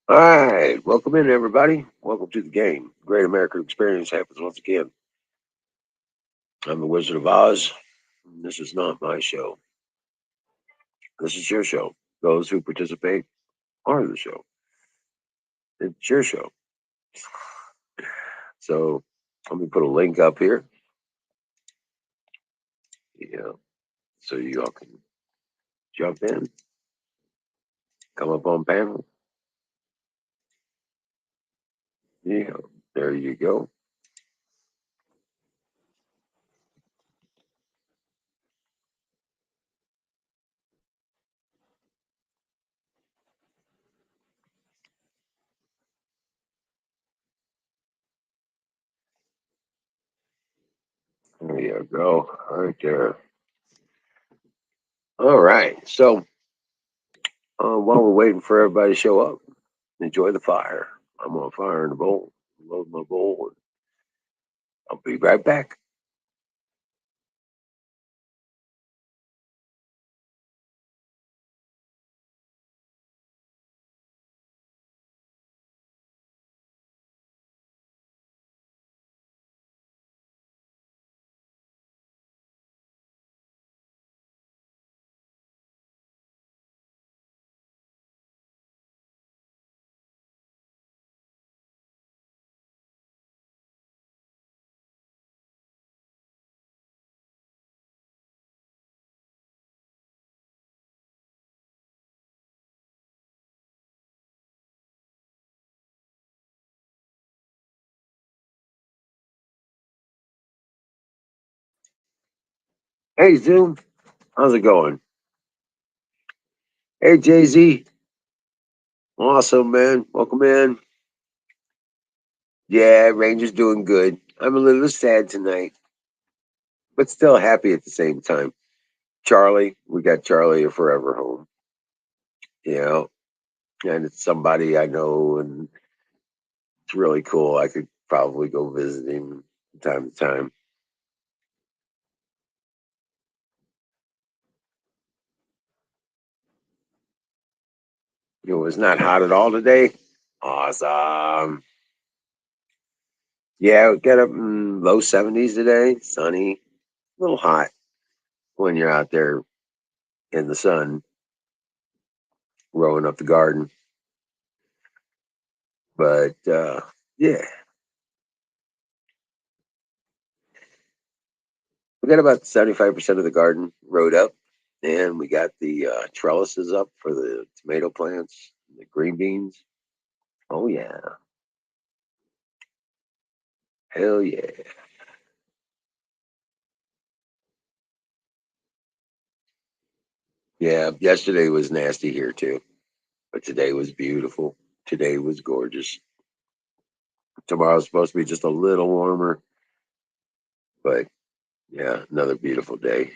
All right, welcome in, everybody. Welcome to the game. Great American Experience happens once again. I'm the Wizard of Oz. This is not my show. This is your show. Those who participate are the show. It's your show. So let me put a link up here. Yeah, so you all can jump in, come up on panel. Yeah, there you go. There you go. Right there. All right. So while we're waiting for everybody to show up, enjoy the fire. I'm on fire in the bowl. Load my bowl. And I'll be right back. Hey, Zoom. How's it going? Hey, Jay Z. Awesome, man. Welcome in. Yeah, Ranger's doing good. I'm a little sad tonight, but still happy at the same time. Charlie, we got Charlie a forever home, you know, and it's somebody I know, and it's really cool. I could probably go visit him from time to time. It was not hot at all today. Awesome. Yeah, we got up in low 70s today. Sunny, a little hot when you're out there in the sun growing up the garden. But yeah, we got about 75% of the garden rode up, and we got the trellises up for the tomato plants, the green beans. Oh, yeah. Hell yeah. Yeah, yesterday was nasty here too, but today was beautiful. Today was gorgeous. Tomorrow's supposed to be just a little warmer, but yeah, another beautiful day.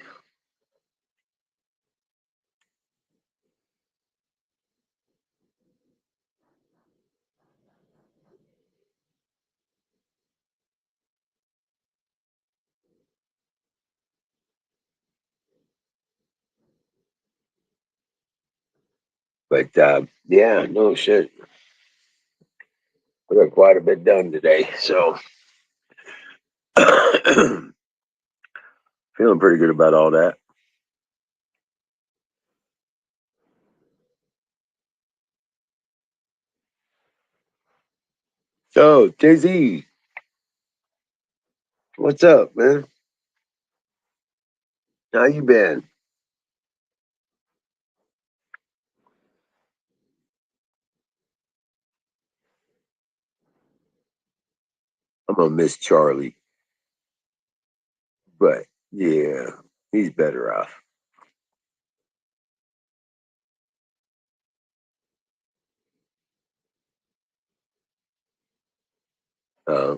But yeah, no shit. We got quite a bit done today. So feeling pretty good about all that. So, Jay Z, what's up, man? How you been? I'm gonna miss Charlie, but yeah, he's better off. Uh,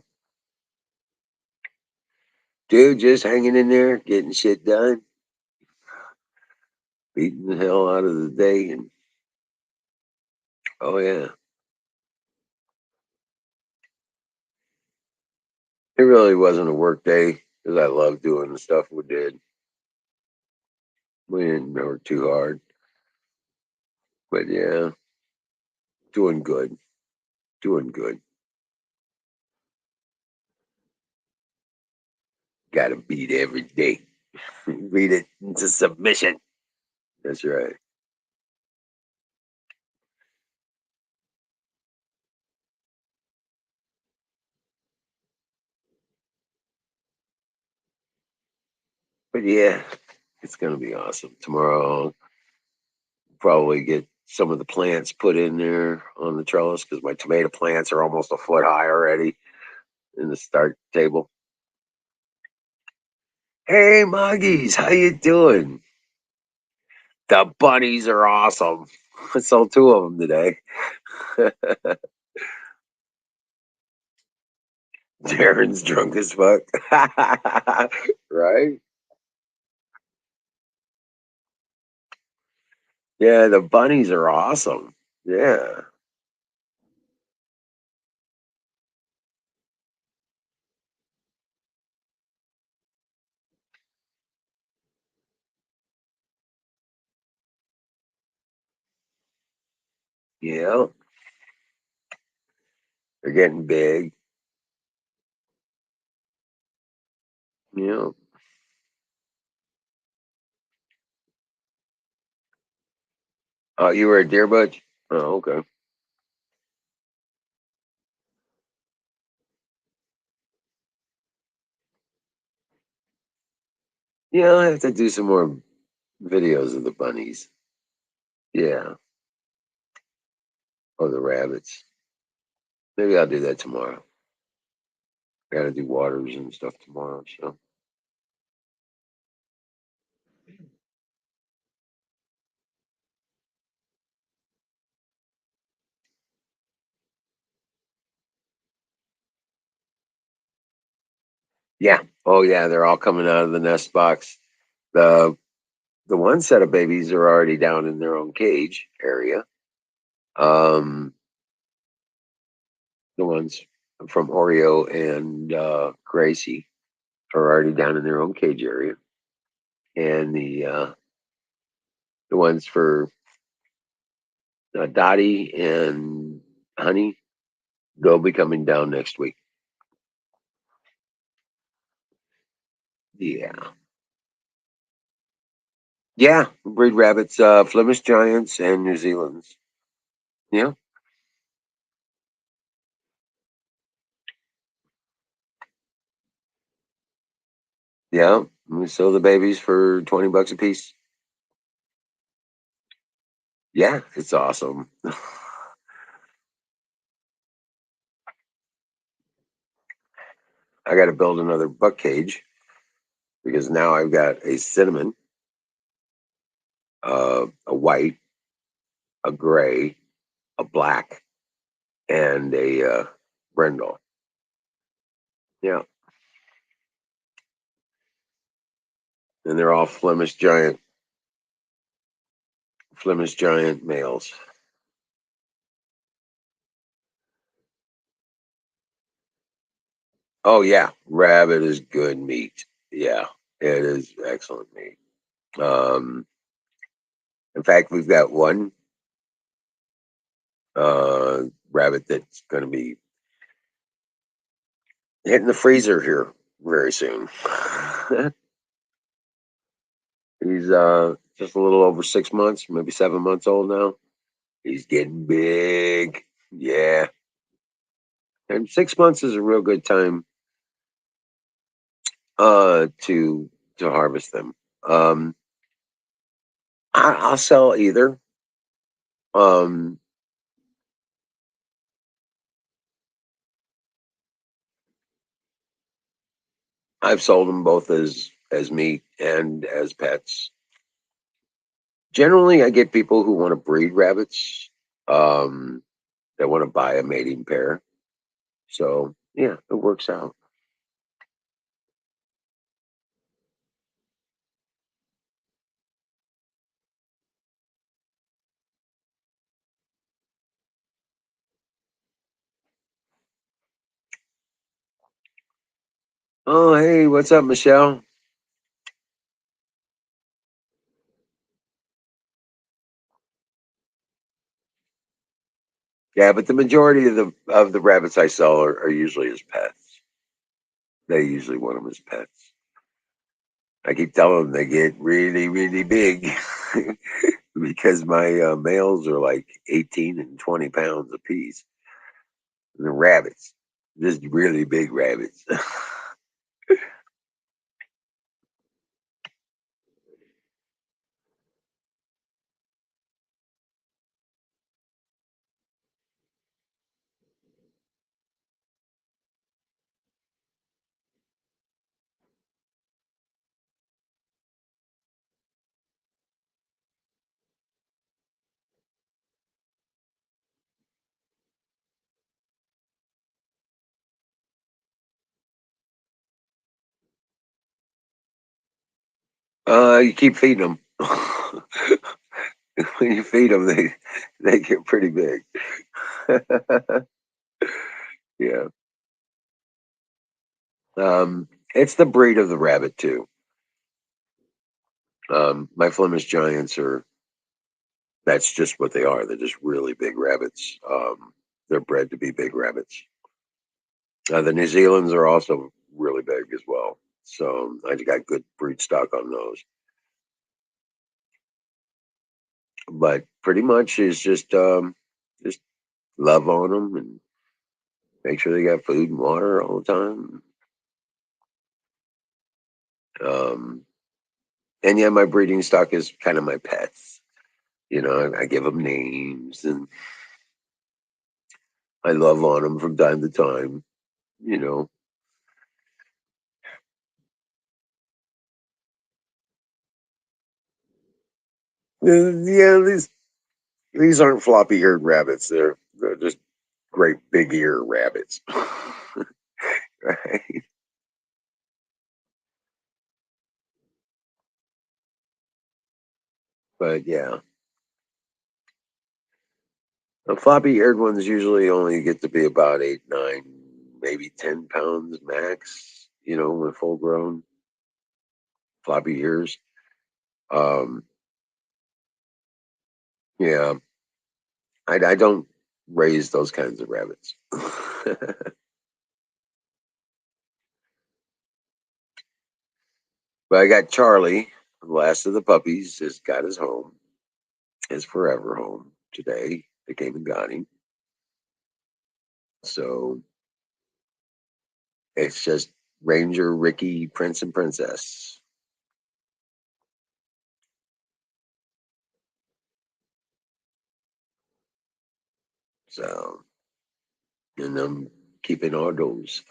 Dude, just hanging in there, getting shit done, beating the hell out of the day, and oh yeah, it really wasn't a work day because I love doing the stuff we did. We didn't work too hard, but yeah, Doing good. Doing good. Got to beat every day. Beat it into submission. That's right. But yeah, it's gonna be awesome. Tomorrow, I'll probably get some of the plants put in there on the trellis because my tomato plants are almost a foot high already in the start table. Hey, Muggies, how you doing? The bunnies are awesome. I saw two of them today. Darren's drunk as fuck. Right? Yeah, the bunnies are awesome. Yeah. Yeah. They're getting big. Yeah. Oh, you were a deer butch? Oh, okay. Yeah, I'll have to do some more videos of the bunnies. Yeah. Or the rabbits. Maybe I'll do that tomorrow. I gotta do waters and stuff tomorrow. So yeah. Oh yeah, they're all coming out of the nest box. The the one set of babies are already down in their own cage area. Um the ones from Oreo and Gracie are already down in their own cage area. And the ones for Dottie and Honey, they'll be coming down next week. Yeah. Yeah, breed rabbits, Flemish Giants and New Zealand's. Yeah, yeah. We sell the babies for 20 bucks a piece. Yeah, it's awesome. I got to build another buck cage because now I've got a cinnamon, a white, a gray, a black, and a brindle. Yeah, and they're all Flemish Giant males. Oh yeah, rabbit is good meat. Yeah, it is excellent meat. Um, in fact, we've got one rabbit that's going to be hitting the freezer here very soon. He's just a little over 6 months, maybe 7 months old now. He's getting big. Yeah. And 6 months is a real good time to harvest them. Um I'll sell either. Um I've sold them both as meat and as pets. Generally I get people who want to breed rabbits, um, that want to buy a mating pair. So yeah, it works out. Oh, hey, what's up, Michelle? Yeah, but the majority of the rabbits I sell are usually as pets. They usually want them as pets. I keep telling them they get really, really big because my males are like 18 and 20 pounds apiece. And the rabbits, just really big rabbits. You keep feeding them. When you feed them, they get pretty big. Yeah. It's the breed of the rabbit too. My Flemish Giants are. That's just what they are. They're just really big rabbits. They're bred to be big rabbits. The New Zealand's are also really big as well. So I got good breed stock on those. But pretty much is just love on them and make sure they got food and water all the time. Um, and yeah, my breeding stock is kind of my pets. I give them names and I love on them from time to time. You know, yeah, these aren't floppy eared rabbits. They're just great big ear rabbits. Right? But yeah, the floppy eared ones usually only get to be about 8, 9, maybe 10 pounds max. When full grown floppy ears. Um, yeah, I don't raise those kinds of rabbits. But I got Charlie, the last of the puppies, has got his home, his forever home today. They came and got him. So it's just Ranger, Ricky, Prince, and Princess. So, and I'm keeping all those.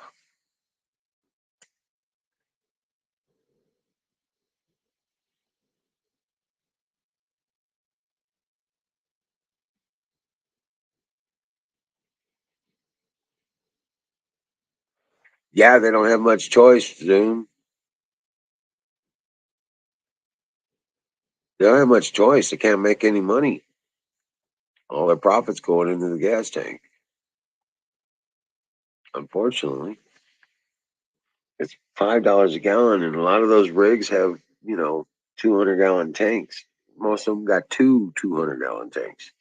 Yeah, they don't have much choice, Zoom. They don't have much choice. They can't make any money. All their profits going into the gas tank. Unfortunately, it's $5 a gallon, and a lot of those rigs have 200-gallon tanks. Most of them got 200-gallon tanks.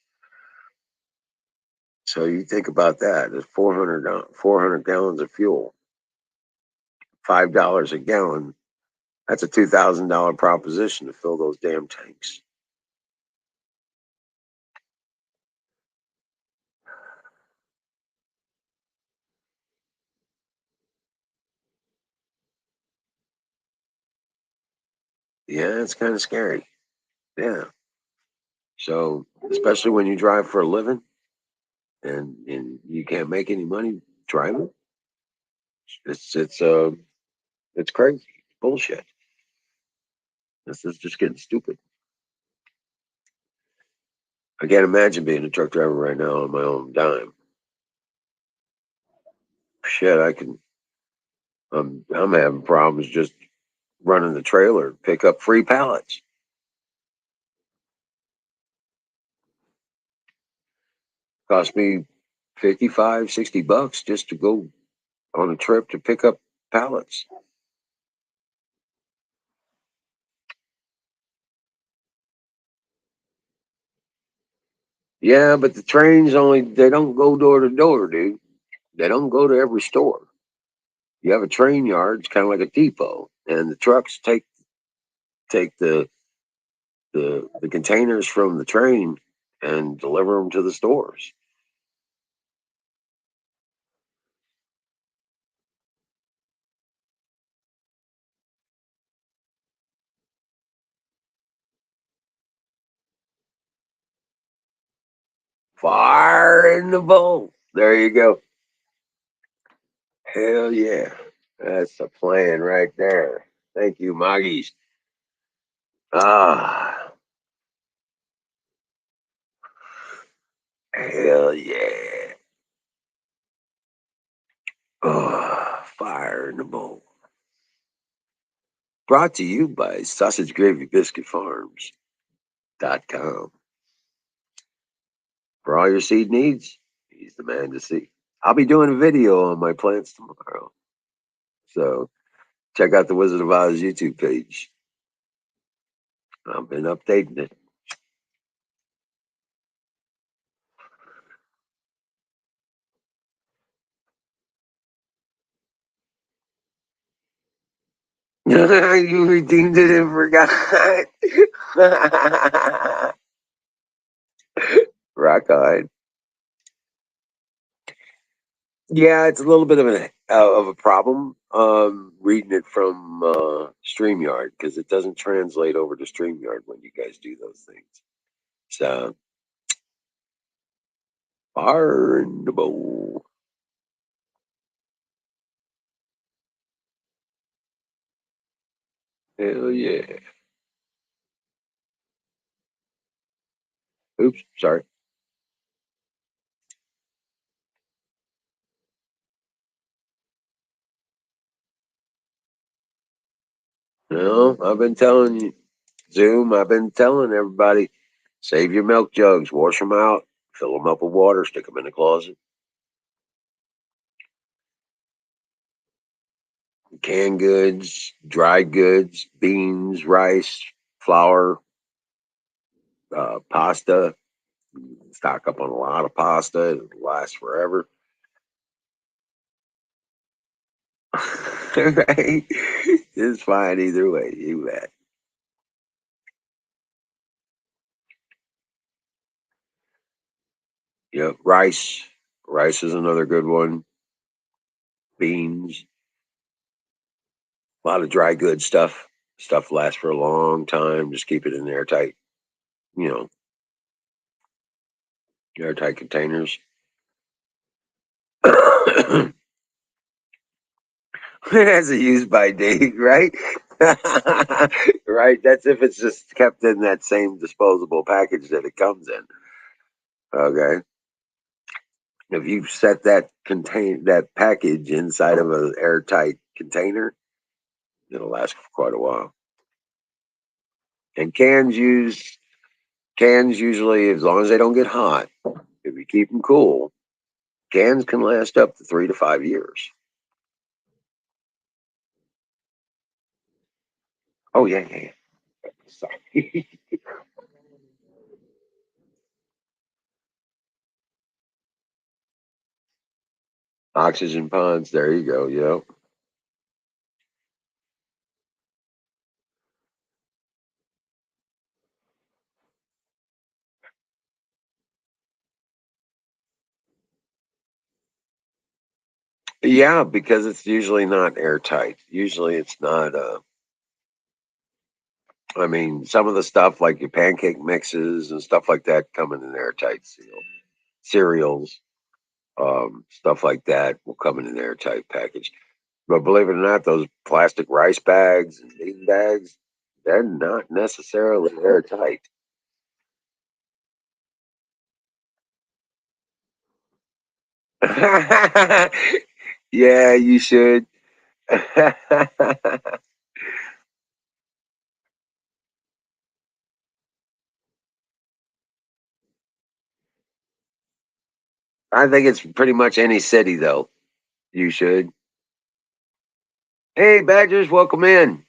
So you think about that. There's 400 gallons of fuel. $5 a gallon. That's a $2,000 proposition to fill those damn tanks. Yeah, it's kind of scary. Yeah. So especially when you drive for a living and you can't make any money driving, it's crazy. It's bullshit. This is just getting stupid. I can't imagine being a truck driver right now on my own dime. Shit, I can. I'm having problems just running the trailer, pick up free pallets. Cost me 55, $60 just to go on a trip to pick up pallets. Yeah, but the trains they don't go door to door, dude. They don't go to every store. You have a train yard, it's kind of like a depot, and the trucks take the containers from the train and deliver them to the stores. Fire in the bowl. There you go. Hell yeah. That's a plan right there. Thank you, Moggies. Ah, hell yeah. Oh, fire in the bowl. Brought to you by Sausage Gravy Biscuit Farms.com. For all your seed needs, he's the man to see. I'll be doing a video on my plants tomorrow. So check out the Wizard of Oz YouTube page. I've been updating it. You redeemed it and forgot. Rock on. Yeah, it's a little bit of a problem reading it from StreamYard because it doesn't translate over to StreamYard when you guys do those things. So, fire in the bowl. Hell yeah. Oops, sorry. No, I've been telling you, Zoom, I've been telling everybody, save your milk jugs, wash them out, fill them up with water, stick them in the closet. Canned goods, dried goods, beans, rice, flour, pasta. Stock up on a lot of pasta. It'll last forever. Right? It's fine either way. You bet. Yep. Rice. Rice is another good one. Beans. A lot of dry good stuff. Stuff lasts for a long time. Just keep it in airtight, you know, airtight containers. As a use by date, right? Right. That's if it's just kept in that same disposable package that it comes in. Okay. If you set that package inside of an airtight container, it'll last for quite a while. And cans usually, as long as they don't get hot, if you keep them cool, cans can last up to 3 to 5 years. Oh yeah, yeah, yeah. Sorry. Oxygen ponds. There you go. Yep. Yeah, because it's usually not airtight. Usually it's not. I mean, some of the stuff like your pancake mixes and stuff like that come in an airtight seal. Cereals, stuff like that will come in an airtight package. But believe it or not, those plastic rice bags and bean bags, they're not necessarily airtight. Yeah, you should. I think it's pretty much any city, though. You should. Hey, Badgers, welcome in.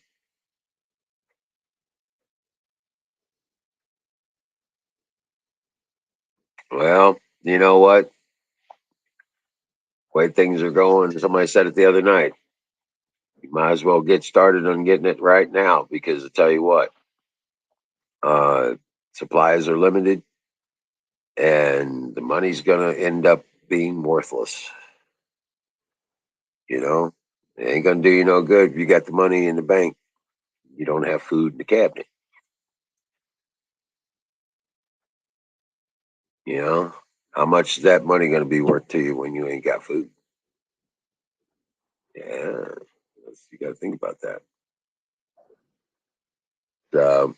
Well, you know what? The way things are going, somebody said it the other night. You might as well get started on getting it right now because I tell you what, uh, supplies are limited and the money's going to end up being worthless. You know, it ain't going to do you no good if you got the money in the bank. You don't have food in the cabinet. You know, how much is that money going to be worth to you when you ain't got food? Yeah, you got to think about that. Um,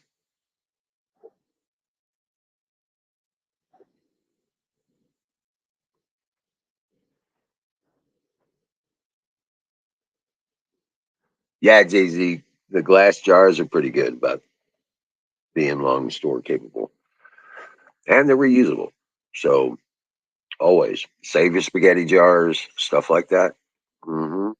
yeah, Jay Z, the glass jars are pretty good about being long store capable, and they're reusable. So always save your spaghetti jars, stuff like that. Hmm.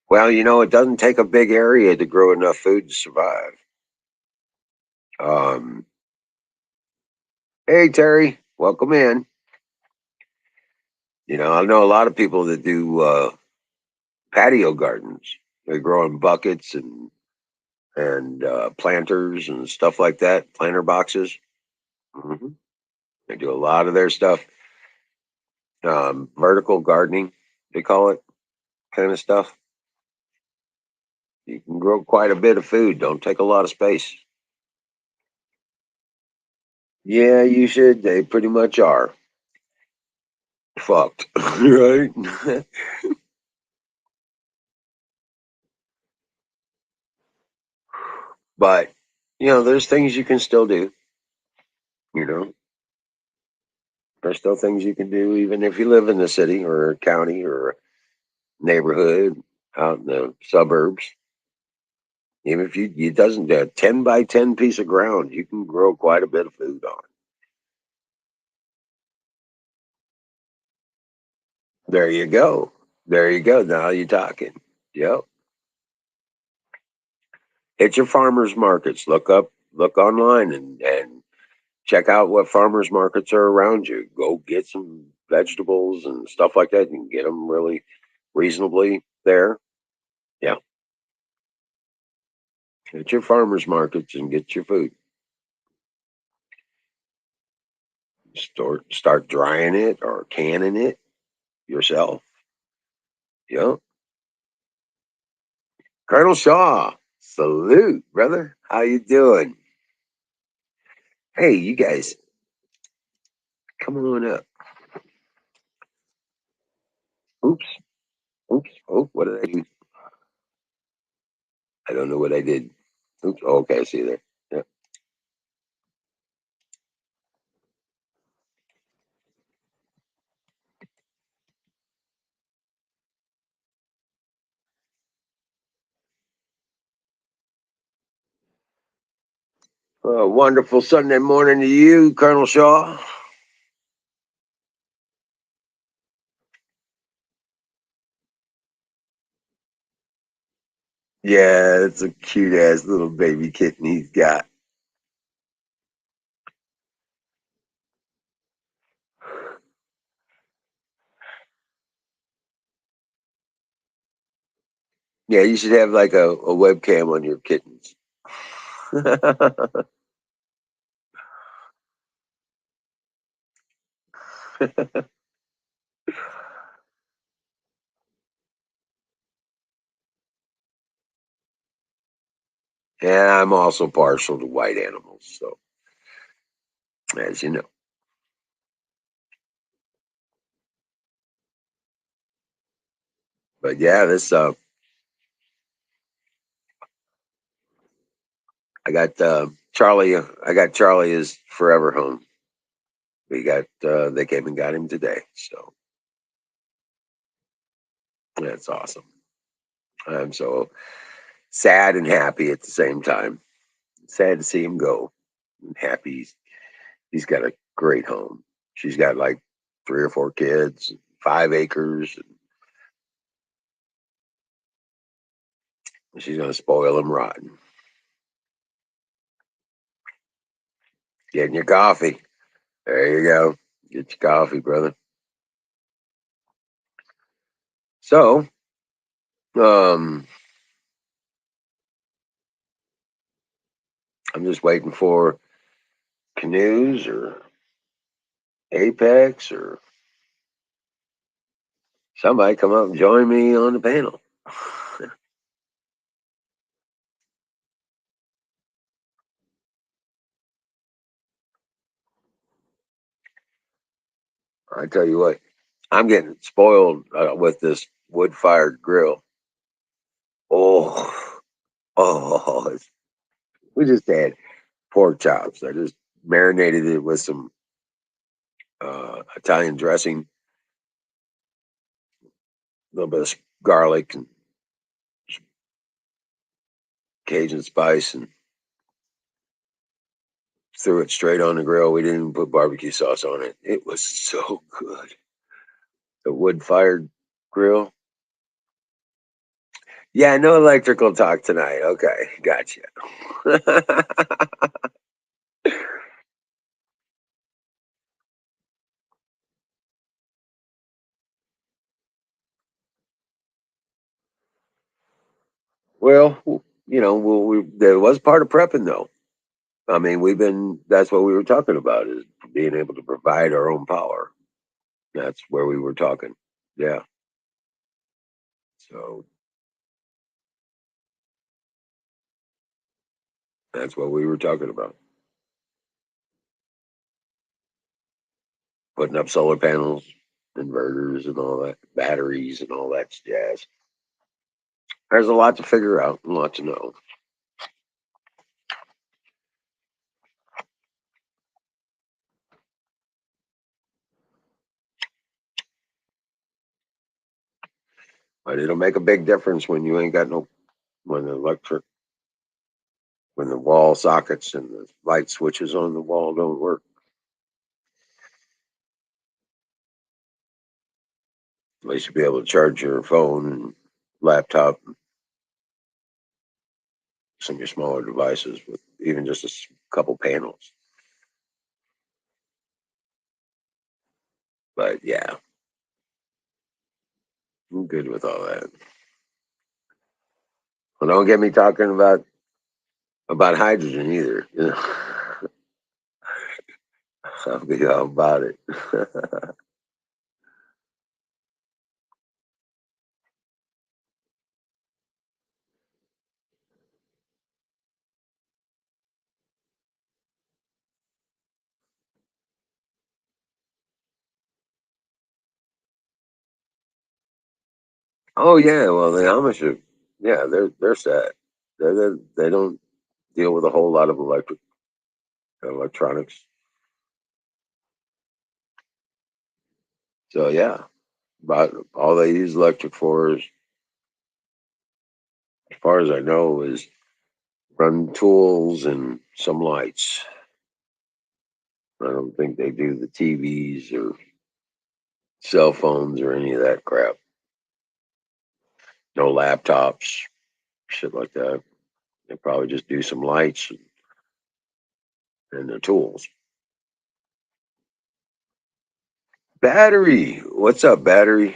Well, it doesn't take a big area to grow enough food to survive. Um, hey, Terry, welcome in. I know a lot of people that do patio gardens. They grow in buckets and planters and stuff like that, planter boxes. Hmm. They do a lot of their stuff, vertical gardening, they call it, kind of stuff. You can grow quite a bit of food. Don't take a lot of space. Yeah, you should. They pretty much are fucked, right? But there's things you can still do. You know, there's still things you can do, even if you live in the city or a county or a neighborhood out in the suburbs. Even if you it doesn't a 10 by 10 piece of ground, you can grow quite a bit of food on. There you go. There you go. Now you're talking. Yep. Hit your farmers markets. Look online and check out what farmers markets are around you. Go get some vegetables and stuff like that. You can get them really reasonably there. Yeah. Hit your farmers markets and get your food. Start drying it or canning it yourself. Yeah. Colonel Shaw, salute, brother. How you doing? Hey, you guys, come on up. Oops, oops. Oh, what did I do? I don't know what I did. Oops. Oh, okay, I see you there. Yeah. Wonderful Sunday morning to you, Colonel Shaw. Yeah, it's a cute ass little baby kitten he's got. Yeah, you should have like a webcam on your kittens. And I'm also partial to white animals, so as you know. But yeah, this I got Charlie. I got Charlie is forever home. They came and got him today, so that's awesome. I'm so sad and happy at the same time. Sad to see him go. And happy he's got a great home. She's got like 3 or 4 kids, 5 acres. She's gonna spoil them rotten. Getting your coffee. There you go. Get your coffee, brother. So, um, I'm just waiting for Canoes or Apex or somebody come up and join me on the panel. I tell you what, I'm getting spoiled with this wood-fired grill. Oh, oh, we just had pork chops. I just marinated it with some Italian dressing, a little bit of garlic and Cajun spice, and threw it straight on the grill. We didn't even put barbecue sauce on it. It was so good. The wood-fired grill. Yeah, no electrical talk tonight. Okay, gotcha. Well, there was part of prepping though. I mean, that's what we were talking about is being able to provide our own power. That's where we were talking. Yeah. So that's what we were talking about. Putting up solar panels, inverters, and all that, batteries, and all that jazz. There's a lot to figure out, and a lot to know. But it'll make a big difference when you ain't got no when the electric when the wall sockets and the light switches on the wall don't work. At least you'll be able to charge your phone and laptop, and some of your smaller devices with even just a couple panels. But yeah, I'm good with all that. Well, don't get me talking about hydrogen either. I'll be all about it. Oh yeah, well the Amish are, yeah, they're set. They don't deal with a whole lot of electronics. So yeah, but all they use electric for is, as far as I know, is run tools and some lights. I don't think they do the TVs or cell phones or any of that crap. No laptops, shit like that. They probably just do some lights and the tools. Battery, what's up, battery?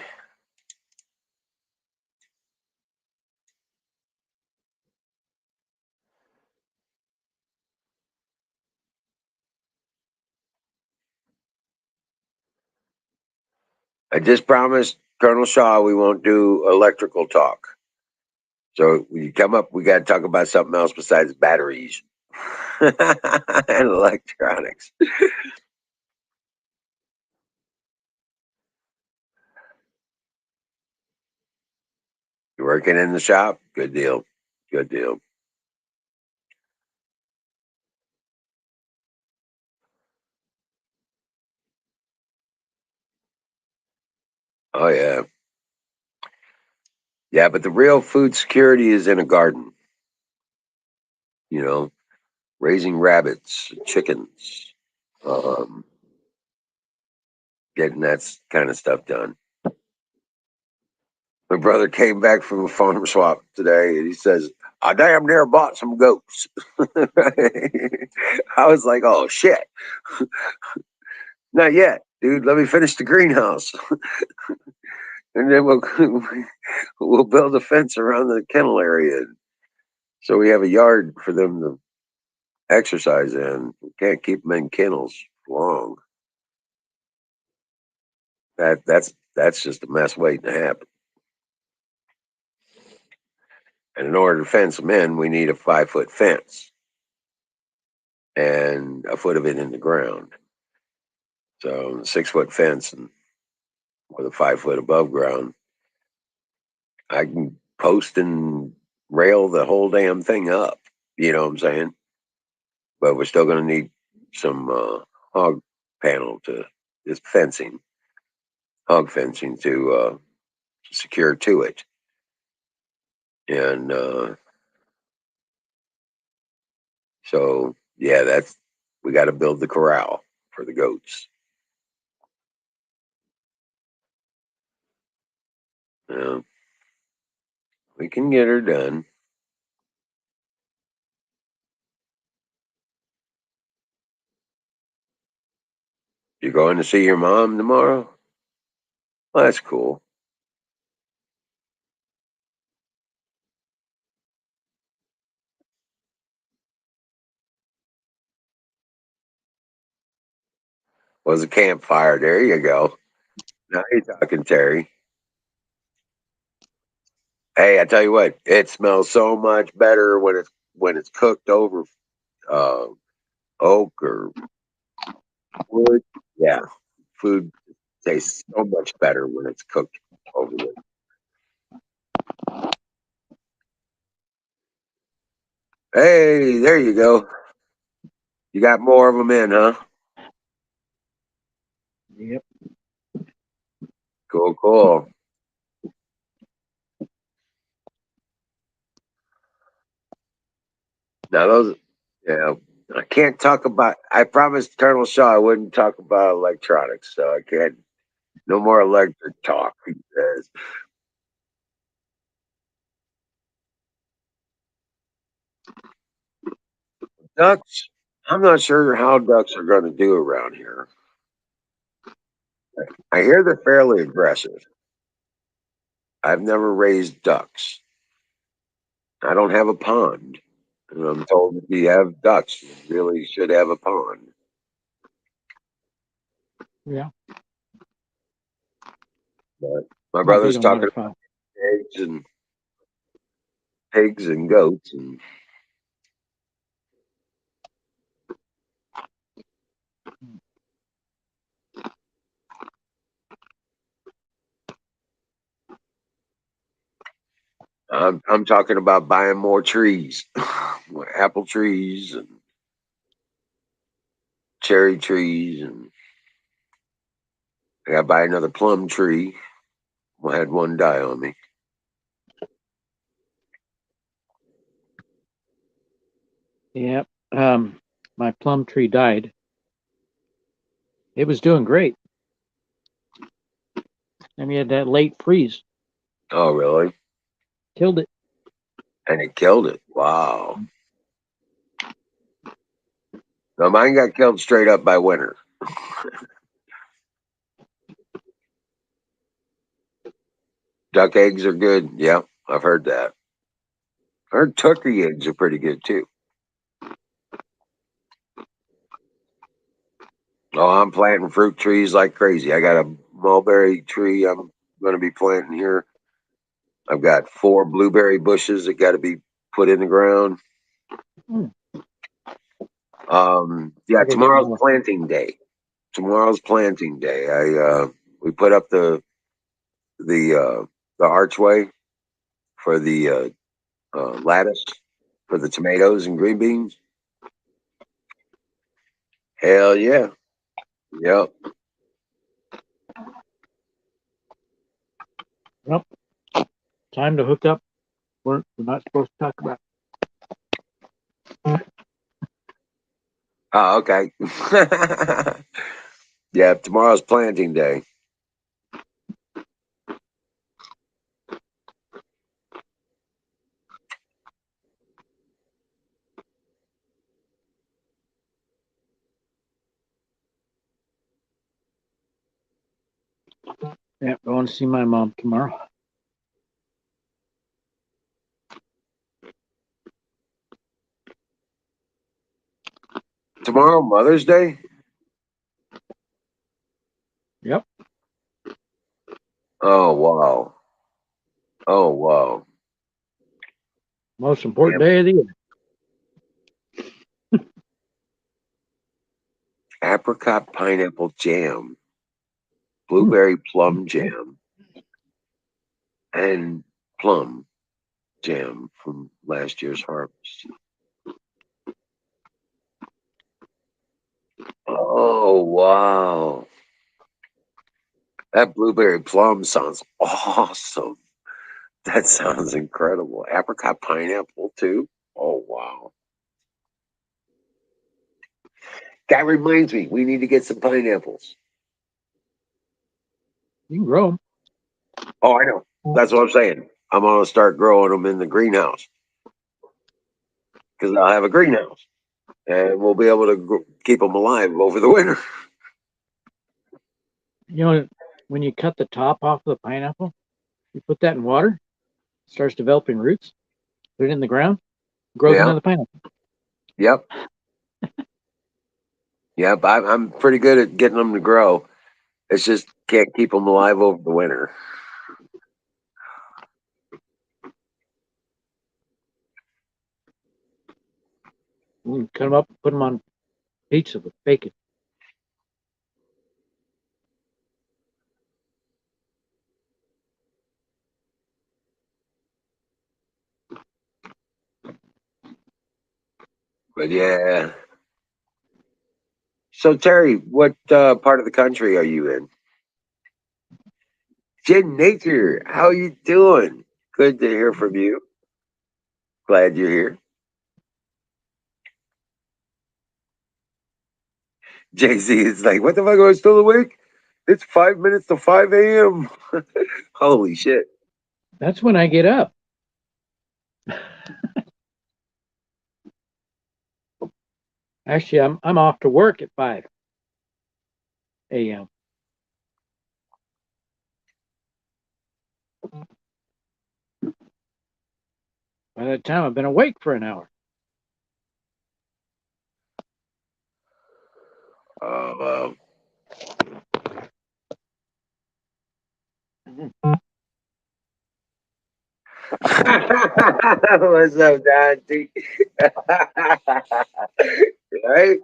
I just promised Colonel Shaw we won't do electrical talk. So when you come up, we got to talk about something else besides batteries and electronics. You working in the shop? Good deal. Good deal. Oh yeah, yeah. But the real food security is in a garden. You know, raising rabbits, chickens, um, getting that kind of stuff done. My brother came back from a farm swap today, and he says, "I damn near bought some goats." I was like, "Oh shit, not yet, dude. Let me finish the greenhouse, and then we'll build a fence around the kennel area, so we have a yard for them to exercise in. We can't keep them in kennels long. That's just a mess waiting to happen. And in order to fence them in, we need a 5-foot fence and a foot of it in the ground. So 6-foot fence and with a 5-foot above ground, I can post and rail the whole damn thing up. You know what I'm saying? But we're still going to need some hog panel to this fencing, hog fencing to secure to it. And so, yeah, we got to build the corral for the goats. Yeah, we can get her done. You going to see your mom tomorrow? Well, that's cool. Was a campfire. There you go. Now you're talking, Terry. Hey, I tell you what, it smells so much better when it's cooked over uh, oak or wood. Yeah, food tastes so much better when it's cooked over wood. Hey, there you go. You got more of them in, huh? Yep. Cool, cool. Now those, yeah, I can't talk about. I promised Colonel Shaw I wouldn't talk about electronics, so I can't. No more electric talk. He says. Ducks. I'm not sure how ducks are going to do around here. I hear they're fairly aggressive. I've never raised ducks. I don't have a pond. And I'm told if you have ducks, you really should have a pond. Yeah. But my Not big brother's on talking waterfowl. about eggs and pigs and goats, and I'm talking about buying more trees, apple trees and cherry trees, and I got to buy another plum tree. I had one die on me. Yep. My plum tree died. It was doing great. And we had that late freeze. Oh, really? Killed it. And it killed it. Wow. No, mine got killed straight up by winter. Duck eggs are good. Yeah, I've heard that. I heard turkey eggs are pretty good too. Oh, I'm planting fruit trees like crazy. I got a mulberry tree I'm going to be planting here. I've got 4 blueberry bushes that got to be put in the ground. Mm, Yeah, I gotta get tomorrow's more. planting day. Tomorrow's planting day. We put up the the archway for the lattice for the tomatoes and green beans. Hell yeah. Yep. Well, time to hook up. We're not supposed to talk about. Oh, okay. Yeah, tomorrow's planting day. Yeah, going to see my mom tomorrow. Tomorrow, Mother's Day? Yep. Oh, wow. Oh, wow. Most important Yeah. day of the year. Apricot pineapple jam, blueberry plum jam, and plum jam from last year's harvest. Oh, wow. That blueberry plum sounds awesome. That sounds incredible. Apricot pineapple, too. Oh, wow. That reminds me, we need to get some pineapples. You can grow them. Oh, I know. That's what I'm saying. I'm going to start growing them in the greenhouse because I'll have a greenhouse and we'll be able to keep them alive over the winter. You know, when you cut the top off of the pineapple, you put that in water, it starts developing roots, put it in the ground, grows Yeah. another pineapple. Yep. Yep. I'm pretty good at getting them to grow. It's just can't keep them alive over the winter. You can cut them up and put them on pizza with bacon. But yeah. So, Terry, what part of the country are you in? Jen Nature, how you doing? Good to hear from you. Glad you're here. JC is like, what the fuck? Am I still awake? It's 5 minutes to 5 a.m. Holy shit. That's when I get up. Actually, I'm off to work at 5 a.m. By that time, I've been awake for an hour. Uh, What's up, Dante? Right?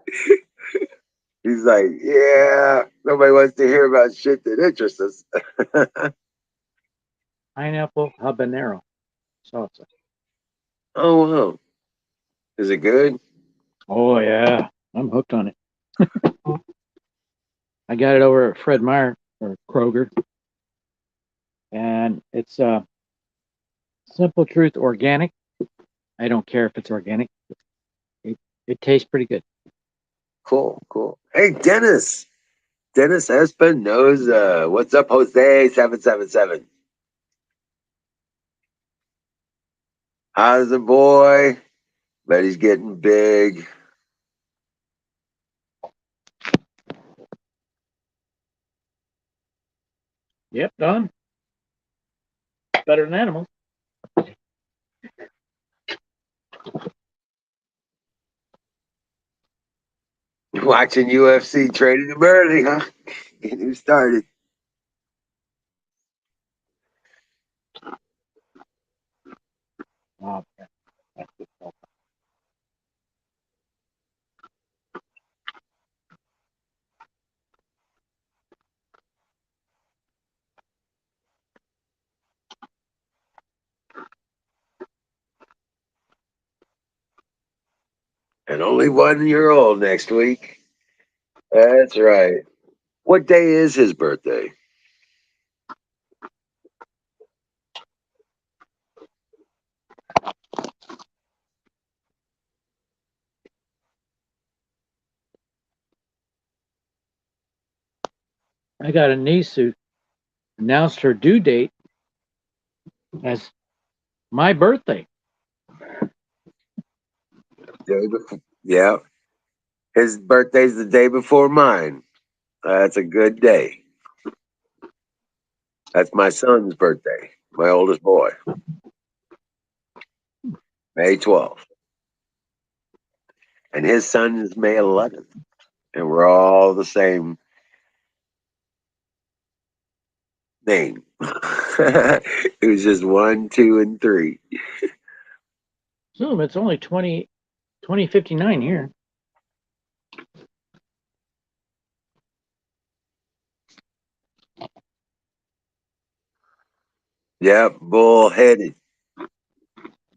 He's like, yeah, nobody wants to hear about shit that interests us. Pineapple habanero salsa. Oh, wow. Is it good? Oh yeah, I'm hooked on it. I got it over at Fred Meyer or Kroger, and it's Simple Truth organic. I don't care if it's organic. It, it tastes pretty good. Cool, cool. Hey, Dennis. Dennis Espen knows what's up, Jose 777. How's the boy? Bet he's getting big. Yep, Don. Better than animals. Watching UFC training him early, huh? Getting him started. Oh, yeah. That's good stuff. And only 1 year old next week. That's right. What day is his birthday? I got a niece who announced her due date as my birthday. Day before. Yeah. His birthday's the day before mine. That's a good day. That's my son's birthday, my oldest boy, May 12th. And his son is May 11th. And we're all the same name. It was just 1, 2, and 3. Zoom, it's only 2059 here. Yep, bullheaded,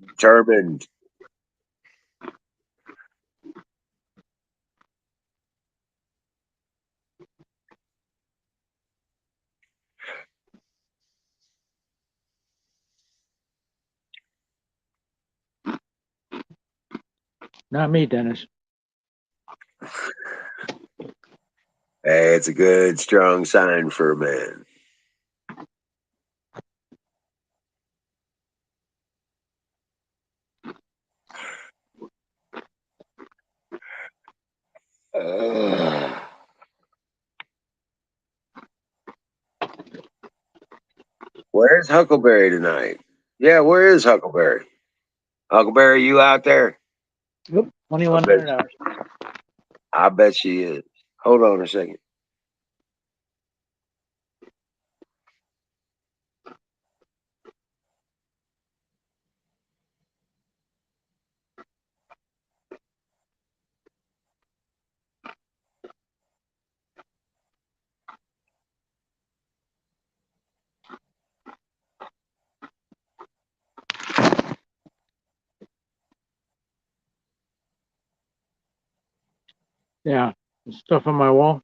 determined. Not me, Dennis. Hey, it's a good, strong sign for a man. Uh, where's Huckleberry tonight? Yeah, where is Huckleberry? Huckleberry, you out there? Yep, I 2100 hours. I bet she is. Hold on a second. Yeah, the stuff on my wall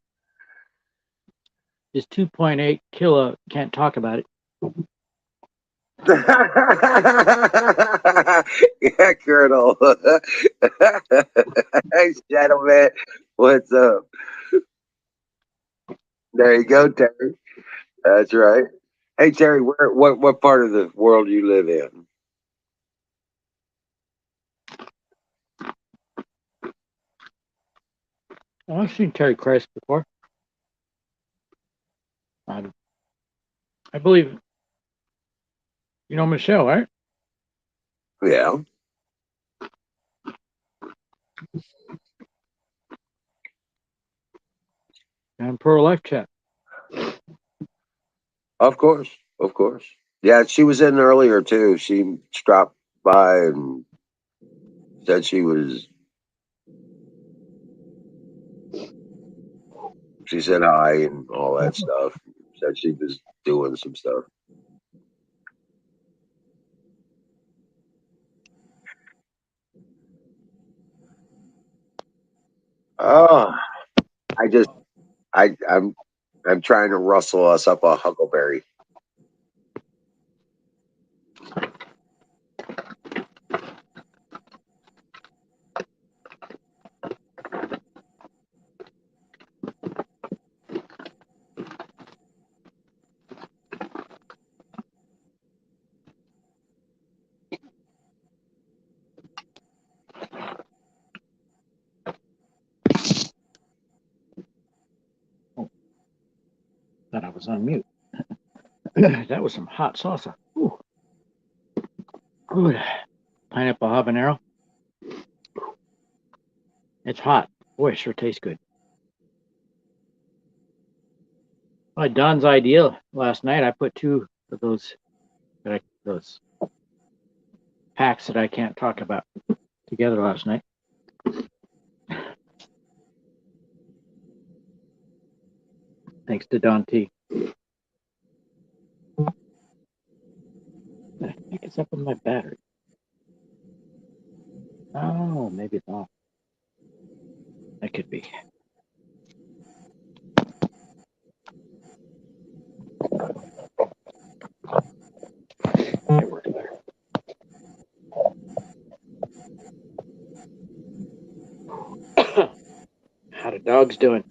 is 2.8 kilo. Can't talk about it. Yeah, Colonel. Hey, gentlemen. What's up? There you go, Terry. That's right. Hey, Terry, what part of the world do you live in? Oh, I've seen Terry Christ before. I believe you know Michelle, right? Yeah, And Pro Life Chat. of course, of course. Yeah, she was in earlier too. She stopped by and said she was. She said hi and all that stuff. Said she was doing some stuff. Oh, I just, I'm trying to rustle us up a huckleberry. Oh, thought I was on mute. That was some hot salsa. Ooh. Good. Pineapple habanero. It's hot. Boy, it sure tastes good. Well, Don's idea last night. I put two of those those packs that I can't talk about together last night. Thanks to Don T. I think it's up in my battery. Oh, maybe it's off. That could be. It works better. How the dogs doing?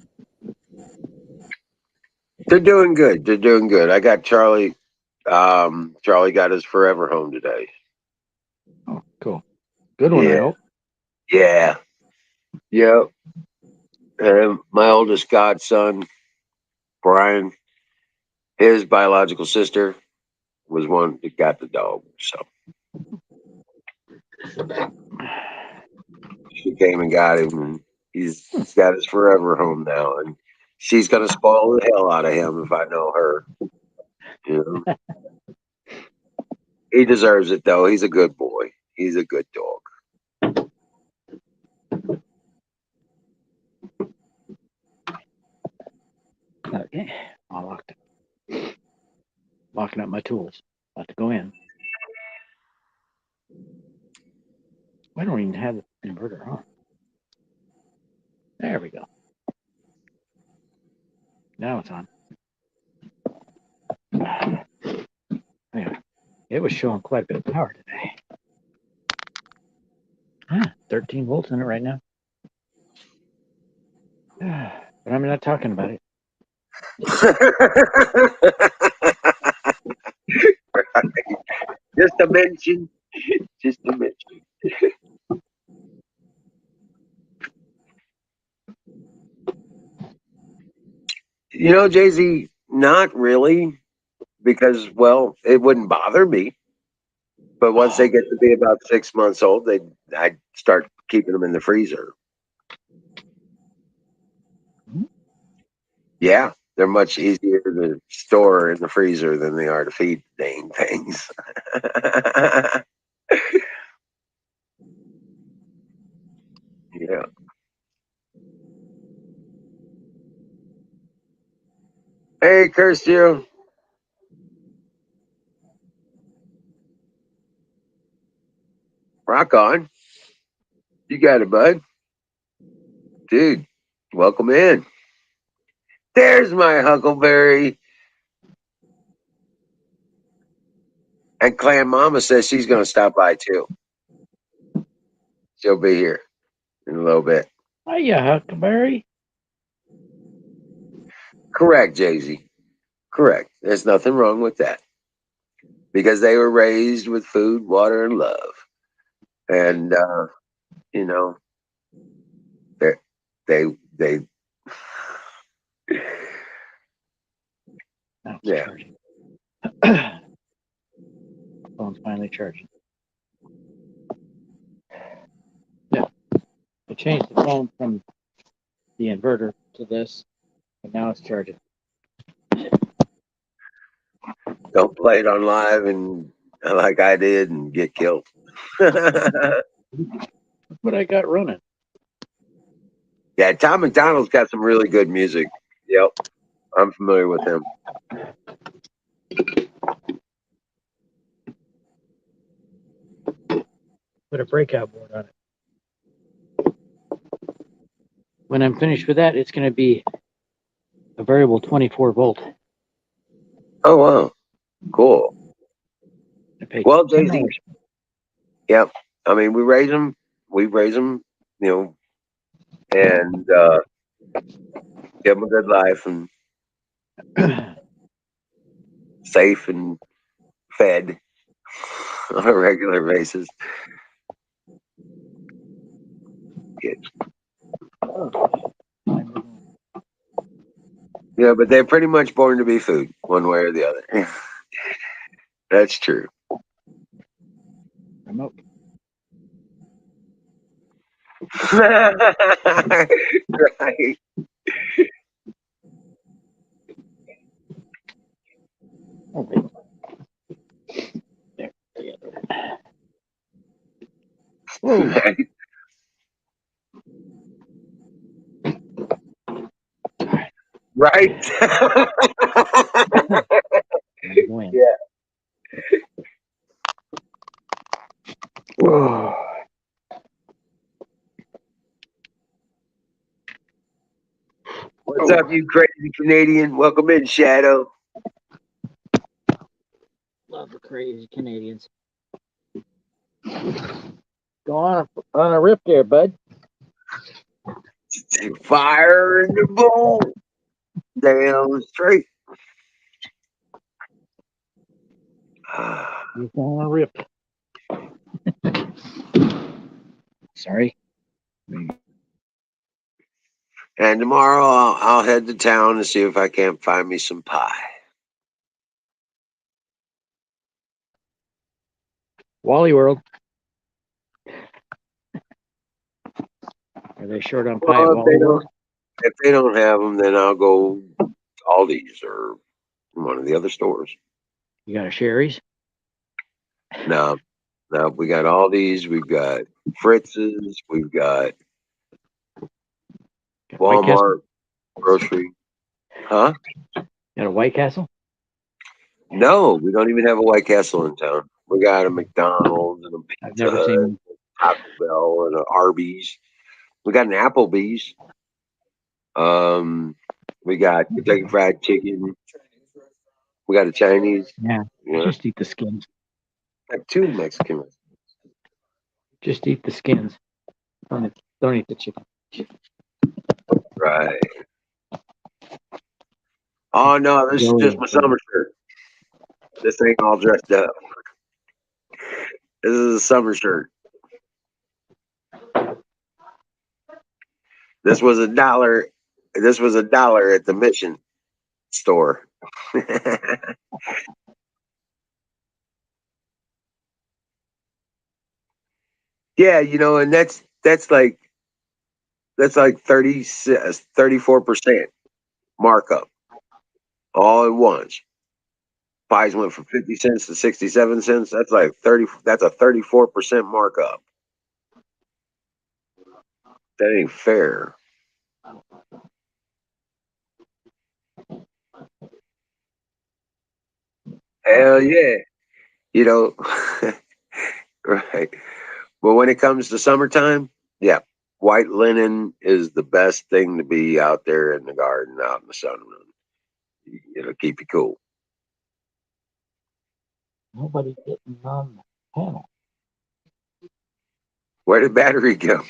They're doing good. They're doing good. I got Charlie. Charlie got his forever home today. Oh, cool. Good one, I Yeah, hope. yeah, yep. And my oldest godson, Brian, His biological sister was one that got the dog. So she came and got him, and he's got his forever home now. And she's gonna spoil the hell out of him if I know her. You know, he deserves it though. He's a good boy. He's a good dog. Okay, I locked it. Locking up my tools. About to go in. I don't even have the inverter on. There we go. Now it's on. Yeah, it was showing quite a bit of power today. 13 volts in it right now. But I'm not talking about it. Just a mention. Just a mention. You know, Jay-Z, not really, because, well, it wouldn't bother me. But once they get to be about 6 months old, I'd start keeping them in the freezer. Yeah, they're much easier to store in the freezer than they are to feed dang things. Yeah. Hey, curse you. Rock on. You got it, bud. Dude, welcome in. There's my Huckleberry. And Clan Mama says she's going to stop by too. She'll be here in a little bit. Hiya, Huckleberry. Correct, Jay-Z. Correct. There's nothing wrong with that. Because they were raised with food, water, and love. And, you know, they, they, Now it's yeah. charging. Phone's finally charging. Yeah. I changed the phone from the inverter to this, and now it's charging. Don't play it on live and like I did and get killed. That's what I got running. Yeah, Tom McDonald's got some really good music. Yep, I'm familiar with him. Put a breakout board on it. When I'm finished with that, it's going to be a variable 24 volt. Oh wow, cool. Well, Jay-Z, yep. I mean, we raise them. We raise them, you know, and give them a good life and safe and fed on a regular basis. Kids. Yeah, but they're pretty much born to be food, one way or the other. That's true. Remote. Right. Oh, wait. There, the other one. Whoa. Right. Yeah. Whoa. What's up, you crazy Canadian? Welcome in, Shadow. Love the crazy Canadians. Go on a rip there, bud. Fire in the bowl. Damn straight. You on a rip. Sorry. And tomorrow I'll head to town and see if I can't find me some pie. Wally World. Are they short on pie at Well, Wally World? if they don't have them, then I'll go Aldi's or one of the other stores. You got a Sherry's? No, no, we got Aldi's, we've got Fritz's, we've got Got a White Castle? Walmart, grocery. Huh? Got a White Castle? No, we don't even have a White Castle in town. We got a McDonald's and a I've Pizza never Hut, seen. Taco Bell, and an Arby's. We got an Applebee's. We got Kentucky Fried Chicken. We got a Chinese. Yeah, Yeah, just eat the skins. got two Mexican restaurants. Just eat the skins. Don't eat the chicken. Right. Oh no, this is just my summer shirt. This ain't all dressed up. This is a summer shirt. This was $1. This was $1 at the Mission store. Yeah, and that's like 34% markup all at once. Pies went from 50 cents to 67 cents. That's like 30. That's a 34% markup. That ain't fair. Hell yeah. You know, right. But when it comes to summertime, yeah, white linen is the best thing to be out there in the garden, out in the sun. It'll keep you cool. Nobody getting on the panel. Where did battery go?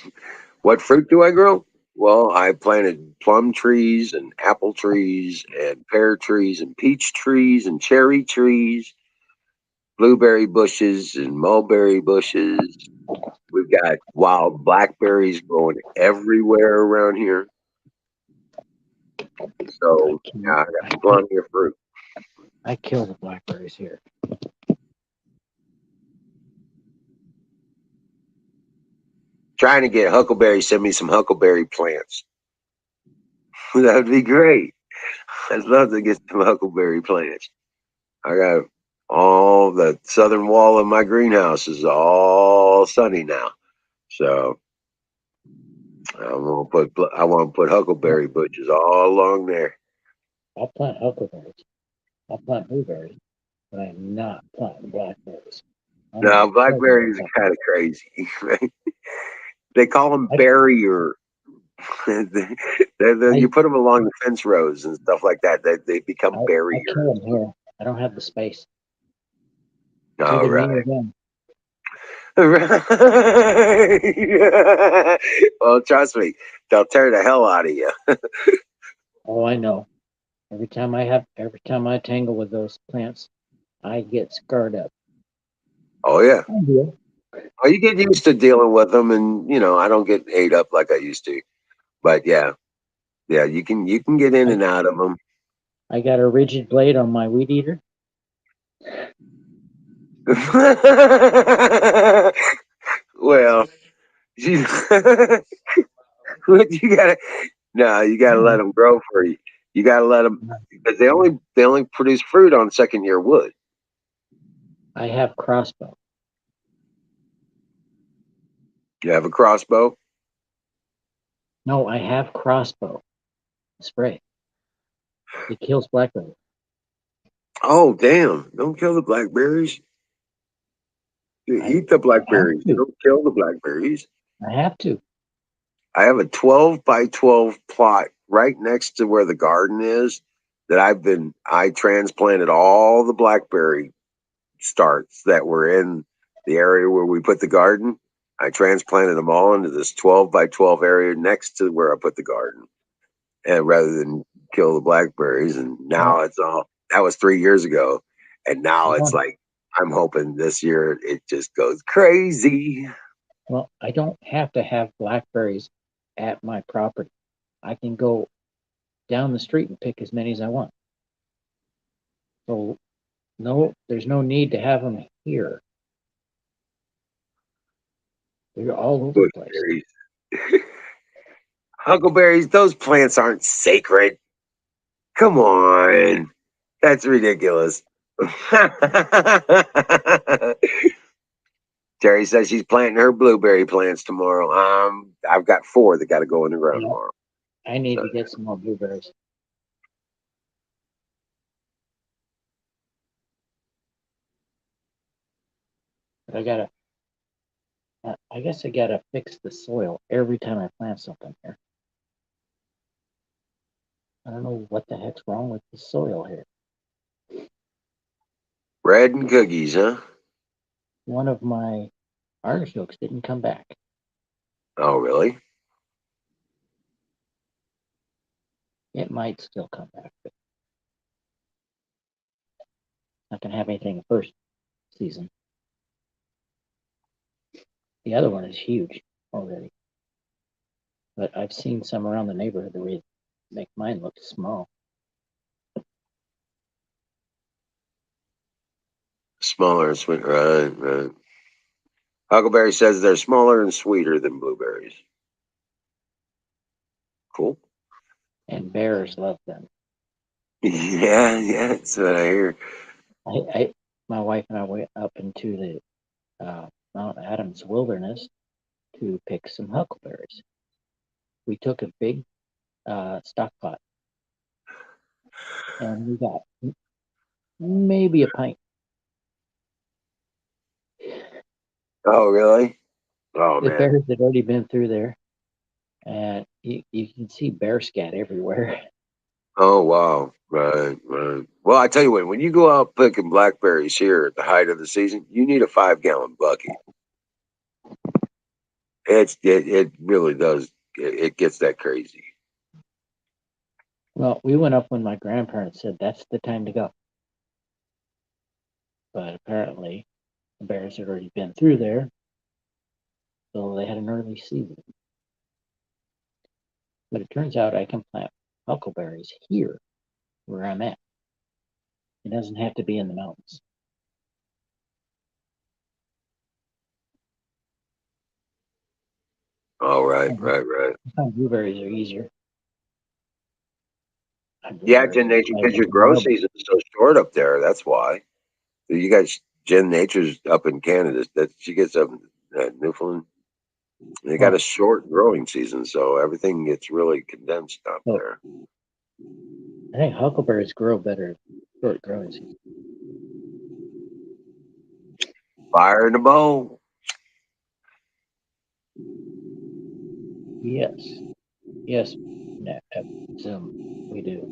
What fruit do I grow? Well, I planted plum trees and apple trees and pear trees and peach trees and cherry trees, blueberry bushes and mulberry bushes. We've got wild blackberries growing everywhere around here. I So, kill, yeah, I got plenty of fruit. I kill the blackberries here. Trying to get Huckleberry, send me some Huckleberry plants. That would be great. I'd love to get some Huckleberry plants. I got all the southern wall of my greenhouse is all sunny now. So I want to put Huckleberry bushes all along there. I'll plant huckleberries. I'll plant blueberries, but I'm not planting blackberries. Now blackberries are kind of crazy. They call them barrier. You put them along the fence rows and stuff like that. They become barriers. I kill them here. I don't have the space. All Either me right. or them. Right. Well, trust me, they'll tear the hell out of you. Oh, I know. Every time I tangle with those plants, I get scarred up. Oh yeah. I do. Well, you get used to dealing with them, and I don't get ate up like I used to. But yeah, yeah, you can get in and out of them. I got a rigid blade on my weed eater. Well, you, you gotta no, you gotta let them grow for you. You gotta let them because they only produce fruit on second year wood. I have crossbow. You have a crossbow. No, I have crossbow spray. It kills blackberry. Oh damn! Don't kill the blackberries. You eat the blackberries. Don't kill the blackberries. I have to. I have a 12 by 12 plot right next to where the garden is that I transplanted all the blackberry starts that were in the area where we put the garden. I transplanted them all into this 12 by 12 area next to where I put the garden. And rather than kill the blackberries, and now that was 3 years ago. And now it's like, I'm hoping this year it just goes crazy. Well, I don't have to have blackberries at my property. I can go down the street and pick as many as I want. So, no, there's no need to have them here. They're all over the place. Huckleberries. Huckleberries, those plants aren't sacred. Come on. That's ridiculous. Terry says she's planting her blueberry plants tomorrow. I've got 4 that got to go in the ground Yeah, tomorrow. I need to get some more blueberries. But I guess I gotta fix the soil every time I plant something here. I don't know what the heck's wrong with the soil here. Bread and cookies, huh? One of my artichokes didn't come back. Oh, really? It might still come back, but not gonna have anything the first season. The other one is huge already. But I've seen some around the neighborhood that would make mine look small. Smaller and sweet. Right. Huckleberry says they're smaller and sweeter than blueberries. Cool. And bears love them. Yeah, that's what I hear. My wife and I went up into the Mount Adams wilderness to pick some huckleberries. We took a big stock pot and we got maybe a pint. Oh, really? Oh, The man. bears had already been through there, and you can see bear scat everywhere. Oh, wow. Right. Well, I tell you what, when you go out picking blackberries here at the height of the season, you need a 5-gallon bucket. It really does. It gets that crazy. Well, we went up when my grandparents said that's the time to go. But apparently, the bears had already been through there, so they had an early season. But it turns out I can plant huckleberries here where I'm at. It doesn't have to be in the mountains. Oh, right. Sometimes blueberries are easier. Yeah, Blueberries Gen are Nature, because slightly your grow marble. season is so short up there. That's why. You got Jen Nature's up in Canada. That she gets up in Newfoundland. They got Well, a short growing season, so everything gets really condensed up so there. I think huckleberries grow better short growing season. Fire in the bowl. Yes, Zoom, we do.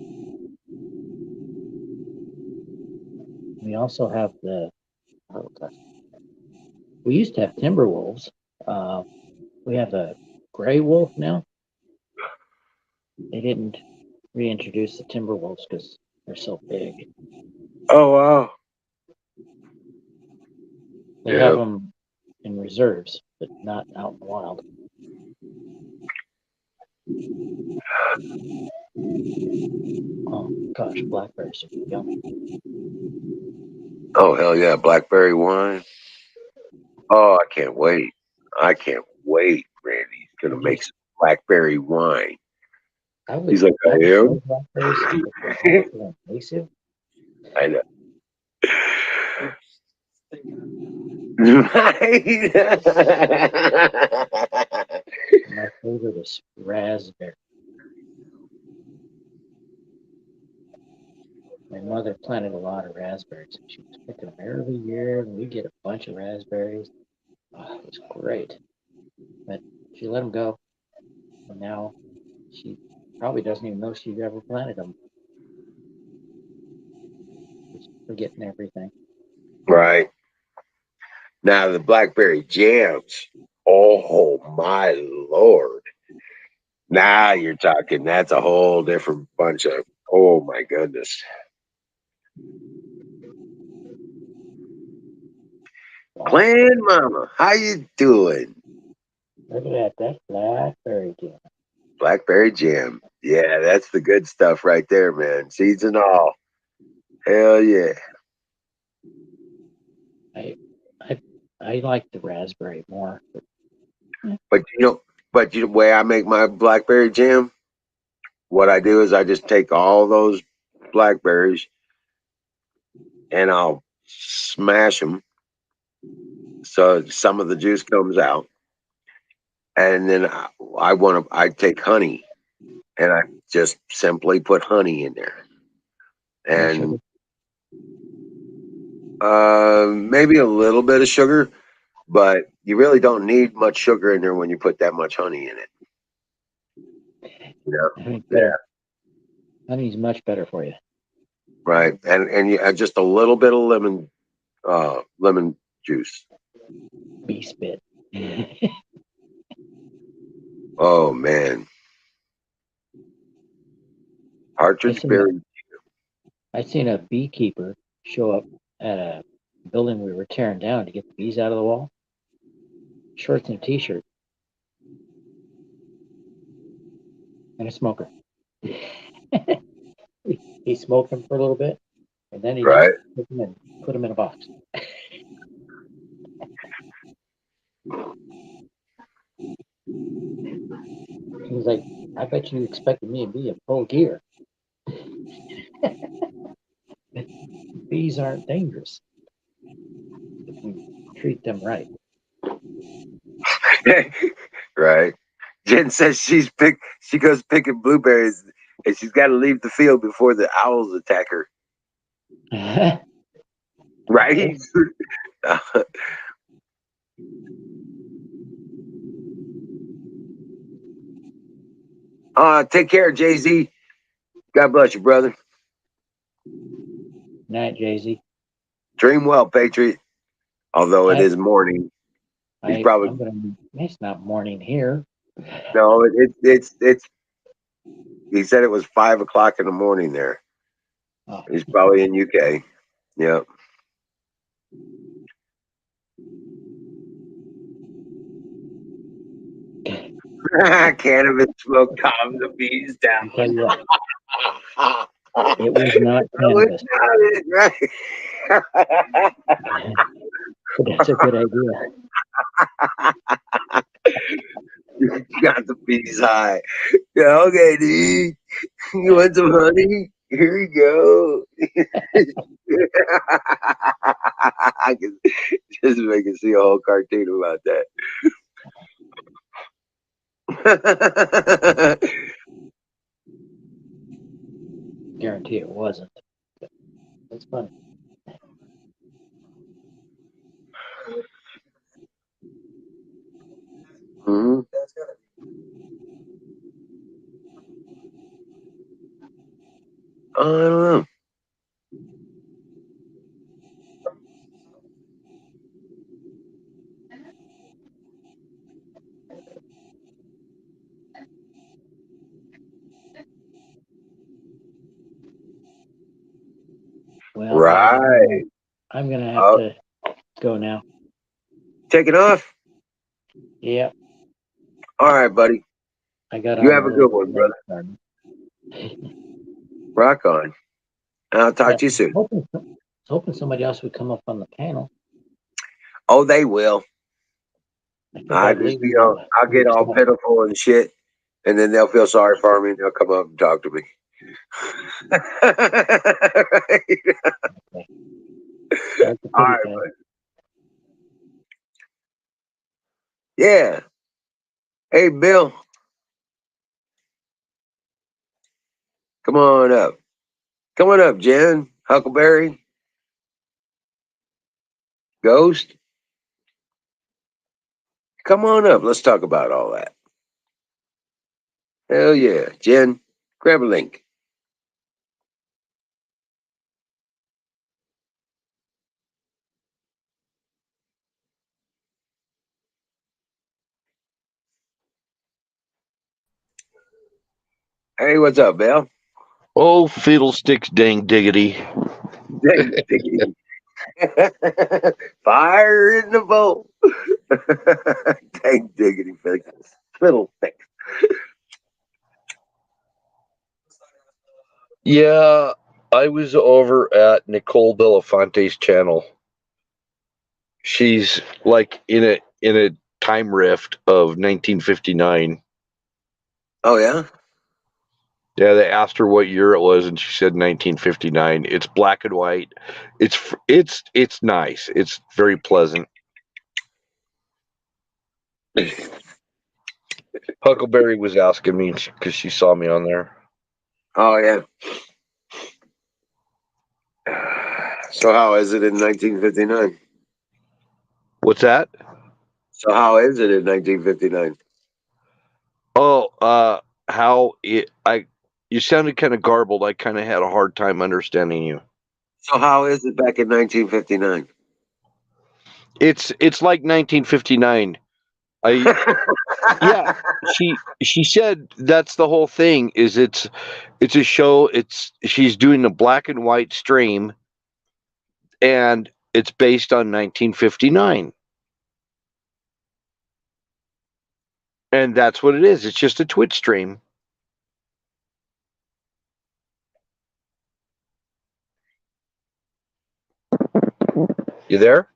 We also have oh gosh, we used to have timber wolves. We have a gray wolf now. They didn't reintroduce the timber wolves because they're so big. Oh, wow. They have Yeah. them in reserves, but not out in the wild. Oh gosh, blackberries are yummy. Oh, hell yeah. Blackberry wine. Oh, I can't wait. I can't wait. Randy's going I to make just some blackberry wine. I He's would like, I I would am. grow blackberries if they weren't so invasive. I know. Right. My favorite is raspberry. My mother planted a lot of raspberries. She was picking them every year, and we get a bunch of raspberries. Oh, it was great. But she let them go, and now she probably doesn't even know she ever planted them. She's forgetting everything. Right. Now the Blackberry Jams. Oh my Lord. Now you're talking. That's a whole different bunch of. Oh my goodness. Blackberry. Clan Mama, how you doing? Look at that. That's blackberry jam. Blackberry Jam. Yeah, that's the good stuff right there, man. Seeds and all. Hell yeah. I I I like the raspberry more. But But the way I make my blackberry jam, what I do is I just take all those blackberries and I'll smash them so some of the juice comes out, and then I take honey and I just simply put honey in there, No sugar. and maybe a little bit of sugar, but you really don't need much sugar in there when you put that much honey in it. Yeah, Honey's yeah, better. Honey's much better for you. right. And you add just a little bit of lemon juice. Bee spit. Oh man, I partridge seen a, berry. I seen a beekeeper show up at a building we were tearing down to get the bees out of the wall. Shorts and a t-shirt and a smoker. He smoked them for a little bit, and then he just Right. put them in a box. He was like, "I bet you expected me to be in full gear. Bees aren't dangerous if you treat them right." Right. Jen says she goes picking blueberries and she's got to leave the field before the owls attack her. Right? Take care, Jay Z. God bless you, brother. Night, Jay-Z. Dream well, Patriot. Although it I, is morning, he's probably I'm gonna. It's not morning here. no. It's. He said it was 5 o'clock in the morning there. Oh, He's probably in UK. Yep. Cannabis smoke calms the bees I'll tell down. you what, it was not No, cannabis, it's not it, right? but that's a good idea. You got the bees high. Yeah, okay, dude. You want some honey? Here you go. I can just make it see a whole cartoon about that. Guarantee it wasn't. That's funny. Mhm. I don't know. Well, guys, Right. I'm gonna have Oh, to go now. take it off. Yeah, All right, buddy. I got You on have a a little good bit one, late. brother. Rock on. I'll talk Yeah, to you soon. hoping somebody else would come up on the panel. Oh, they will. I think I I'd just, leave I'll get leave all stuff. pitiful and shit, and then they'll feel sorry for me and they'll come up and talk to me. Okay. That's a All pity, right, guys. bud. Yeah. Hey, Bill, come on up. Come on up, Jen. Huckleberry, Ghost. Come on up. Let's talk about all that. Hell yeah. Jen, grab a link. Hey, what's up, Bill? Oh, fiddlesticks dang diggity. Dang diggity. Fire in the bowl. Dang diggity fiddle thick. Yeah, I was over at Nicole Belafonte's channel. She's like in a time rift of 1959. Oh yeah. Yeah, they asked her what year it was, and she said 1959. It's black and white. It's nice. It's very pleasant. Huckleberry was asking me because she saw me on there. Oh yeah. So how is it in 1959? What's that? So how is it in 1959? Oh, how it? I you sounded kind of garbled. I kind of had a hard time understanding you. So how is it back in 1959? It's like 1959. I Yeah. She said that's the whole thing. Is it's a show. She's doing a black and white stream, and it's based on 1959, and that's what it is. It's just a Twitch stream. You there?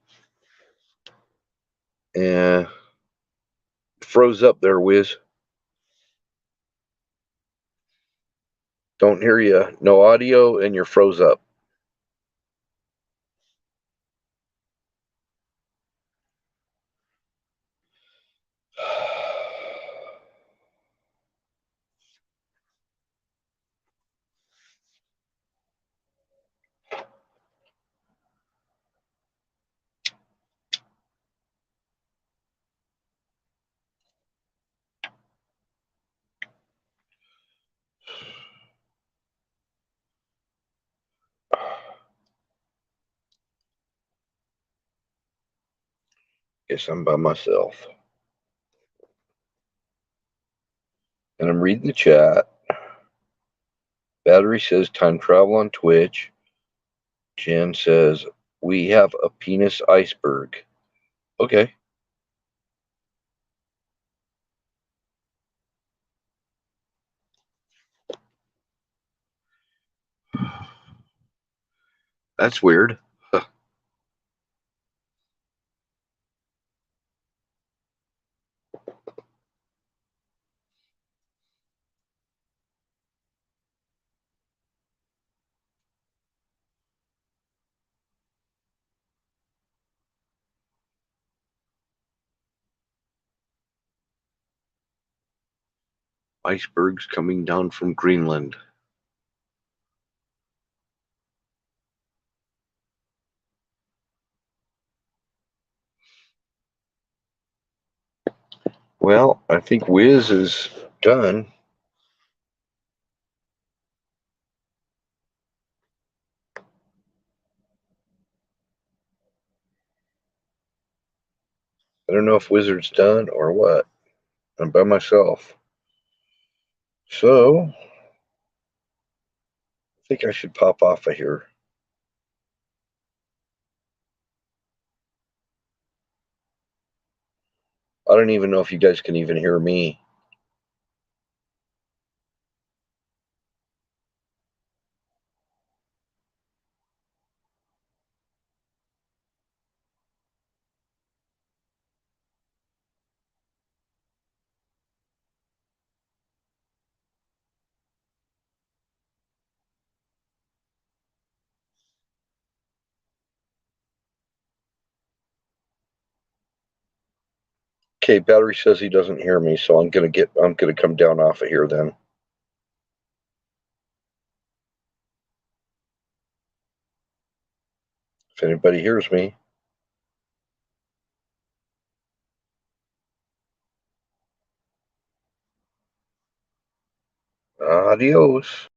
Yeah. Froze up there, Wiz. Don't hear you. No audio, and you're froze up. Guess I'm by myself. And I'm reading the chat. Battery says time travel on Twitch. Jen says we have a penis iceberg. Okay. That's weird. Icebergs coming down from Greenland. Well, I think Wiz is done. I don't know if Wizard's done or what. I'm by myself. So, I think I should pop off of here. I don't even know if you guys can even hear me. Okay, battery says he doesn't hear me, so I'm gonna come down off of here then. If anybody hears me. Adios.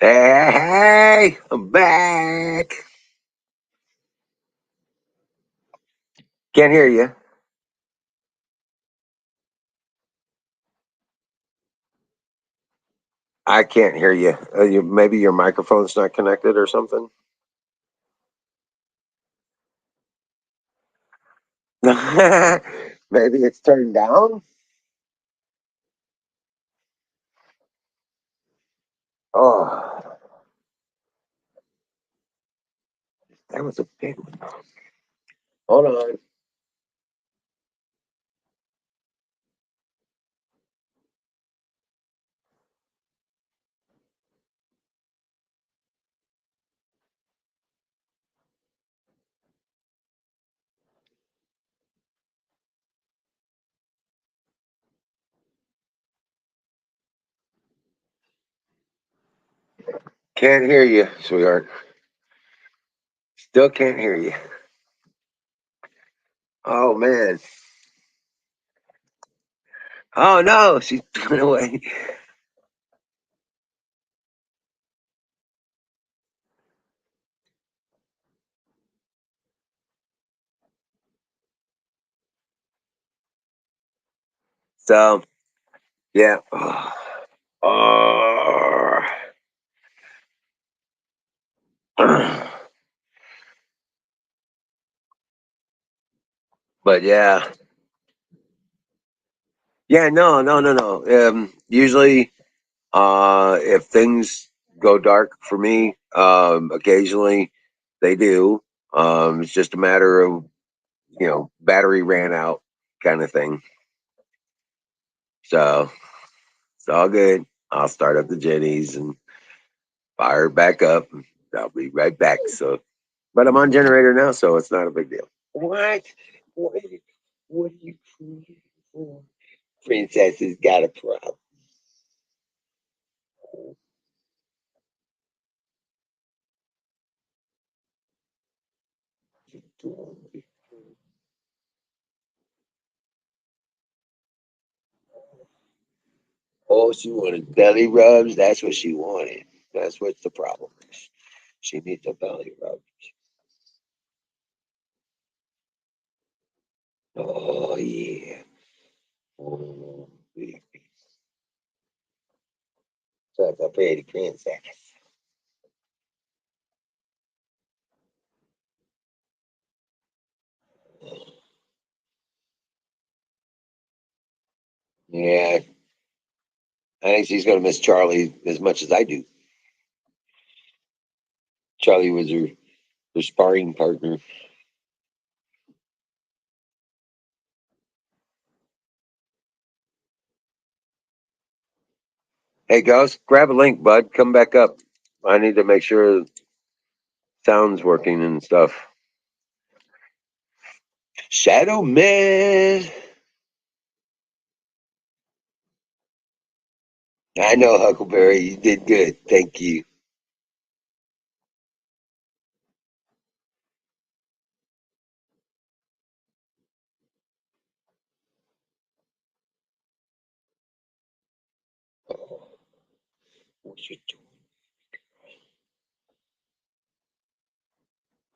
Hey, I'm back. Can't hear you. I can't hear you. Maybe your microphone's not connected or something. Maybe it's turned down. Oh, that was a big one. Hold on. Can't hear you, sweetheart. Still can't hear you. Oh man. Oh no, she's going away. So yeah. Oh. But yeah. Yeah, no. Usually if things go dark for me, occasionally they do. It's just a matter of, battery ran out kind of thing. So it's all good. I'll start up the Jennies and fire it back up. I'll be right back. So, but I'm on generator now, so it's not a big deal. What? What? What are you crying for? Princess has got a problem. Oh, she wanted belly rubs. That's what she wanted. That's what's the problem is. She needs a belly rub. Oh yeah. Oh, baby. Such a pretty princess. Yeah, I think she's gonna miss Charlie as much as I do. Charlie was her sparring partner. Hey, Ghost, grab a link, bud. Come back up. I need to make sure sound's working and stuff. Shadow Man. I know, Huckleberry. You did good. Thank you. Oh, what you doing?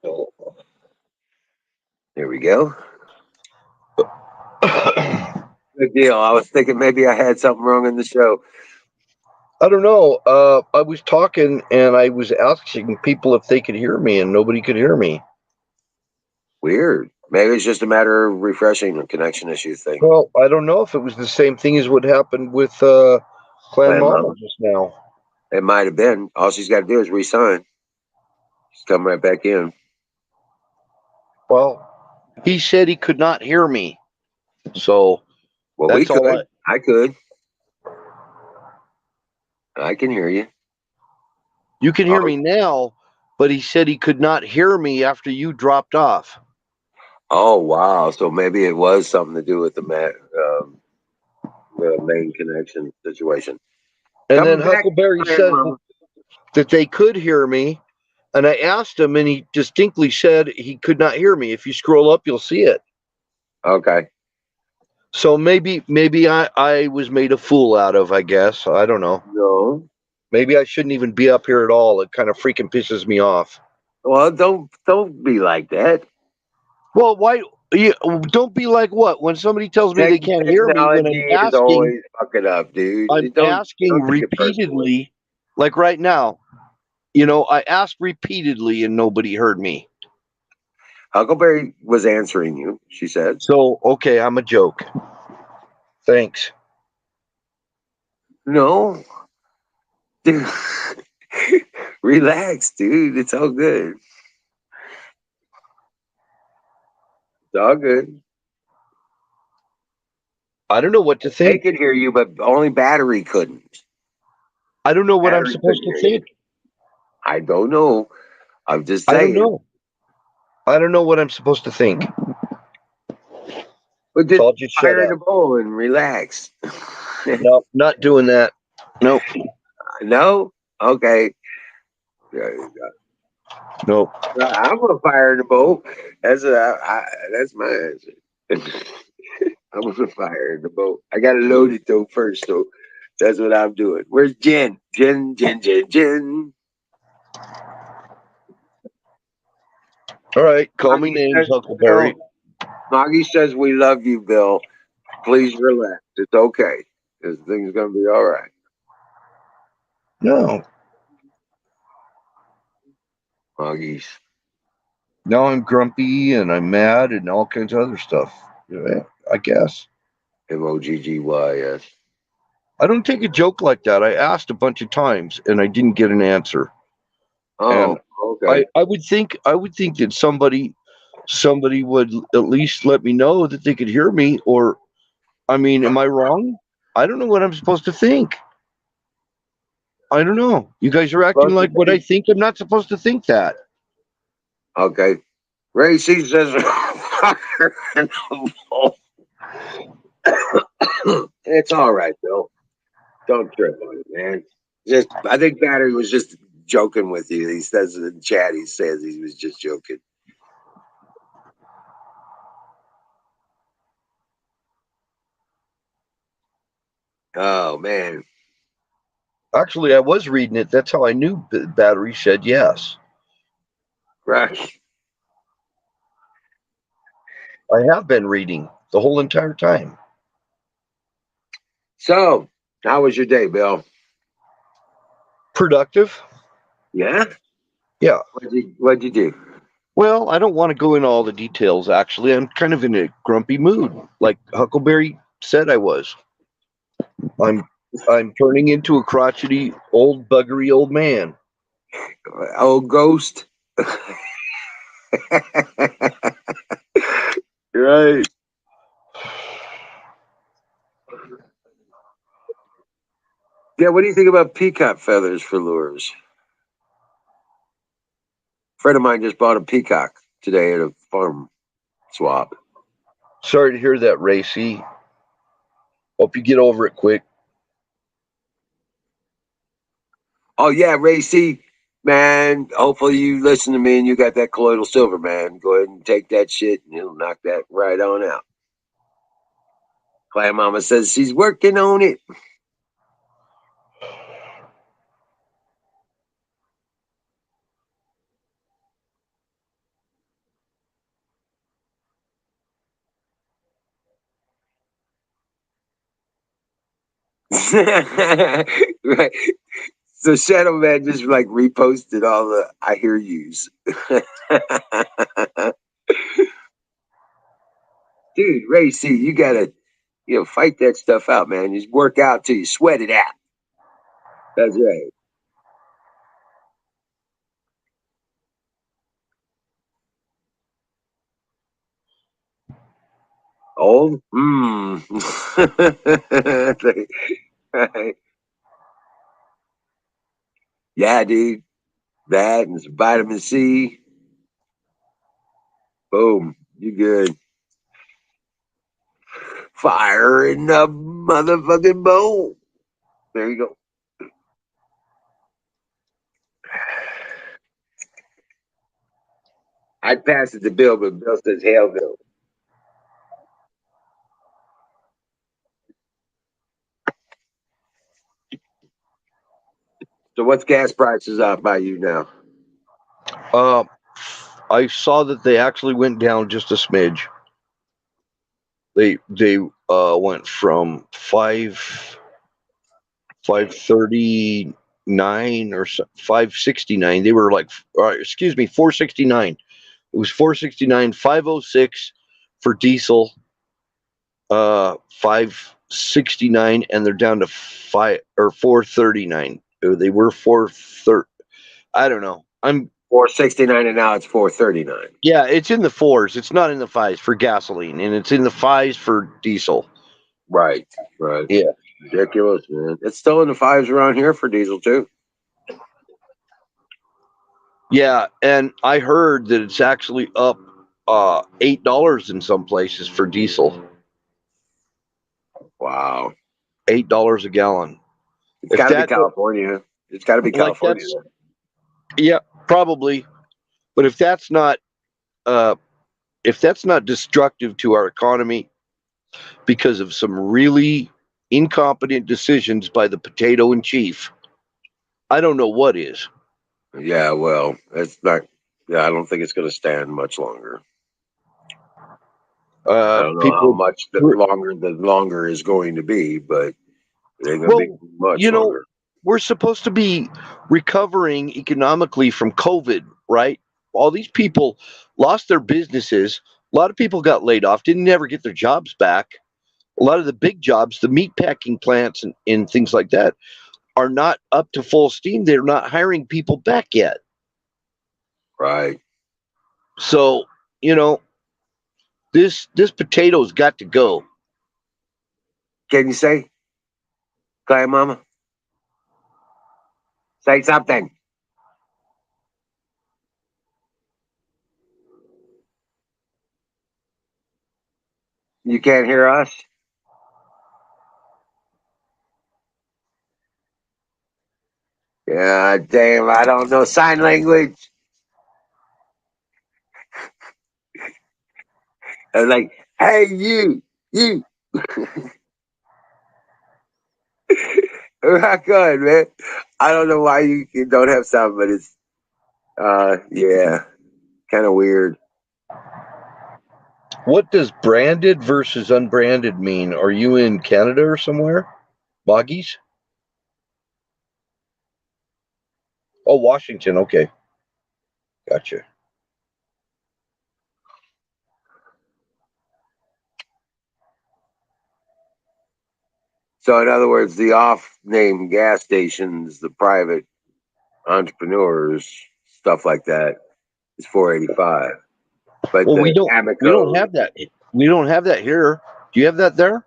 Oh, there we go. Good deal. I was thinking maybe I had something wrong in the show. I don't know. I was talking and I was asking people if they could hear me, and nobody could hear me. Weird. Maybe it's just a matter of refreshing a connection issue thing. Well, I don't know if it was the same thing as what happened with Clan Plan Mama Mama. just now. It might have been. All she's got to do is resign. She's come right back in. Well, he said he could not hear me, so Well, we that's all I. could. I could. I can hear you. You can hear Oh, me now, but he said he could not hear me after you dropped off. oh wow. So maybe it was something to do with the main connection situation. And then Coming back, Huckleberry Plan said Mama. that they could hear me, and I asked him, and he distinctly said he could not hear me. If you scroll up, you'll see it. Okay. So maybe I was made a fool out of. I guess I don't know. No. Maybe I shouldn't even be up here at all. It kind of freaking pisses me off. Well, don't be like that. Well, why? You, don't be like what? When somebody tells me they can't hear me, when Technology is always fucking up, dude. I'm asking Don't take it personally. repeatedly, like right now, you know, I asked repeatedly and nobody heard me. Huckleberry was answering you, she said. So, okay, I'm a joke. Thanks. No. Dude. Relax, dude. It's all good. It's all good. I don't know what to They think. could hear you, but only battery couldn't. I don't know what I'm Battery supposed couldn't to hear you. think. I don't know. I'm just I don't saying. know. I don't know what I'm supposed to think. But So just I'll just shut fire in up. a bowl and relax. No, not doing that. Nope. No? Okay. Nope. I'm gonna fire in the bowl. That's my answer. I'm gonna fire in the boat. I gotta load it though first, so that's what I'm doing. Where's Jen? Jen. All right. Call me Maggie names, says, Huckleberry. Maggie says we love you, Bill. Please relax. It's okay. This thing's gonna be all right. No. Maggie's Now I'm grumpy and I'm mad and all kinds of other stuff. Yeah, I guess. MOGGYS. I don't take a joke like that. I asked a bunch of times and I didn't get an answer. And Oh, okay. I would think that somebody would at least let me know that they could hear me. Or I mean, am I wrong? I don't know what I'm supposed to think. I don't know. You guys are acting Supposed to like what I think. think. I'm not supposed to think that. Okay. Ray C says it's all right, Bill. Don't trip on it, man. Just I think Battery was just joking with you. He says in the chat, he says he was just joking. Oh man. Actually, I was reading it. That's how I knew Battery said yes. Right. I have been reading the whole entire time. So, how was your day, Bill? Productive. Yeah? Yeah. What'd you do? Well, I don't want to go into all the details, actually. I'm kind of in a grumpy mood, like Huckleberry said I was. I'm I'm turning into a crotchety, old, buggery old man. Old ghost. Right. Yeah, what do you think about peacock feathers for lures? A friend of mine just bought a peacock today at a farm swap. Sorry to hear that, Racy. Hope you get over it quick. Oh yeah, Ray C, man. Hopefully you listen to me and you got that colloidal silver, man. Go ahead and take that shit and it'll knock that right on out. Clan Mama says she's working on it. Right. So Shadow Man just like reposted all the I hear yous. Dude, Ray C, you gotta fight that stuff out, man. Just work out till you sweat it out. That's right. Oh, yeah, dude. That and some vitamin C. Boom. You good. Fire in the motherfucking bowl. There you go. I'd pass it to Bill, but Bill says, hell no. So what's gas prices out by you now? Uh, I saw that they actually went down just a smidge. They went from 539 or 569. They were like, excuse me, 469. It was 469, 506 for diesel, 569, and they're down to 439. They were 430. I don't know. 469 and now it's 439. Yeah, it's in the fours. It's not in the fives for gasoline, and it's in the fives for diesel. Right, right. Yeah. Ridiculous, man. It's still in the fives around here for diesel too. Yeah, and I heard that it's actually up $8 in some places for diesel. Wow. $8 a gallon. It's If got to be that California. It's got to be like California. that's yeah, probably. But uh if that's not destructive to our economy because of some really incompetent decisions by the potato in chief, I don't know what is. Yeah, well, it's not. Yeah, I don't think it's going to stand much longer. I don't know how People, much the longer is going to be, but it ain't going to be well, much you know, longer. we're supposed to be recovering economically from COVID, right? All these people lost their businesses. A lot of people got laid off, didn't ever get their jobs back. A lot of the big jobs, the meat packing plants and things like that, are not up to full steam. They're not hiring people back yet. Right. So, you know, this potato's got to go. Can you say? Go ahead, Mama. Say something. You can't hear us? Yeah, damn, I don't know sign language. I was like, hey, you. Rock on, man. I don't know why you don't have sound, but it's, yeah, kind of weird. What does branded versus unbranded mean? Are you in Canada or somewhere? Boggies? Oh, Washington. Okay. Gotcha. So, in other words, the off-name gas stations, the private entrepreneurs, stuff like that, is 485. But Well, the we don't Amoco, have that. We don't have that here. Do you have that there?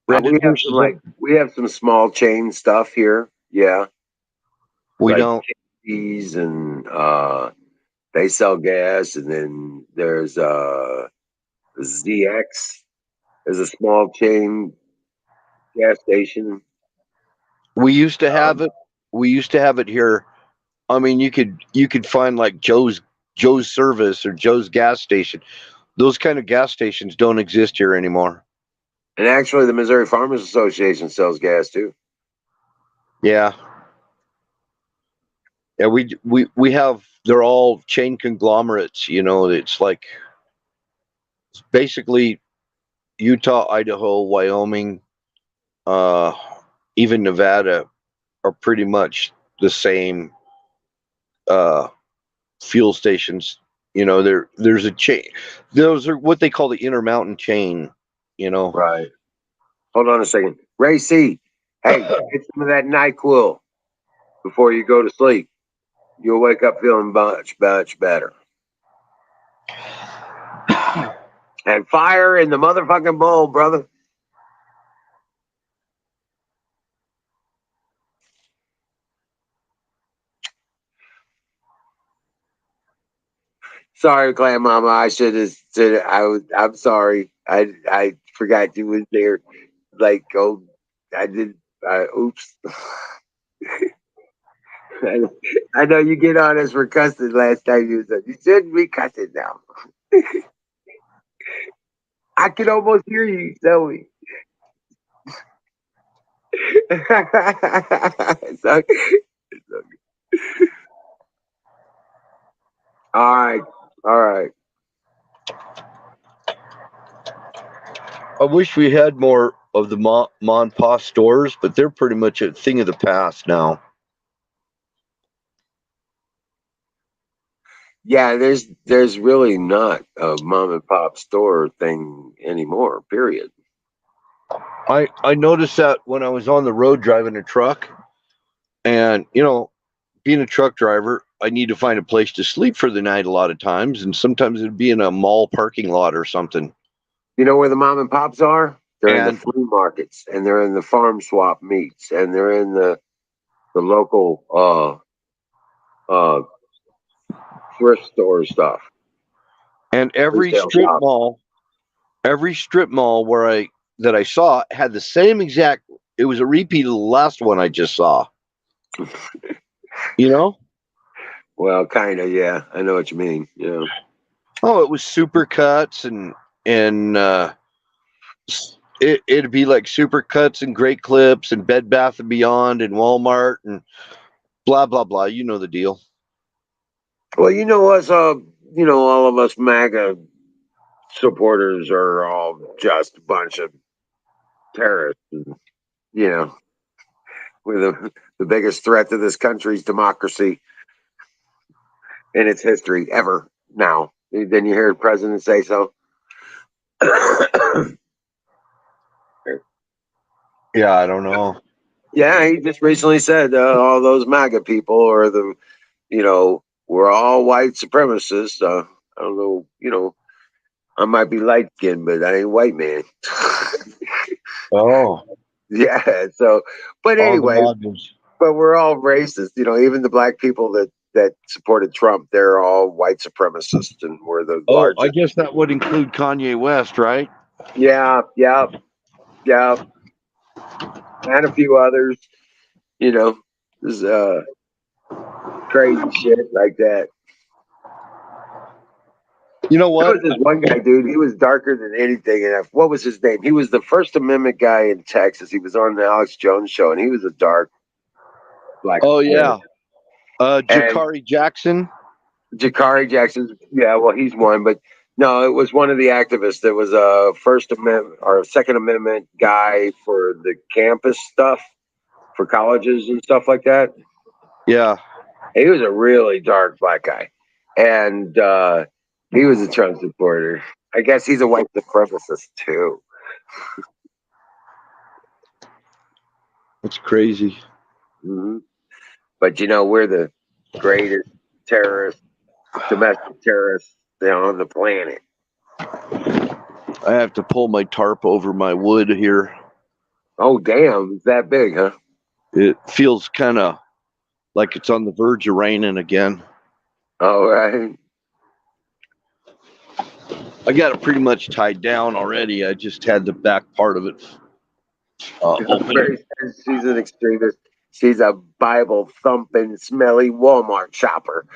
we Branded have some versus we have some small chain stuff here. Yeah, we like don't. Keys and they sell gas, and then there's ZX. There's a small chain gas station. We used to have Um, it. We used to have it here. I mean, you could find like Joe's Service or Joe's gas station. Those kind of gas stations don't exist here anymore. and actually, the Missouri Farmers Association sells gas too. Yeah. Yeah, we have they're all chain conglomerates, it's like basically Utah, Idaho, Wyoming, uh even Nevada are pretty much the same uh fuel stations. There's a chain. Those are what they call the Intermountain chain, you know. Right. Hold on a second. Ray C. Hey, get some of that NyQuil before you go to sleep. You'll wake up feeling much, much better. And fire in the motherfucking bowl, brother. Sorry, Clan Mama. I should have said it. I'm sorry. I forgot you was there. Like, oh, I did. Oops. I know you get on us for cussing last time you said you shouldn't be cussing now. I can almost hear you, Zoe. So- all right, all right. I wish we had more of the Mon Pa stores, but they're pretty much a thing of the past now. Yeah, there's really not a mom and pop store thing anymore. Period. I noticed that when I was on the road driving a truck, and being a truck driver, I need to find a place to sleep for the night a lot of times, and sometimes it'd be in a mall parking lot or something. You know where the mom and pops are? They're in the And flea markets, and they're in the farm swap meets, and they're in the local uh thrift store stuff, and retail shop. every strip mall where I saw had the same exact. It was a repeat of the last one I just saw. You know? Well, kind of, yeah. I know what you mean. Yeah. Oh, it was super cuts and it'd be like super cuts and great clips and Bed Bath and Beyond and Walmart and blah blah blah. You know the deal. Well, you know us, all of us MAGA supporters are all just a bunch of terrorists. And, you know, we're the biggest threat to this country's democracy in its history ever. Now, then you hear the president say so. Yeah, I don't know. Yeah, he just recently said all those MAGA people are we're all white supremacists. I don't know, I might be light skinned, but I ain't white, man. Oh, Yeah, so, but all the anyway, models. but we're all racist. Even the black people that supported Trump, they're all white supremacists, and we're the Oh, I largest. guess that would include Kanye West, right? Yeah, yeah, yeah, and a few others. This crazy shit like that. You know There what? was this one guy, dude. He was darker than anything. And what was his name? He was the First Amendment guy in Texas. He was on the Alex Jones show, and he was a dark black Oh man. yeah, And Jakari Jackson. Jakari Jackson, yeah, well, he's one, but no, it was one of the activists that was a First Amendment or Second Amendment guy for the campus stuff for colleges and stuff like that. Yeah. He was a really dark black guy, and he was a Trump supporter. I guess he's a white supremacist too. That's crazy. Hmm. But we're the greatest terrorists, domestic terrorists on the planet. I have to pull my tarp over my wood here. Oh, damn, it's that big, huh? It feels kind of like it's on the verge of raining again. All right. I got it pretty much tied down already. I just had the back part of it open. Mary says she's an extremist. She's a Bible thumping, smelly Walmart shopper.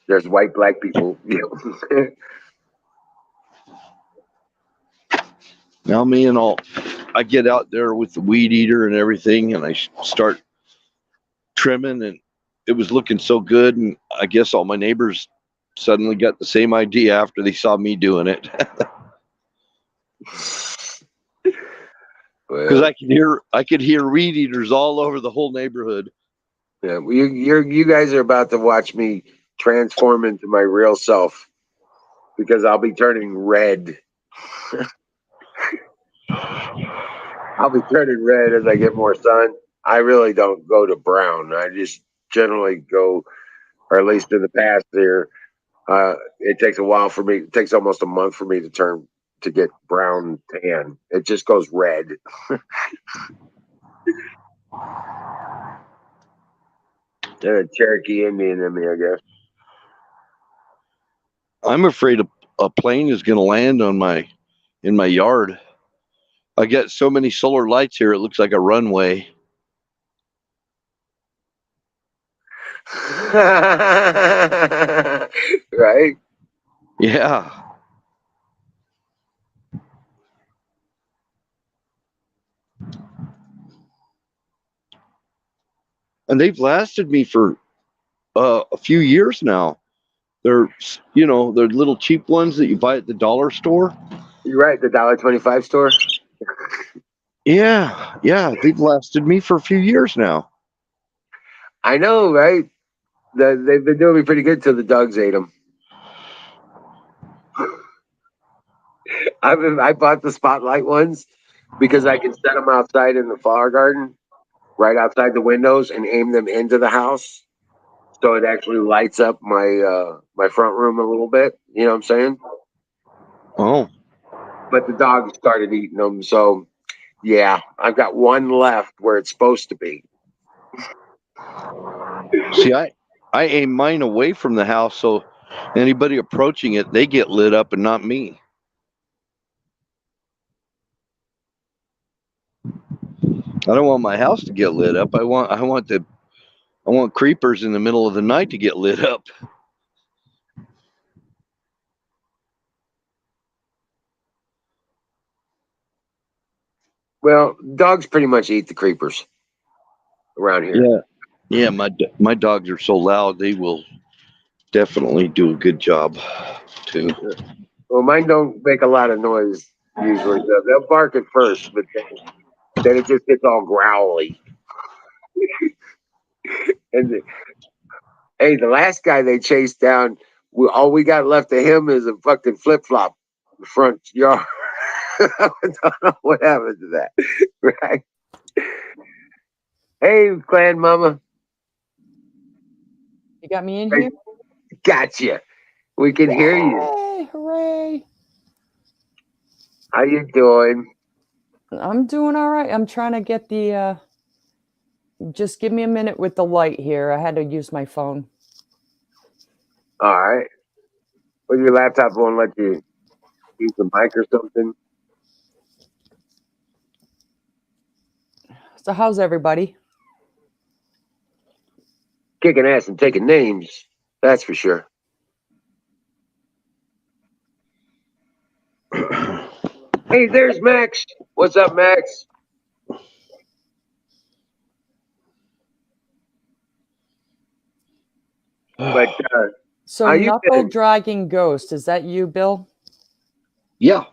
There's white black people. Now me and I get out there with the weed eater and everything, and I start trimming, and it was looking so good, and I guess all my neighbors suddenly got the same idea after they saw me doing it. Because Well, I could hear weed eaters all over the whole neighborhood. yeah, well, you guys are about to watch me transform into my real self because I'll be turning red. I'll be turning red as I get more sun. I really don't go to brown. I just generally go, or at least in the past here, it takes a while for me. It takes almost a month for me to get brown tan. It just goes red. A Cherokee Indian in me, I guess. I'm afraid a plane is going to land in my yard. I got so many solar lights here; it looks like a runway. Right? Yeah. And they've lasted me for a few years now. They're, they're little cheap ones that you buy at the dollar store. You're right. The $1.25 store. Yeah, yeah, they've lasted me for a few years now. I know, right? They've been doing me pretty good till the dogs ate them. I bought the spotlight ones because I can set them outside in the flower garden, right outside the windows, and aim them into the house, so it actually lights up my front room a little bit. You know what I'm saying? Oh, But the dogs started eating them, so yeah, I've got one left where it's supposed to be. see, I aim mine away from the house, so anybody approaching it, they get lit up, and not me. I don't want my house to get lit up. I want creepers in the middle of the night to get lit up. Well, dogs pretty much eat the creepers around here. Yeah, yeah. My dogs are so loud; they will definitely do a good job too. Well, mine don't make a lot of noise usually. They'll bark at first, but then it just gets all growly. And hey, the last guy they chased down, all we got left of him is a fucking flip flop in the front yard. I don't know what happened to that. Right? Hey, clan mama. You got me in Hey, here? gotcha. We can hear you. Yay, hooray. How you doing? I'm doing all right. I'm trying to get the just give me a minute with the light here. I had to use my phone. All right. Well, your laptop won't let you use the mic or something. So how's everybody? Kicking ass and taking names. That's for sure. Hey, there's Max. What's up, Max? But So how you knuckle been? dragging ghost, is that you, Bill? Yeah,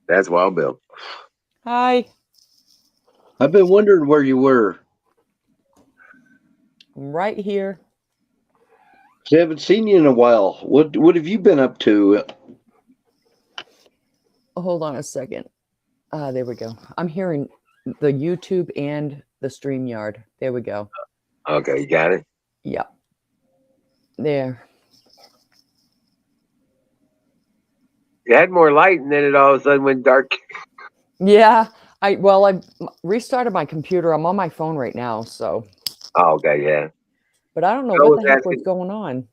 That's Wild Bill. Hi. I've been wondering where you were. I'm right here. I haven't seen you in a while. What have you been up to? Hold on a second. There we go. I'm hearing the YouTube and the StreamYard. There we go. Okay, you got it. Yeah. There. It had more light, and then it all of a sudden went dark. Yeah. I restarted my computer. I'm on my phone right now, so. Oh, okay, yeah. But I don't know Bill what was the heck asking- was going on.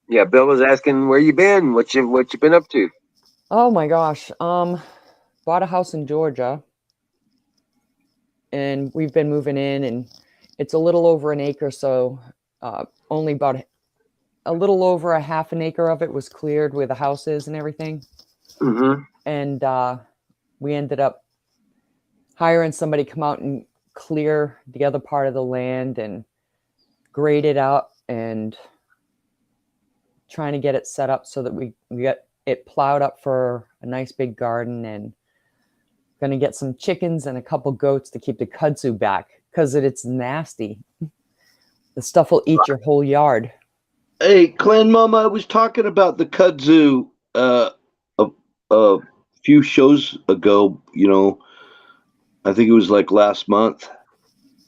Yeah, Bill was asking where you been. What you been up to? Oh my gosh. Bought a house in Georgia, and we've been moving in, and it's a little over an acre, so only about a little over a half an acre of it was cleared where the house is and everything. Mm-hmm. And we ended up hiring somebody to come out and clear the other part of the land and grade it out and trying to get it set up so that we get it plowed up for a nice big garden, and going to get some chickens and a couple goats to keep the kudzu back because it's nasty. The stuff will eat your whole yard. Hey, Clan Mama, I was talking about the kudzu a few shows ago. I think it was like last month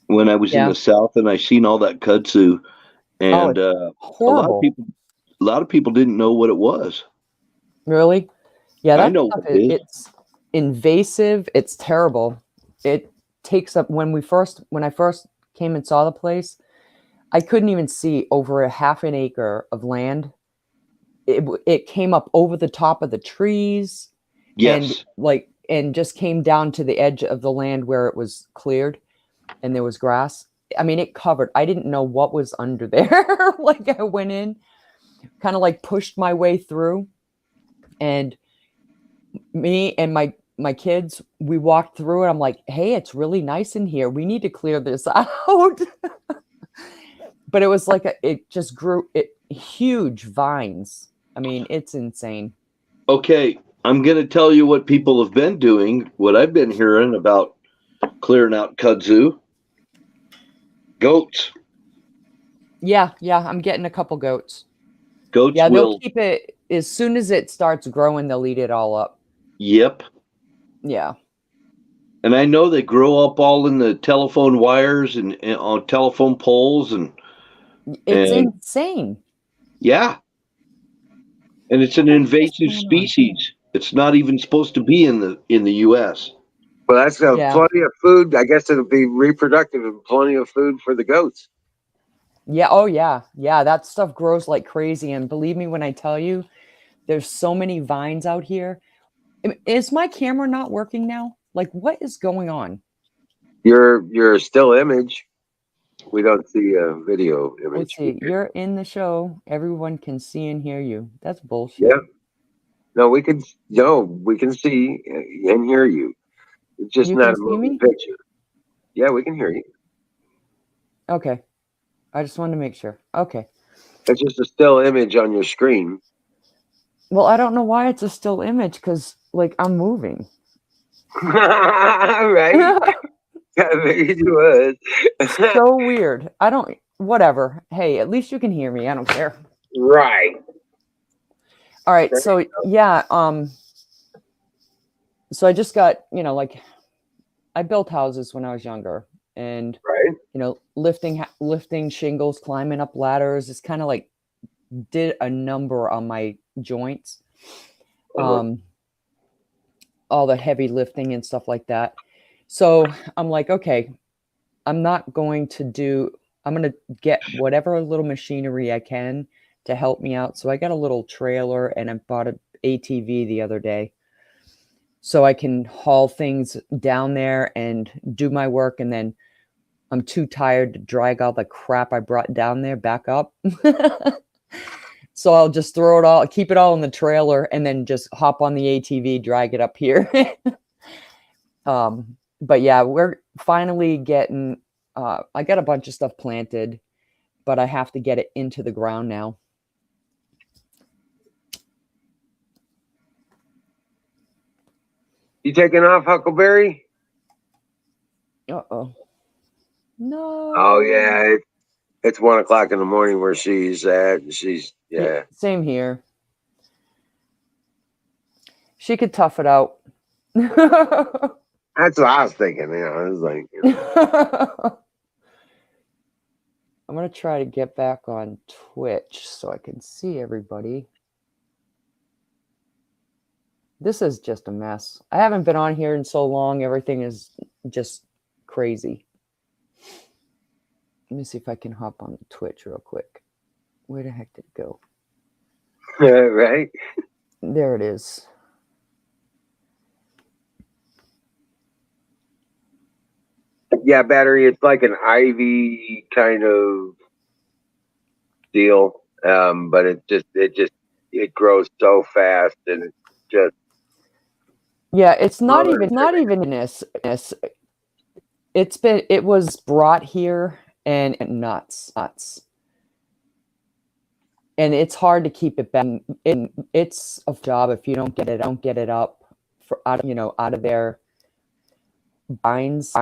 when I was in Yeah. the South and I seen all that kudzu, and a Horrible. lot of people didn't know what it was. Really? Yeah, I that know stuff what it is. it's invasive. It's terrible. It takes up when I first came and saw the place, I couldn't even see over a half an acre of land. It came up over the top of the trees. Yes. And just came down to the edge of the land where it was cleared and there was grass. I mean, it covered. I didn't know what was under there. Like I went in, kind of like pushed my way through, and me and my kids, we walked through it. I'm like, hey, it's really nice in here. We need to clear this out. But it was like it just grew huge vines. I mean, it's insane. Okay, I'm going to tell you what people have been doing, what I've been hearing about clearing out kudzu. Goats. Yeah, I'm getting a couple goats. Goats Yeah, they'll will. keep it as soon as it starts growing, they'll eat it all up. Yep. Yeah. And I know they grow up all in the telephone wires and on telephone poles It's and insane. yeah. And it's an What is invasive going on? species. It's not even supposed to be in the US. Well, that's Yeah. plenty of food. I guess it'll be reproductive and plenty of food for the goats. Yeah. Oh, yeah. Yeah. That stuff grows like crazy. And believe me when I tell you, there's so many vines out here. Is my camera not working now? Like, what is going on? Your still image. We don't see a video image. Let's see. You're in the show. Everyone can see and hear you. That's bullshit. Yeah. No, we can see and hear you. It's just You not can a see moving me? picture. Yeah, we can hear you. Okay. I just wanted to make sure. Okay. It's just a still image on your screen. Well, I don't know why it's a still image because, like, I'm moving. Right? I figured you would. So weird. I don't, whatever. Hey, at least you can hear me. I don't care. Right. All right. So, yeah. So I just got, like, I built houses when I was younger and, Right. lifting shingles, climbing up ladders. It's kind of like did a number on my joints. All the heavy lifting and stuff like that. So I'm like, okay, I'm going to get whatever little machinery I can to help me out. So I got a little trailer and I bought an ATV the other day so I can haul things down there and do my work. And then I'm too tired to drag all the crap I brought down there back up. So I'll just keep it all in the trailer and then just hop on the ATV, drag it up here. But yeah, we're finally getting, I got a bunch of stuff planted, but I have to get it into the ground now. You taking off, Huckleberry? Uh-oh. No. Oh yeah, it's 1:00 in the morning where she's at. She's Same here. She could tough it out. That's what I was thinking. It's like. I'm gonna try to get back on Twitch so I can see everybody. This is just a mess. I haven't been on here in so long. Everything is just crazy. Let me see if I can hop on Twitch real quick. Where the heck did it go? Right? There it is. Yeah, battery. It's like an ivy kind of deal, but it grows so fast, and it's just it's not even this. It was brought here and nuts. And it's hard to keep it back. It's a job if you don't get it up out of their vines.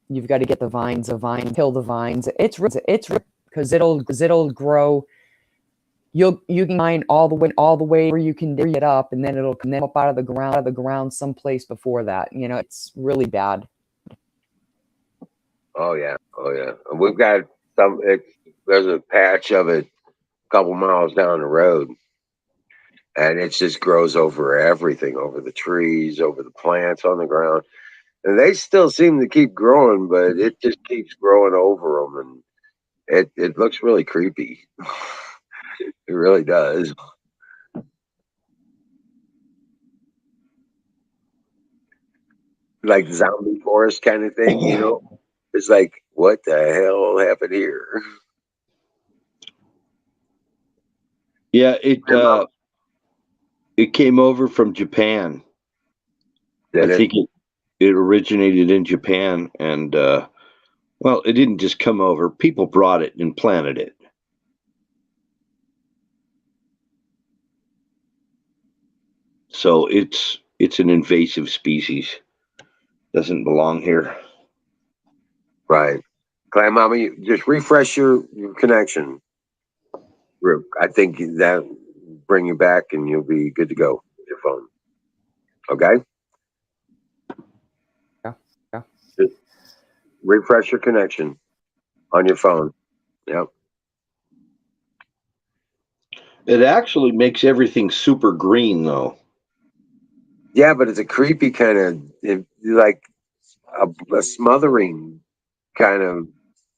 You've got to get the vines, kill the vines. It's because it'll grow. You can mine all the way where you can dig it up, and then it'll come up out of the ground someplace before that. It's really bad. Oh yeah. We've got there's a patch of it a couple miles down the road, and it just grows over everything, over the trees, over the plants on the ground, and they still seem to keep growing, but it just keeps growing over them, and it looks really creepy. It really does. Like zombie forest kind of thing, It's like what the hell happened here? Yeah, it came over from Japan. I think it originated in Japan, and well, it didn't just come over. People brought it and planted it. So it's an invasive species. Doesn't belong here. Right. Clam Mama, you just refresh your connection. I think that bring you back and you'll be good to go with your phone. Okay? Yeah. Just refresh your connection on your phone. Yep. It actually makes everything super green, though. Yeah, but it's a creepy kind of, like a smothering kind of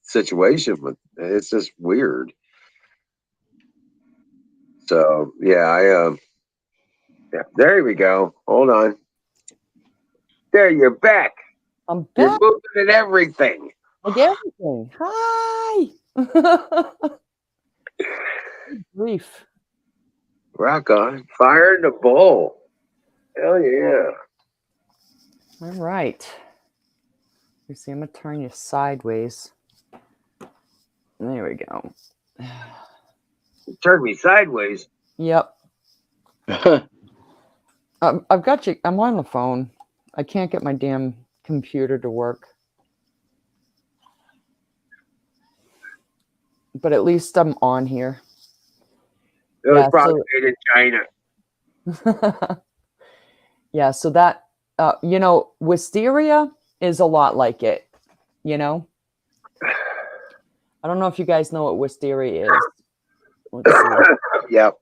situation. It's just weird. So, yeah, yeah, there we go. Hold on. There, you're back. I'm You're back. moving and everything. Like everything. Hi. Grief. Rock on. Fire in the bowl. Hell yeah. All right. You see, I'm gonna turn you sideways. There we go. Turn me sideways. Yep. I've got you. I'm on the phone. I can't get my damn computer to work. But at least I'm on here. It was Yeah, probably made in China. Yeah, so that, wisteria is a lot like it, I don't know if you guys know what wisteria is. Let's see. Yep.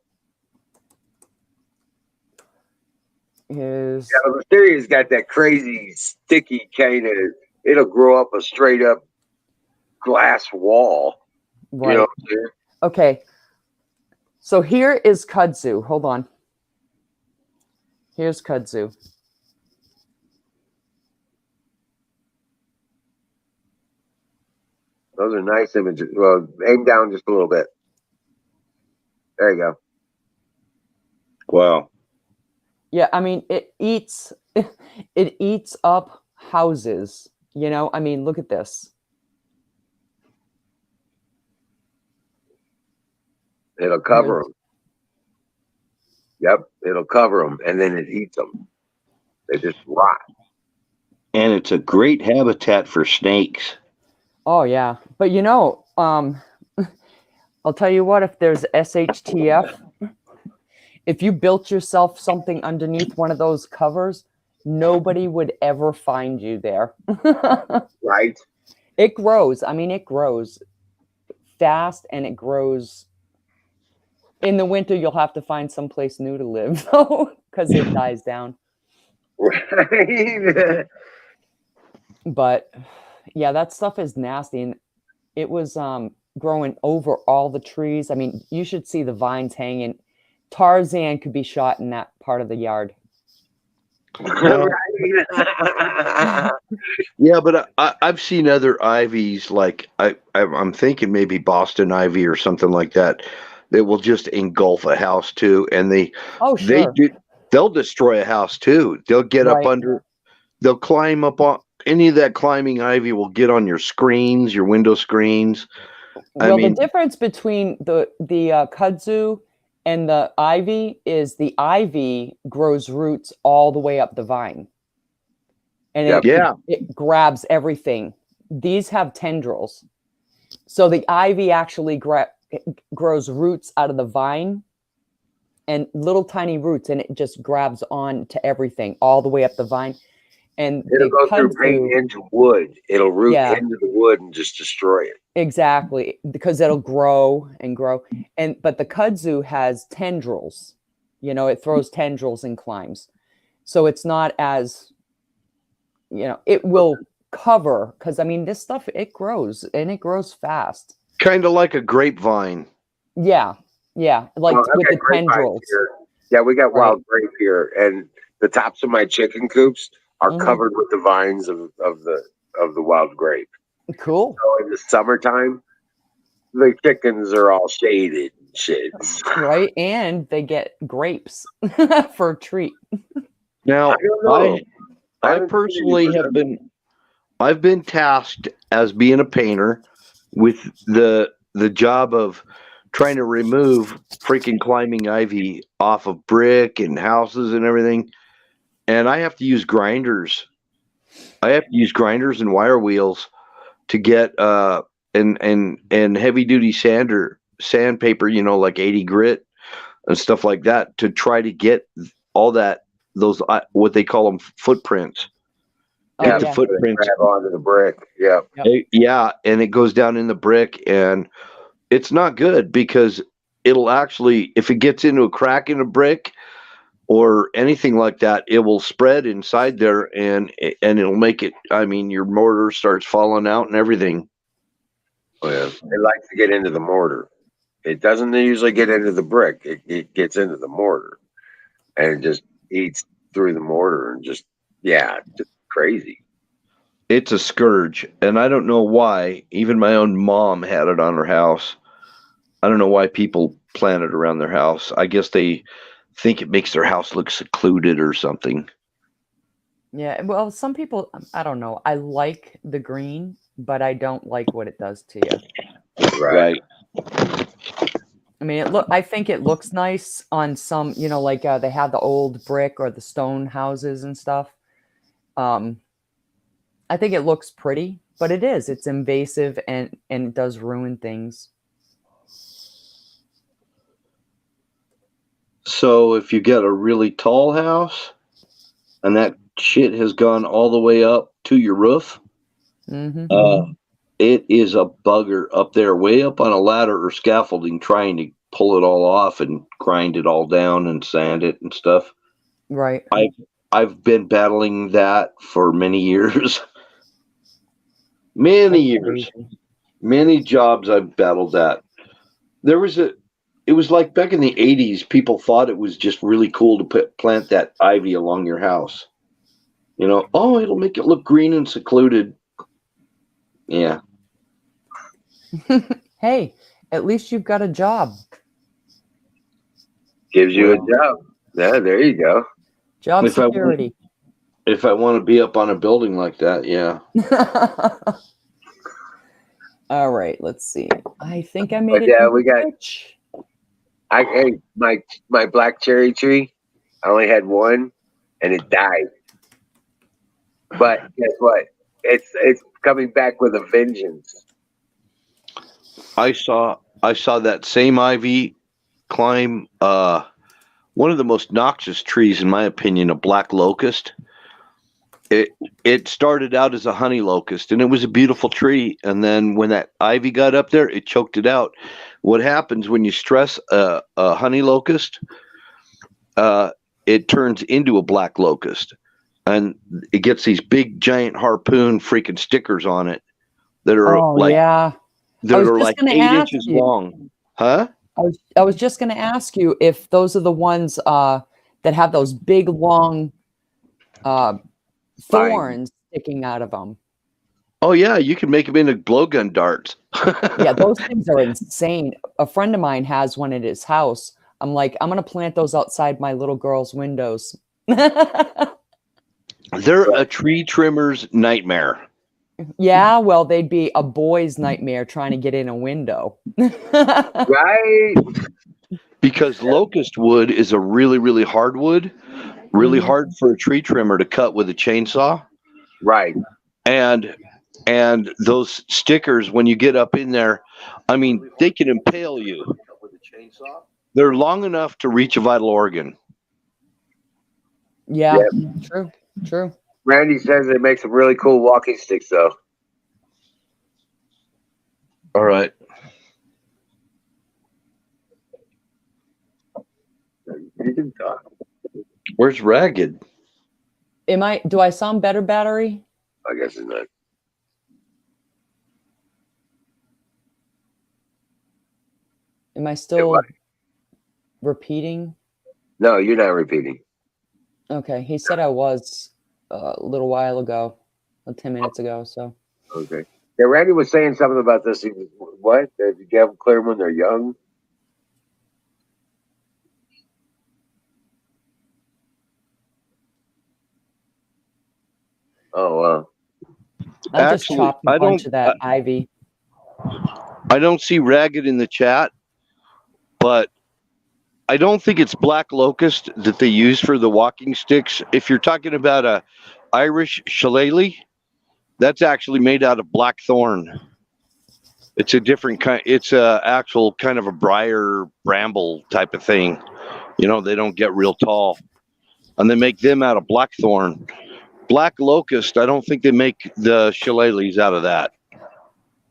Is Yeah, the Mysteria's got that crazy, sticky kind of, it'll grow up a straight up glass wall. right. You know what I'm saying? Okay. So here is kudzu. Hold on. Here's kudzu. Those are nice images. Well, aim down just a little bit. There you go. Wow. Yeah, I mean it eats up houses, I mean, look at this. It'll cover them. Yep, it'll cover them, and then it eats them. They just rot. And it's a great habitat for snakes. Oh yeah. But I'll tell you what, if there's SHTF, if you built yourself something underneath one of those covers, nobody would ever find you there. Right? It grows. I mean, it grows fast, and it grows. In the winter, you'll have to find someplace new to live, though, because it dies down. Right. But yeah, that stuff is nasty. And it was growing over all the trees. I mean, you should see the vines hanging. Tarzan could be shot in that part of the yard. Yeah, but I've seen other ivies, like I'm thinking maybe Boston ivy or something like that. That will just engulf a house too, and Sure. they'll destroy a house too. They'll get up under, they'll climb up on any of that climbing ivy will get on your screens, your window screens. Well, the difference between the kudzu and the ivy is the ivy grows roots all the way up the vine, and it grabs everything. These have tendrils, so the ivy actually grows roots out of the vine, and little tiny roots, and it just grabs on to everything all the way up the vine. And it'll go through paint into wood. It'll root into the wood and just destroy it. Exactly, because it'll grow and grow. But the kudzu has tendrils. It throws tendrils and climbs. So it's not as, it will cover, because I mean, this stuff, it grows, and it grows fast. Kind of like a grapevine. Yeah. Yeah. Like with the tendrils. Yeah, we got wild grape here, and the tops of my chicken coops are covered with the vines of the wild grape. Cool. So in the summertime, the chickens are all shaded and shit. Right, and they get grapes for a treat. Now, I don't know. I haven't seen personally any have been I've been tasked as being a painter with the job of trying to remove freaking climbing ivy off of brick and houses and everything. And I have to use grinders. I have to use grinders and wire wheels to get and heavy duty sandpaper, like 80 grit and stuff like that to try to get all that those what they call them footprints. Oh, Get the yeah. footprints. grab onto the brick. Yeah. Yeah, and it goes down in the brick, and it's not good because it'll actually, if it gets into a crack in a brick or anything like that, it will spread inside there, and it'll make it. I mean, your mortar starts falling out and everything. Oh, yeah. It likes to get into the mortar. It doesn't usually get into the brick. It gets into the mortar and it just eats through the mortar and just crazy. It's a scourge, and I don't know why. Even my own mom had it on her house. I don't know why people plant it around their house. I guess they think it makes their house look secluded or something. Yeah, well, some people, I don't know. I like the green, but I don't like what it does to you. Right. I mean, I think it looks nice on some, like they have the old brick or the stone houses and stuff. I think it looks pretty, but it's invasive and it does ruin things. So if you get a really tall house and that shit has gone all the way up to your roof, it is a bugger up there, way up on a ladder or scaffolding, trying to pull it all off and grind it all down and sand it and stuff. Right. I've been battling that for many years. Many years. Many jobs I've battled that. It was like back in the 80s, people thought it was just really cool to plant that ivy along your house. Oh, it'll make it look green and secluded. Yeah. Hey, at least you've got a job. Gives you a job. Yeah, there you go. Job security. If I want to be up on a building like that, yeah. All right, let's see. I think I made it. Yeah, we got. My black cherry tree. I only had one, and it died. But guess what? It's coming back with a vengeance. I saw that same ivy climb one of the most noxious trees, in my opinion, a black locust. It started out as a honey locust, and it was a beautiful tree. And then when that ivy got up there, it choked it out. What happens when you stress a honey locust? It turns into a black locust, and it gets these big, giant harpoon freaking stickers on it that are that are like 8 inches long. Huh? I was just going to ask you if those are the ones that have those big, long thorns sticking out of them. Oh yeah, you can make them into blowgun darts. Yeah, those things are insane. A friend of mine has one at his house. I'm like, I'm gonna plant those outside my little girl's windows. They're a tree trimmer's nightmare. Yeah, well, they'd be a boy's nightmare trying to get in a window. Right. Because locust wood is a really, really hard wood. Really hard for a tree trimmer to cut with a chainsaw. Right. And those stickers, when you get up in there, I mean, they can impale you with a chainsaw. They're long enough to reach a vital organ. Yeah, true. Randy says they make some really cool walking sticks, though. All right. You can talk. Where's Ragged? Do I sound better, Battery? I guess it's not. Am I still repeating? No, you're not repeating. Okay, he said I was a little while ago, 10 minutes ago. So. Okay. Yeah, Randy was saying something about this. He was, what? If you have them clear when they're young? Oh, wow. I just Actually, chopped a bunch of that ivy. I don't see Ragged in the chat, but I don't think it's black locust that they use for the walking sticks. If you're talking about a Irish shillelagh, that's actually made out of blackthorn. It's a different kind. It's a actual kind of a briar bramble type of thing. You know, they don't get real tall, and they make them out of blackthorn. Black locust, I don't think they make the shillelaghs out of that.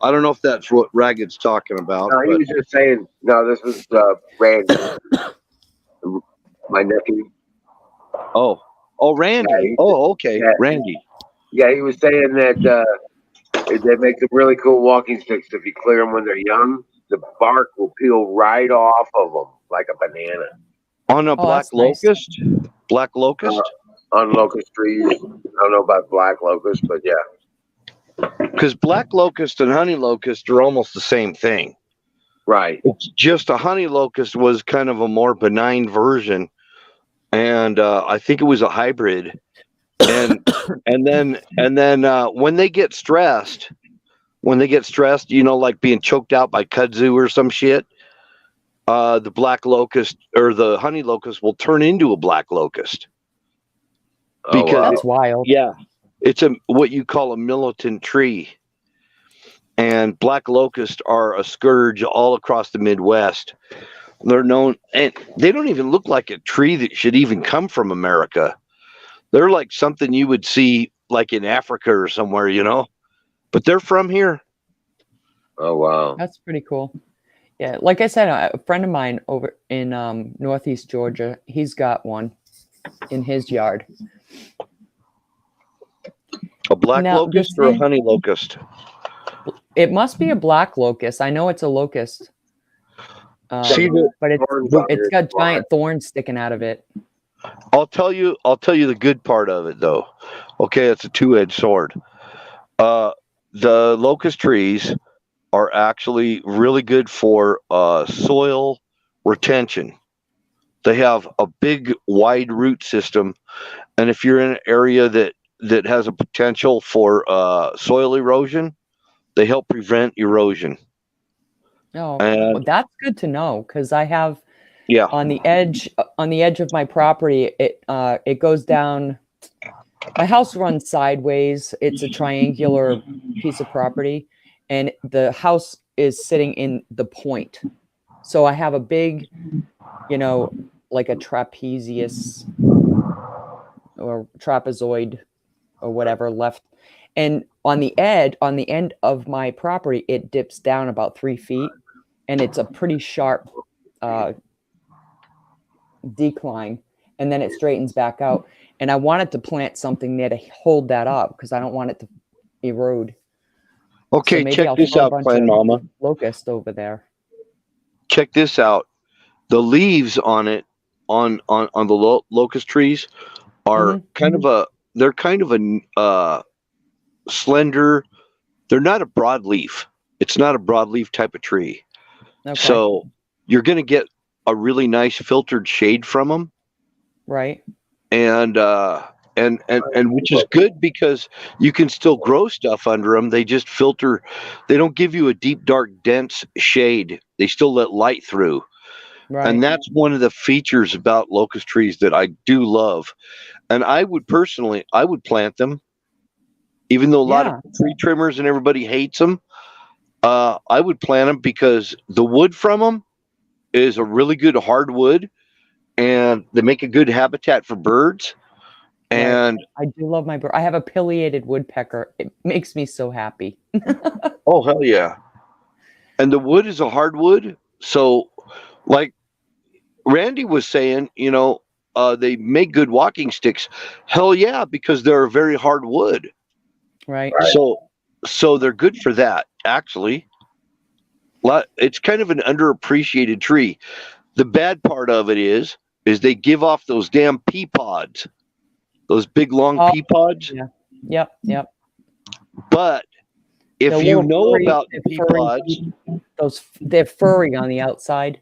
I don't know if that's what Ragged's talking about. No, he But was just saying, no, this was Randy, my nephew. oh, Randy. Yeah, Oh, okay, yeah, Randy. yeah, he was saying that they make some really cool walking sticks. If you clear them when they're young, the bark will peel right off of them like a banana. On a Oh, black that's nice. locust? Black locust? On locust trees. I don't know about black locust, but yeah. Because black locust and honey locust are almost the same thing. Right. It's just a honey locust was kind of a more benign version, and I think it was a hybrid. And then when they get stressed, you know, like being choked out by kudzu or some shit, the black locust or the honey locust will turn into a black locust. Oh, Because wow. That's wild. yeah, it's what you call a militant tree. And black locusts are a scourge all across the Midwest. They're known, and they don't even look like a tree that should even come from America. They're like something you would see like in Africa or somewhere, you know, but they're from here. Oh, wow. That's pretty cool. Yeah, like I said, a friend of mine over in Northeast Georgia, he's got one in his yard. A black Now, locust this or a thing- honey locust? It must be a black locust. I know it's a locust. See, but Thorns on it's it. got giant thorns sticking out of it. I'll tell you the good part of it though. Okay, it's a two-edged sword. The locust trees are actually really good for soil retention. They have a big, wide root system, and if you're in an area that has a potential for soil erosion, they help prevent erosion. Oh, And well, that's good to know because I have yeah, on the edge of my property. It goes down. My house runs sideways. It's a triangular piece of property, and the house is sitting in the point. So I have a big, you know, like a trapezius or trapezoid or whatever left. And on the end of my property, it dips down about 3 feet, and it's a pretty sharp decline, and then it straightens back out. And I wanted to plant something there to hold that up because I don't want it to erode. okay. So maybe Check I'll this throw a out, bunch Plan of Mama. locust over there. Check this out. The leaves on it, on the locust trees, are they're kind of a slender. They're not a broadleaf. It's not a broadleaf type of tree. Okay. So you're going to get a really nice filtered shade from them, Right. and which is good because you can still grow stuff under them. They just filter. They don't give you a deep, dark, dense shade. They still let light through. Right. And that's one of the features about locust trees that I do love. And I would plant them, even though a lot of tree trimmers and everybody hates them. I would plant them because the wood from them is a really good hardwood, and they make a good habitat for birds. And I do love my bird. I have a pileated woodpecker. It makes me so happy. oh hell yeah! And the wood is a hardwood, so like Randy was saying, you know, they make good walking sticks. Hell yeah, because they're a very hard wood. Right. So they're good for that. Actually, it's kind of an underappreciated tree. The bad part of it is they give off those damn pea pods, those big long pea pods. Yeah. Yep. But if The you little know furry- about the the pea furry- pods, they're furry on the outside.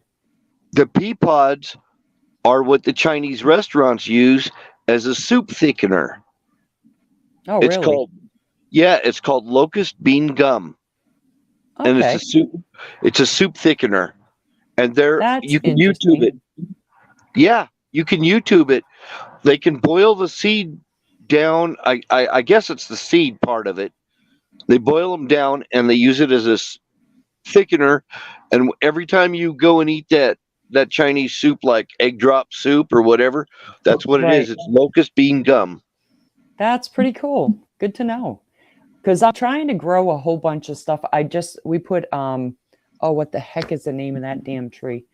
the pea pods are what the Chinese restaurants use as a soup thickener. Oh, It's really? called it's called locust bean gum, and Okay, it's a soup thickener, and that's you can YouTube it. interesting. Yeah, you can YouTube it. They can boil the seed down. I guess it's the seed part of it. They boil them down and they use it as a thickener. And every time you go and eat that Chinese soup, like egg drop soup or whatever, that's what it is. Right. It's locust bean gum. That's pretty cool. Good to know. Because I'm trying to grow a whole bunch of stuff. We put oh, what the heck is the name of that damn tree?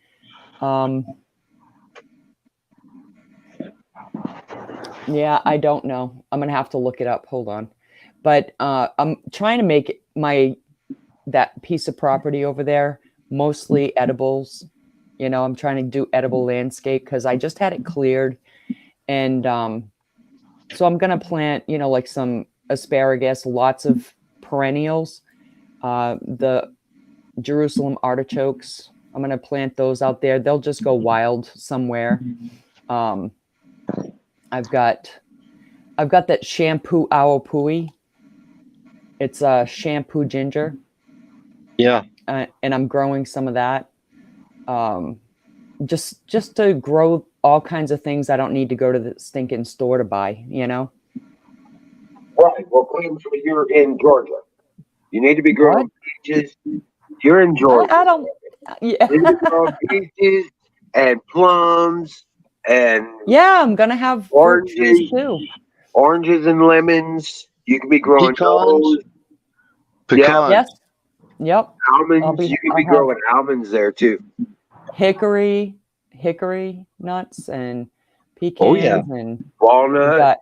Yeah, I don't know. I'm gonna have to look it up. Hold on. But I'm trying to make that piece of property over there mostly edibles. You know, I'm trying to do edible landscape because I just had it cleared. And so I'm gonna plant, like some asparagus, lots of perennials, the Jerusalem artichokes. I'm gonna plant those out there. They'll just go wild somewhere. I've got that shampoo awapui. It's a shampoo ginger, Yeah. and I'm growing some of that. Just to grow all kinds of things I don't need to go to the stinking store to buy. Right. Well, claim from you're in Georgia. You need to be growing peaches. You're in Georgia. I don't. Yeah. You need to be growing peaches and plums and Yeah, I'm gonna have fruit trees oranges, too. oranges and lemons. You can be growing those. Pecans. Yes. Yep. Almonds. You can be I'll have growing almonds there too. hickory nuts and pecans Oh, yeah. and Walnut. got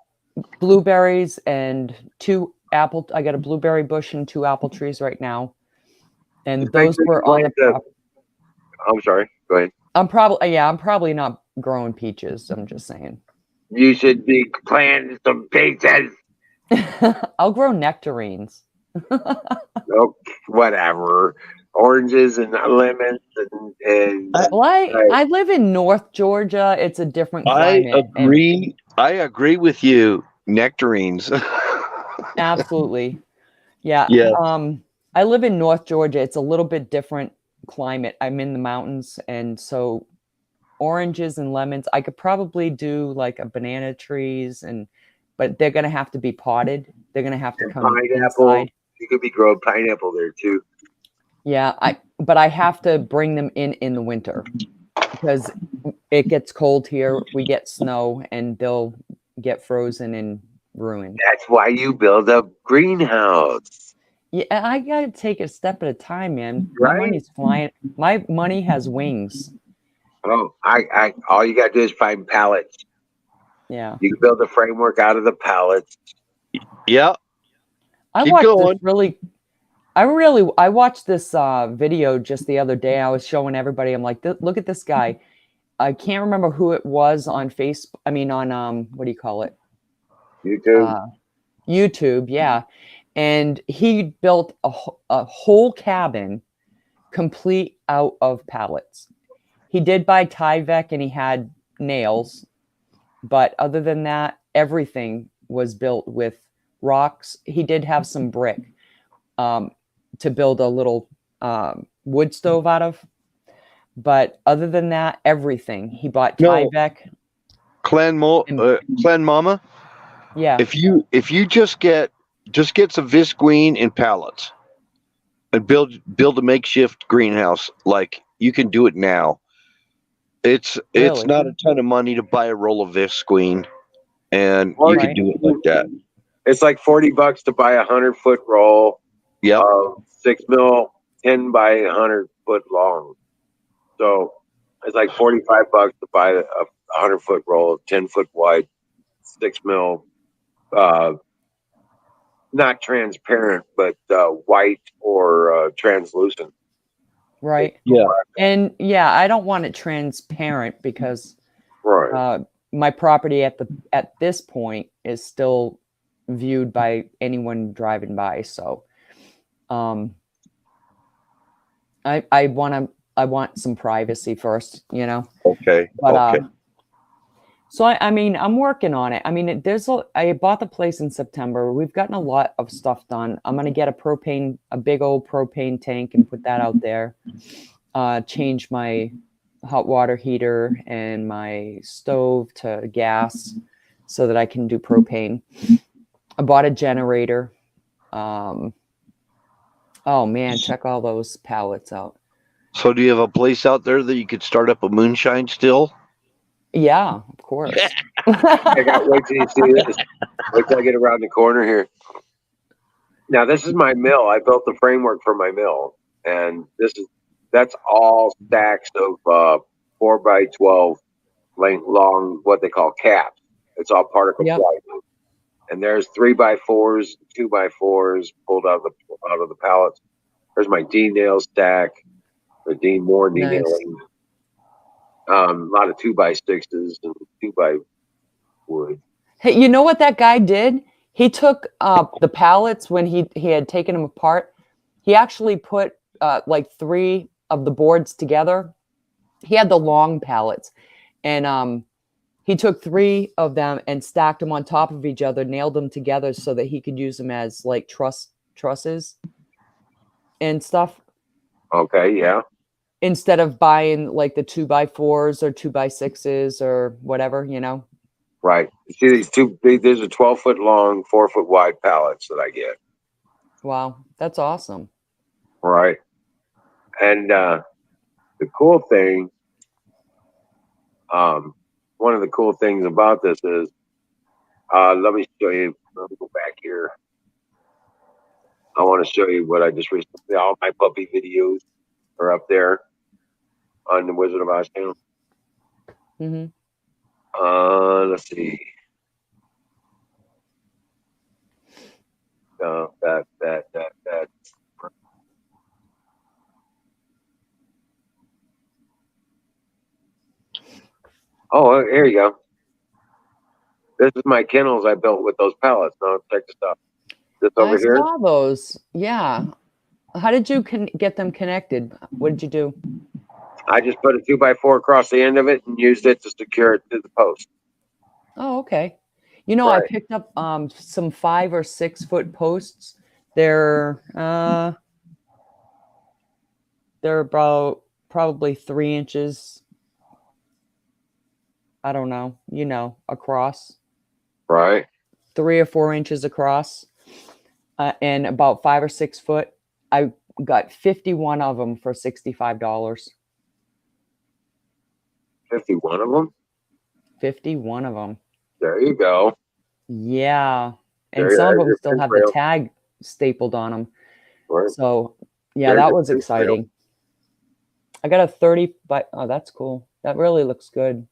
blueberries and I got a blueberry bush and 2 apple trees right now. And those were on the property. I'm sorry. Go ahead. I'm probably not growing peaches. I'm just saying. You should be planting some peaches. I'll grow nectarines. Nope, whatever. Oranges and lemons and Well, I live in North Georgia. It's a different I climate. agree. I agree with you. Nectarines. Absolutely. Yeah. Yeah. I live in North Georgia. It's a little bit different climate. I'm in the mountains, and so oranges and lemons. I could probably do like a banana trees, but they're gonna have to be potted. They're gonna have to come pineapple. inside. You could be growing pineapple there too. Yeah, but I have to bring them in the winter because it gets cold here. We get snow, and they'll get frozen and ruined. That's why you build a greenhouse. Yeah, I gotta take it a step at a time, man. Right? My money's flying. My money has wings. Oh, I all you gotta do is find pallets. Yeah. You can build a framework out of the pallets. Yeah. I Keep watched going. I watched this video just the other day. I was showing everybody. I'm like, look at this guy. I can't remember who it was on Facebook. I mean, on what do you call it? YouTube. YouTube, yeah. And he built a whole cabin complete out of pallets. He did buy Tyvek and he had nails, but other than that, everything was built with rocks. He did have some brick to build a little wood stove out of, but other than that, everything he bought Tyvek. Clan Mama. Yeah. If you just get some visqueen and pallets and build a makeshift greenhouse, like you can do it now. It's not a ton of money to buy a roll of visqueen, and you can do it like that. It's like $40 to buy 100-foot roll. Yeah. 6 mil, 10 by 100-foot long. So it's like $45 to buy a 100-foot roll, 10-foot wide, 6 mil. Not transparent, but white or translucent. Right. Yeah. And yeah, I don't want it transparent because Right. My property at this point is still viewed by anyone driving by. So I want some privacy first, you know. Okay. But Okay. so I mean, I'm working on it. I mean, I bought the place in September. We've gotten a lot of stuff done. I'm gonna get a big old propane tank and put that out there. Change my hot water heater and my stove to gas so that I can do propane. I bought a generator. Oh man, check all those pallets out. So do you have a place out there that you could start up a moonshine still? Yeah, of course. I got wait till you see this. Wait till I get around the corner here. Now this is my mill. I built the framework for my mill, and that's all stacks of 4x12 length long, what they call caps. It's all particle Yep. plywood, and there's 3x4s, 2x4s pulled out of the pallets. There's my D nail stack, the D more D Nice. nailing. A lot of 2x6s and 2x wood. Hey, you know what that guy did? He took the pallets when he had taken them apart. He actually put like 3 of the boards together. He had the long pallets, and he took 3 of them and stacked them on top of each other, nailed them together so that he could use them as like trusses and stuff. Okay, yeah. Instead of buying like the 2x4s or 2x6s or whatever, you know. Right. See these two big, there's a 12-foot long, 4-foot wide pallets that I get. Wow, that's awesome. Right. And the cool thing, one of the cool things about this is, let me show you, let me go back here. I want to show you what I just recently, all my puppy videos are up there on the Wizard of Oz channel. Mm-hmm. Let's see. That. Oh, here you go. This is my kennels I built with those pallets. Now check this out. This over I here. saw those. Yeah. How did you get them connected? What did you do? I just put a 2x4 across the end of it and used it to secure it to the post. Oh, okay. You know, I Right. picked up some 5 or 6 foot posts. They're about probably 3 inches. I don't know, you know, across. Right. 3 or 4 inches across, and about 5 or 6 foot. I got 51 of them for $65. 51 of them. 51 of them. There you go. Yeah, and There, some of there's them your still have the trail. tag stapled on them. Right. So yeah, There's that your was trail. exciting. I got a 30 by, oh, that's cool. That really looks good.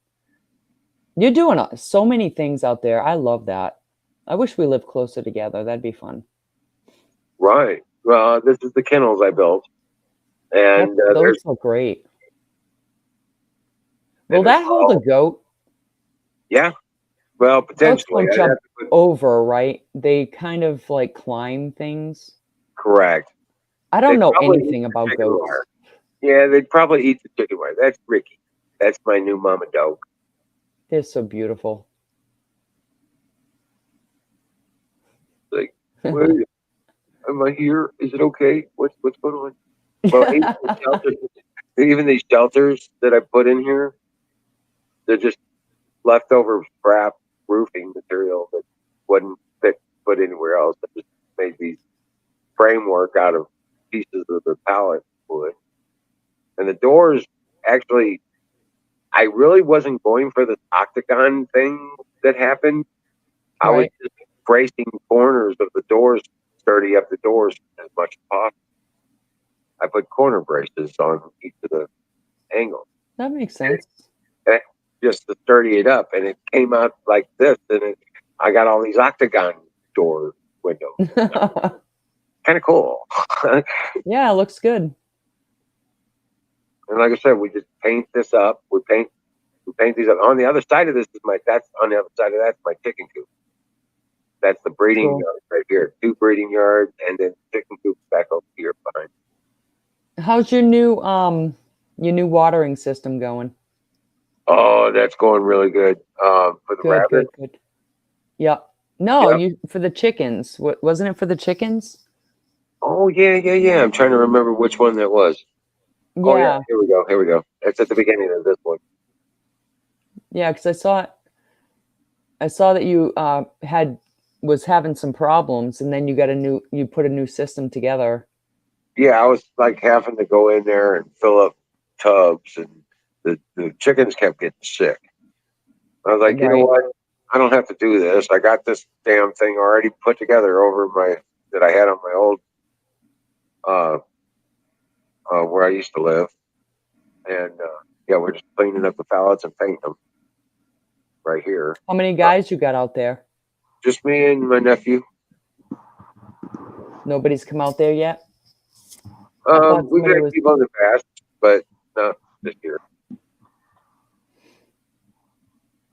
You're doing so many things out there. I love that. I wish we lived closer together. That'd be fun. Right. Well, this is the kennels I built, and Those look great. Will and that hold a goat? yeah. Well, Goats potentially. don't I'd jump have to put, over, right? They kind of like climb things. correct. I don't They'd know probably anything eat the about chicken goats. wire. Yeah, they'd probably eat the chicken wire. That's Ricky. That's my new mama dog. They're so beautiful. Like, wait, am I here? Is it okay? What's going on? Well, even these shelters that I put in here, they're just leftover scrap roofing material that wouldn't fit put anywhere else. I just made these framework out of pieces of the pallet wood. And the doors, actually, I really wasn't going for this octagon thing that happened. I was Right. just bracing corners of the doors, sturdy up the doors as much as possible. I put corner braces on each of the angles. That makes sense. Just to sturdy it up, and it came out like this, and I got all these octagon door windows. Kind of cool. Yeah, it looks good. And like I said, we just paint this up. We paint these up. On the other side of this is that's on the other side of that's my chicken coop. That's the breeding Cool. yard right here. 2 breeding yards, and then chicken coops back over here. How's your new watering system going? Oh, that's going really good. For the Good, rabbit. good, good. Yep. No, Yep. you for the chickens. Wasn't it for the chickens? Oh yeah. I'm trying to remember which one that was. Oh yeah, Yeah. here we go. That's at the beginning of this one. Yeah, because I saw that you was having some problems, and then you put a new system together. Yeah, I was like having to go in there and fill up tubs, and the chickens kept getting sick. I was like, you know Right. what? I don't have to do this. I got this damn thing already put together over that I had on my old uh, where I used to live, and yeah, we're just cleaning up the pallets and painting them right here. How many guys you got out there? Just me and my nephew. Nobody's come out there yet? I thought We've somebody had was. people in the past, but not this year.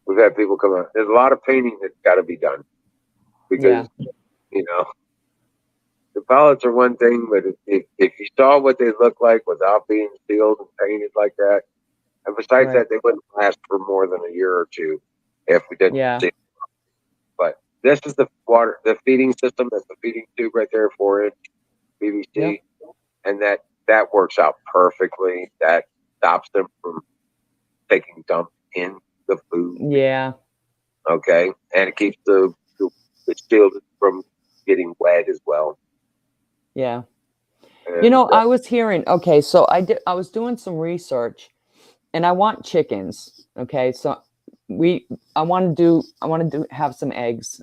We've had people come out. There's a lot of painting that's got to be done because you know the pallets are one thing, but if you saw what they look like without being sealed and painted like that, and besides Right. that, they wouldn't last for more than a year or two if we didn't Yeah. seal. But this is the feeding system. That's the feeding tube right there, 4-inch PVC, Yep. and that works out perfectly. That stops them from taking dump in the food. Yeah. Okay, and it keeps the shield from getting wet as well. Yeah. And I was hearing. Okay, so I was doing some research, and I want chickens. Okay, so I want to have some eggs,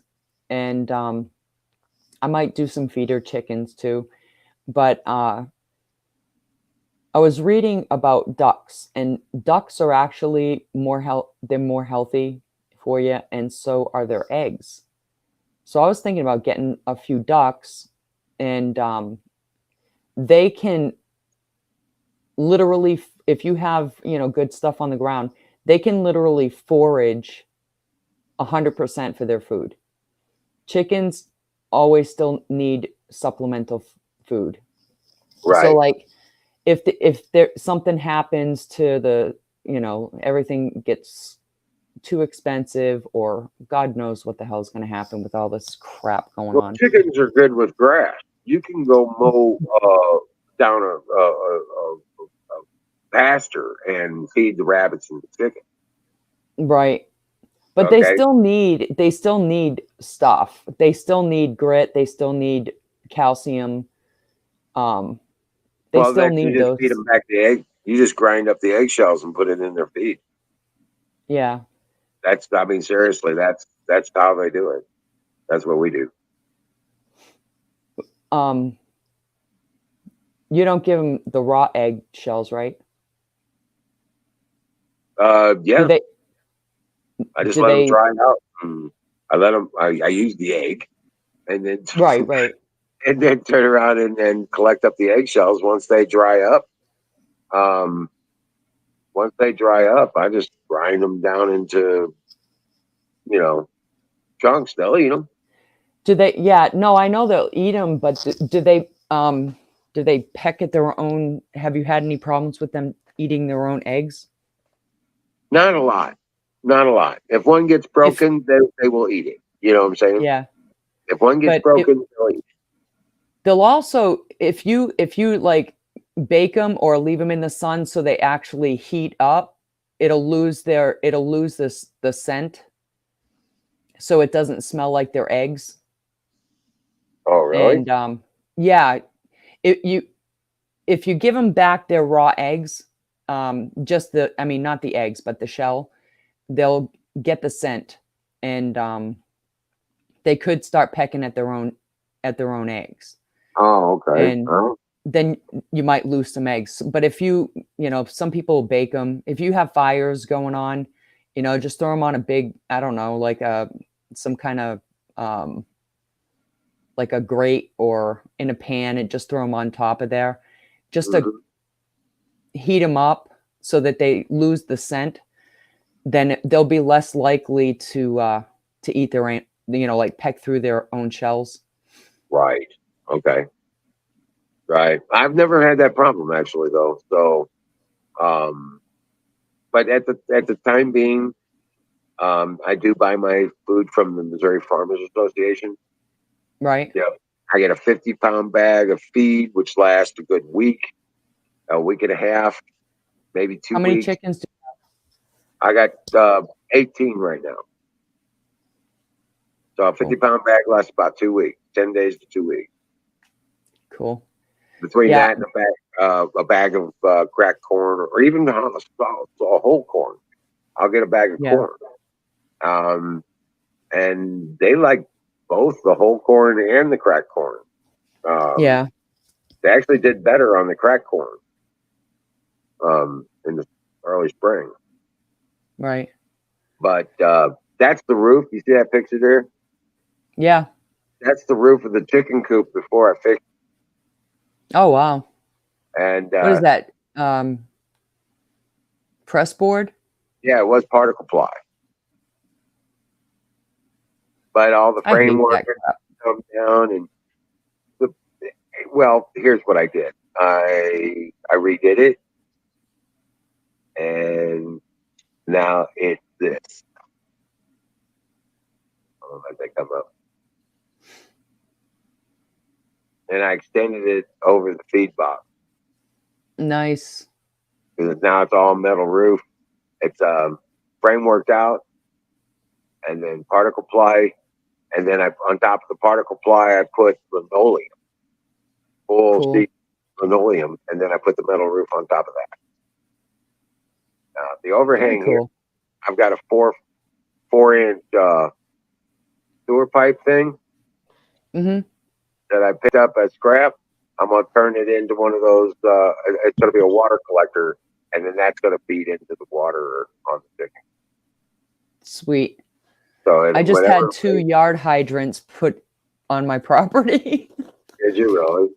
and I might do some feeder chickens too. But I was reading about ducks, and ducks are actually they're more healthy for you, and so are their eggs. So I was thinking about getting a few ducks, and they can literally, if you have good stuff on the ground, they can literally forage 100% for their food. Chickens always still need supplemental food. right. So like if there something happens to everything gets too expensive, or God knows what the hell is going to happen with all this crap going on. Chickens are good with grass. You can go mow down a pasture and feed the rabbits and the chickens. Right. But Okay. they still need stuff. They still need grit. They still need calcium. They still Then you need just those. feed them back the egg. You just grind up the eggshells and put it in their feed. Yeah. Seriously, that's how they do it. That's what we do. You don't give them the raw egg shells, right? Yeah. Do I just let them dry out. I let them. I use the egg, and then right. And then turn around and collect up the eggshells once they dry up. Once they dry up, I just grind them down into chunks. They'll eat them. Do they? Yeah. No, I know they'll eat them, but do they? Do they peck at their own? Have you had any problems with them eating their own eggs? Not a lot. Not a lot. If one gets broken, they will eat it. You know what I'm saying? Yeah. If one gets broken, they'll eat it. They'll also, if you like bake them or leave them in the sun so they actually heat up, it'll lose the scent, so it doesn't smell like their eggs. Oh, really? And yeah, if you give them back their raw eggs, not the eggs, but the shell, they'll get the scent, and they could start pecking at their own eggs. Oh, okay. And then you might lose some eggs. But if some people bake them. If you have fires going on, just throw them on a big, I don't know, like some kind of like a grate or in a pan, and just throw them on top of there, just to heat them up so that they lose the scent. Then they'll be less likely to eat their own, like peck through their own shells. Right. Okay. Right. I've never had that problem actually, though. So, but at the time being, I do buy my food from the Missouri Farmers Association. Right. Yeah. I get a 50-pound bag of feed, which lasts a good week, a week and a half, maybe two How many weeks. chickens do I got 18 right now. So a 50-pound bag lasts about 2 weeks, 10 days to 2 weeks. Cool. Between Yeah. that and a bag of cracked corn, or even a whole corn, I'll get a bag of Yeah. corn. And they like both the whole corn and the cracked corn. Yeah. They actually did better on the cracked corn in the early spring. Right. But that's the roof. You see that picture there? Yeah. That's the roof of the chicken coop before I fixed Oh wow. it. And What is that? Press board? yeah, it was particle ply. But all the I hate framework that had crap. come down, and well, here's what I did. I redid it, and now it's this. I'll let that come up. And I extended it over the feed box. Nice. Because now it's all metal roof. It's frameworked out, and then particle ply, and then on top of the particle ply I put linoleum, full Cool. sheet linoleum, and then I put the metal roof on top of that. The overhang Very here, cool. I've got a 4-inch sewer pipe thing Mm-hmm. that I picked up as scrap. I'm gonna turn it into one of those. It's gonna be a water collector, and then that's gonna feed into the water on the chicken. Sweet. So I just had 2 yard hydrants put on my property. Did you really?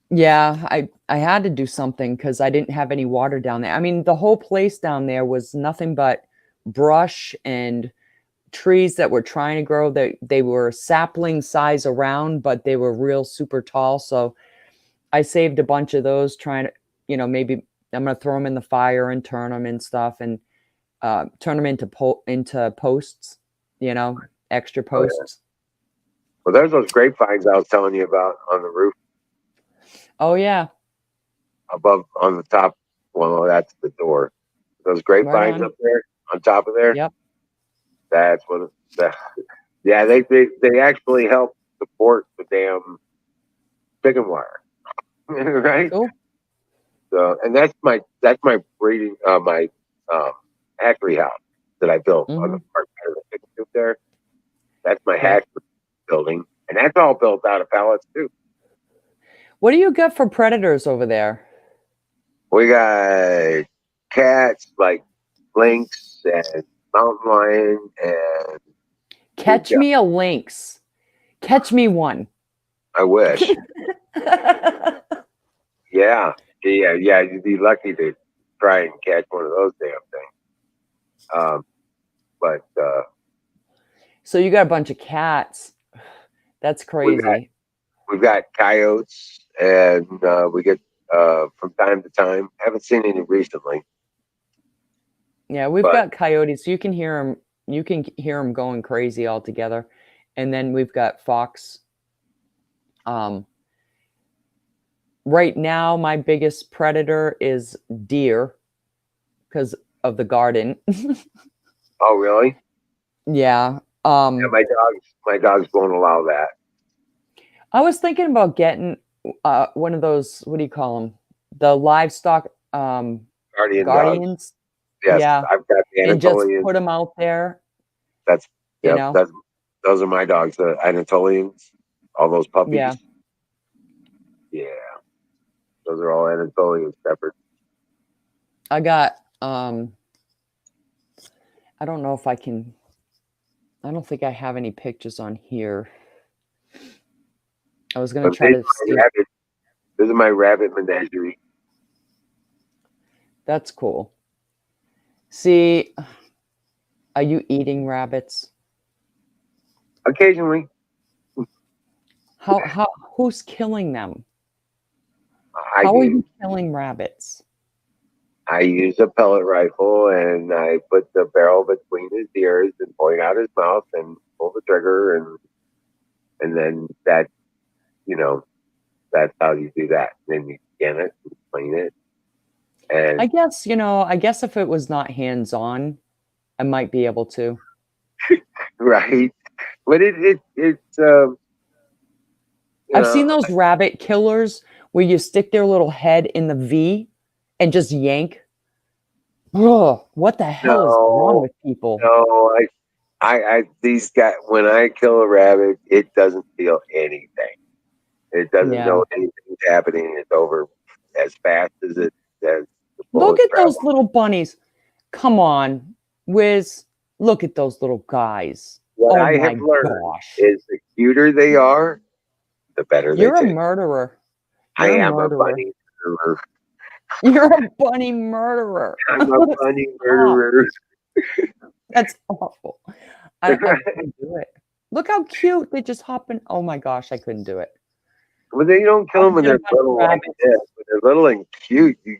Yeah, I had to do something because I didn't have any water down there. I mean, the whole place down there was nothing but brush and trees that were trying to grow. They were sapling size around, but they were real super tall. So I saved a bunch of those trying to, maybe I'm going to throw them in the fire and turn them and stuff and turn them into posts, extra Oh, yeah. posts. Well, there's those grapevines I was telling you about on the roof Oh, yeah. above on the top. Well, that's the door. Those Right grapevines on. up there on top of there. Yep. That's what. Yeah, they actually help support the damn chicken wire, right? Cool. So, and that's my breeding my hatchery house that I built on the part of the chicken coop there. That's my hatchery building, and that's all built out of pallets too. What do you got for predators over there? We got cats like lynx and mountain lion, and Catch me a lynx. Catch me one. I wish. Yeah. You'd be lucky to try and catch one of those damn things. But So you got a bunch of cats. That's crazy. we've got coyotes, and we get from time to time. Haven't seen any recently. Yeah, we've got coyotes. You can hear them. You can hear them going crazy all together. And then we've got fox. Right now, my biggest predator is deer because of the garden. Oh, really? Yeah. Yeah, my dogs won't allow that. I was thinking about getting one of those. What do you call them? The livestock Guardians. guardians. Yes, Yeah. I've got the And just Anatolians. put them out there. That's You yeah. know? Those are my dogs, the Anatolians. All those puppies. Yeah. Yeah. Those are all Anatolian shepherds. I got I don't know if I can. I don't think I have any pictures on here. I was gonna try to see. This is my rabbit menagerie. That's cool. See, are you eating rabbits? Occasionally. How who's killing them? How are you killing rabbits? I use a pellet rifle and I put the barrel between his ears and point out his mouth and pull the trigger and then that, you know, that's how you do that. Then you scan it and clean it. And I guess if it was not hands-on, I might be able to. right. But it's I've seen those rabbit killers where you stick their little head in the V and just yank. Ugh, what the hell is wrong with people? No, I these guys, when I kill a rabbit, it doesn't feel anything. It doesn't know anything's happening. It's over as fast as it as the Look bullets at those travel. little bunnies. Come on, Wiz. Look at those little guys. What Oh I my have learned gosh. is the cuter they are, the better they You're a taste. murderer. I You're a am a murderer. bunny murderer. You're a bunny murderer. I'm a bunny murderer. That's awful. I couldn't do it. Look how cute. They just hop in. Oh my gosh, I couldn't do it. Well, then you don't kill them when they're little like this. When they're little and cute, you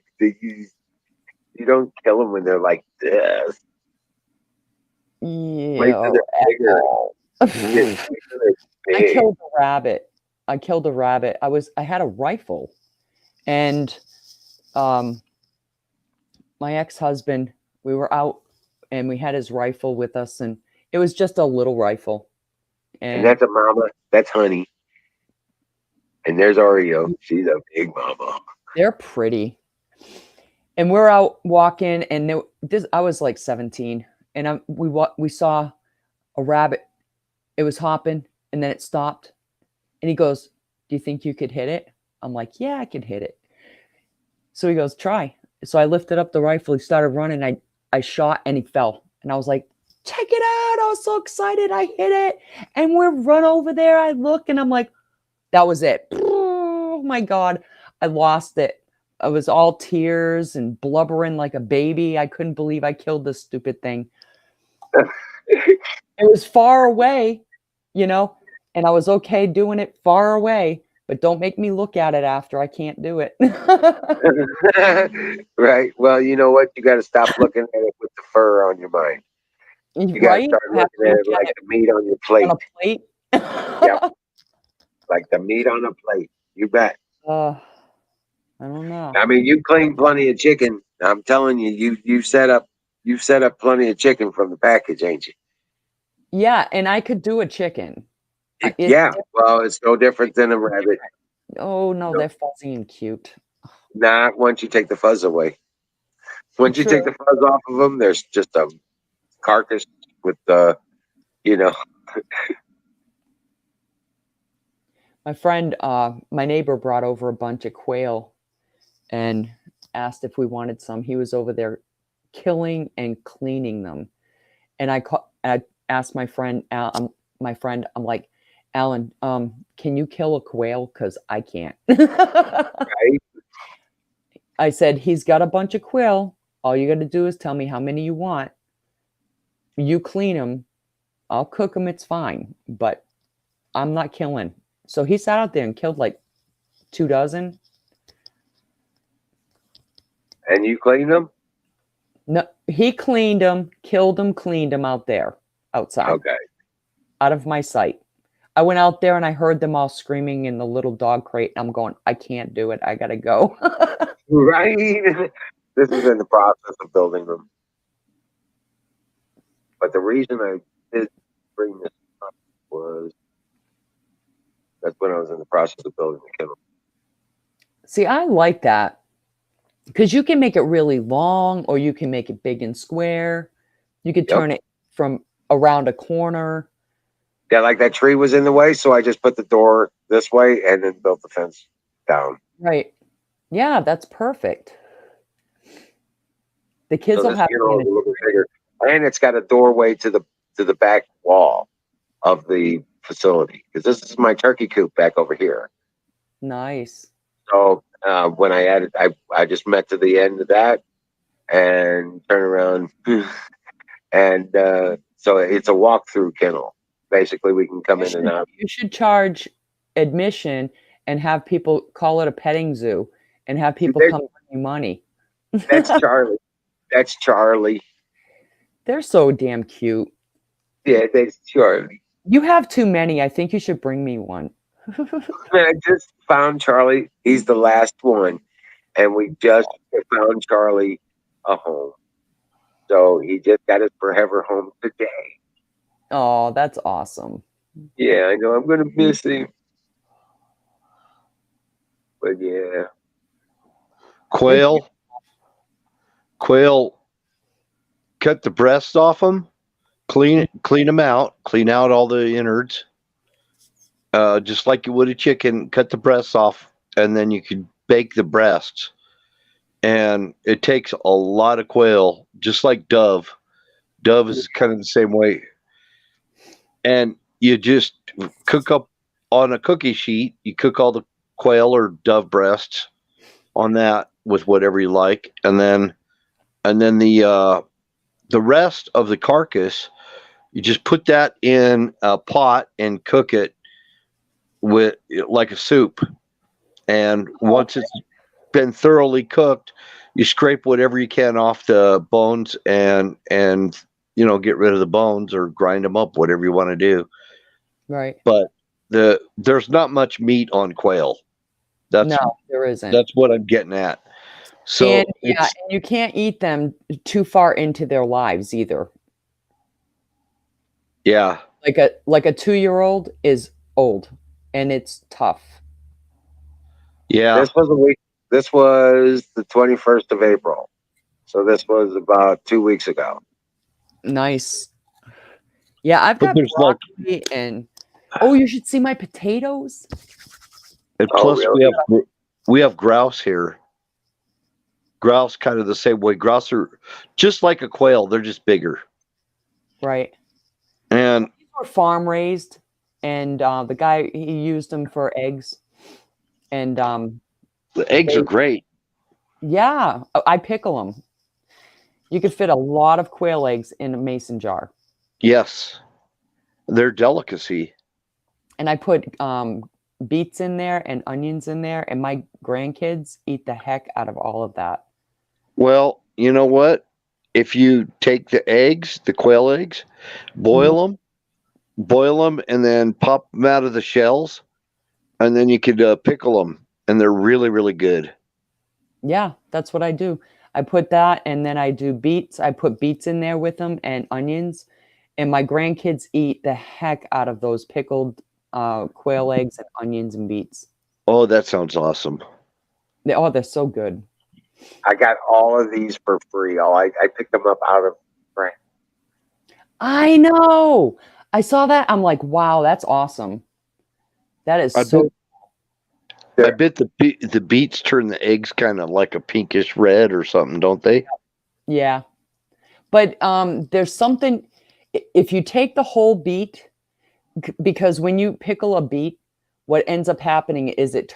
don't kill them when they're like this. Wait till Yeah. they're bigger. I killed a rabbit. I had a rifle, and my ex-husband, we were out and we had his rifle with us, and it was just a little rifle. And that's a mama. That's Honey. And there's Oreo. She's a big mama. They're pretty. And we're out walking, and I was like 17, and we saw a rabbit. It was hopping, and then it stopped. And he goes, "Do you think you could hit it?" I'm like, "Yeah, I could hit it." So he goes, "Try." So I lifted up the rifle. He started running. I shot, and he fell. And I was like, "Check it out." I was so excited. I hit it. And we're run over there. I look, and I'm like, that was it. Oh my God. I lost it. I was all tears and blubbering like a baby. I couldn't believe I killed this stupid thing. It was far away, and I was okay doing it far away, but don't make me look at it after. I can't do it. Right. Well, you know what? You got to stop looking at it with the fur on your mind. You got to start looking at it like the meat on your plate. On a plate? Yep. Like the meat on a plate. You bet. I don't know. I mean, you clean plenty of chicken. I'm telling you, you've set up plenty of chicken from the package, ain't you? Yeah, and I could do a chicken. Yeah, well, it's no different than a rabbit. Oh no, they're fuzzy and cute. Not once you take the fuzz away. Once you take the fuzz off of them, there's just a carcass with the, My friend, my neighbor brought over a bunch of quail and asked if we wanted some. He was over there killing and cleaning them. And I asked my friend, I'm like, "Alan, can you kill a quail? Because I can't." Right? I said, "He's got a bunch of quail. All you got to do is tell me how many you want. You clean them. I'll cook them. It's fine. But I'm not killing." So he sat out there and killed like 2 dozen. And you clean them? No, he cleaned them, killed them, cleaned them out there, outside. Okay. Out of my sight. I went out there and I heard them all screaming in the little dog crate. And I'm going, I can't do it. I got to go. Right. This is in the process of building them. But the reason I did bring this up was that's when I was in the process of building the kennel. See, I like that. Because you can make it really long, or you can make it big and square. You could turn it from around a corner. Yeah, like that tree was in the way, so I just put the door this way and then built the fence down. Right. Yeah, that's perfect. The kids will have a little bit bigger, and it's got a doorway to the back wall of the facility because this is my turkey coop back over here. Nice. So when I added, I just met to the end of that and turn around, and so it's a walk-through kennel. Basically, we can come in and out. You should charge admission and have people call it a petting zoo and have people They- come bring you money. That's Charlie. That's Charlie. They're so damn cute. Yeah, that's Charlie. You have too many. I think you should bring me one. I just found Charlie. He's the last one. And we just found Charlie a home. So he just got his forever home today. Oh, that's awesome. Yeah, I know. I'm going to miss him. But yeah. Quail, cut the breasts off them, clean them out, clean out all the innards, just like you would a chicken. Cut the breasts off, and then you could bake the breasts. And it takes a lot of quail, just like dove. Dove is kind of the same way. And you just cook up on a cookie sheet. You cook all the quail or dove breasts on that with whatever you like, and then the rest of the carcass, you just put that in a pot and cook it with like a soup. And once it's been thoroughly cooked, you scrape whatever you can off the bones and get rid of the bones or grind them up, whatever you want to do. Right. But there's not much meat on quail. No, there isn't. That's what I'm getting at. So and you can't eat them too far into their lives either. Yeah. Like a 2-year-old is old and it's tough. Yeah. This was the 21st of April. So this was about 2 weeks ago. Nice. Yeah, I've got broccoli and you should see my potatoes. And plus really? we have grouse here. Grouse kind of the same way. Grouse are just like a quail. They're just bigger. Right. And these were farm raised, and the guy, he used them for eggs. And the eggs are great. Yeah, I pickle them. You could fit a lot of quail eggs in a mason jar. Yes. They're delicacy. And I put beets in there and onions in there, and my grandkids eat the heck out of all of that. Well, you know what? If you take the eggs, the quail eggs, boil them, and then pop them out of the shells, and then you could pickle them, and they're really, really good. Yeah, that's what I do. I put that, and then I do beets. I put beets in there with them and onions, and my grandkids eat the heck out of those pickled quail eggs and onions and beets. Oh, that sounds awesome. They're so good. I got all of these for free. I picked them up out of France. I know. I saw that. I'm like, wow, that's awesome. That is so. I bet the beets turn the eggs kind of like a pinkish red or something, don't they? Yeah, but there's something. If you take the whole beet, because when you pickle a beet, what ends up happening is it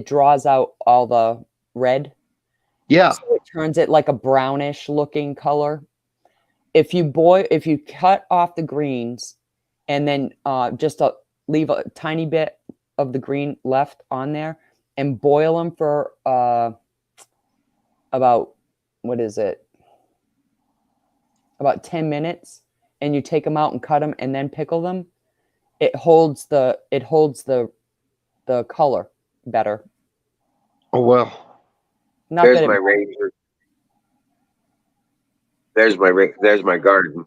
draws out all the red. Yeah. So it turns it like a brownish looking color. If you cut off the greens and then just leave a tiny bit of the green left on there and boil them for about 10 minutes, and you take them out and cut them and then pickle them, it holds the color better. Oh well. There's my ranger. There's my garden.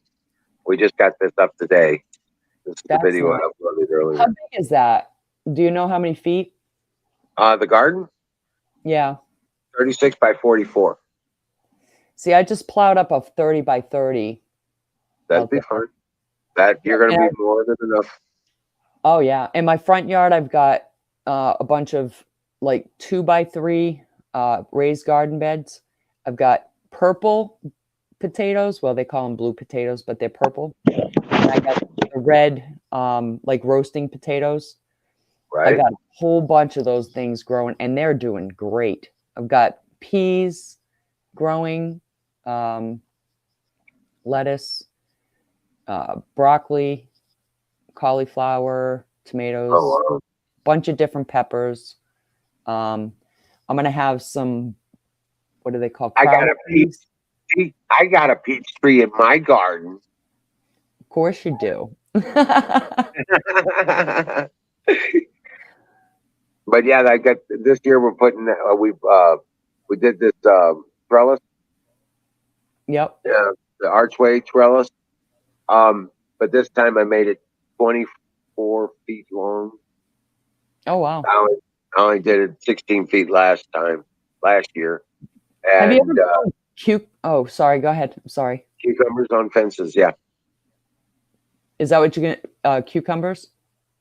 We just got this up today. This is the video I uploaded earlier. How big is that? Do you know how many feet? The garden? Yeah. 36 by 44. See, I just plowed up a 30 by 30. That'd be fun. You're going to be more than enough. Oh, yeah. In my front yard, I've got a bunch of like 2 by 3 raised garden beds. I've got purple potatoes. Well, they call them blue potatoes, but they're purple. And I got the red, like roasting potatoes. Right. I got a whole bunch of those things growing, and they're doing great. I've got peas growing, lettuce, broccoli, cauliflower, tomatoes, bunch of different peppers. I'm gonna have some. What do they call? I got Crowd a peach. I got a peach tree in my garden. Of course you do. But yeah, I got this year. We're putting we did this trellis, Yep. the archway trellis. But this time I made it 24 feet long. Oh wow. I only did it 16 feet last year. Have you ever And grown Oh, sorry. Go ahead. I'm sorry. cucumbers on fences. Yeah. Is that what you're gonna? Cucumbers.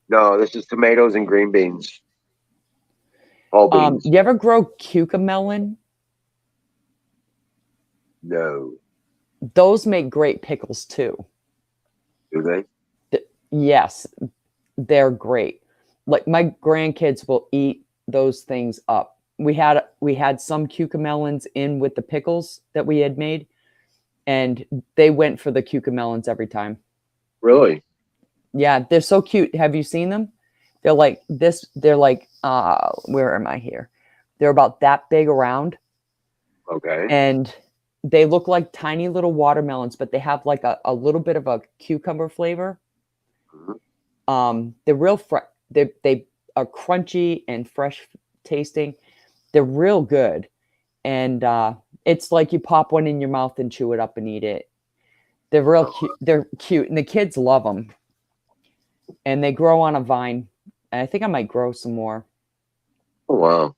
No, this is tomatoes and green beans. Whole beans. You ever grow cucamelon? No. Those make great pickles too. Do they? Yes, they're great. Like my grandkids will eat those things up. We had some cucamelons in with the pickles that we had made, and they went for the cucamelons every time. Really? Yeah, they're so cute. Have you seen them? They're like this. They're like, where am I here? They're about that big around. Okay. And they look like tiny little watermelons, but they have like a little bit of a cucumber flavor. Mm-hmm. They're real they are crunchy and fresh tasting. They're real good. And it's like you pop one in your mouth and chew it up and eat it. They're real cute. They're cute. And the kids love them. And they grow on a vine. And I think I might grow some more. Oh, wow.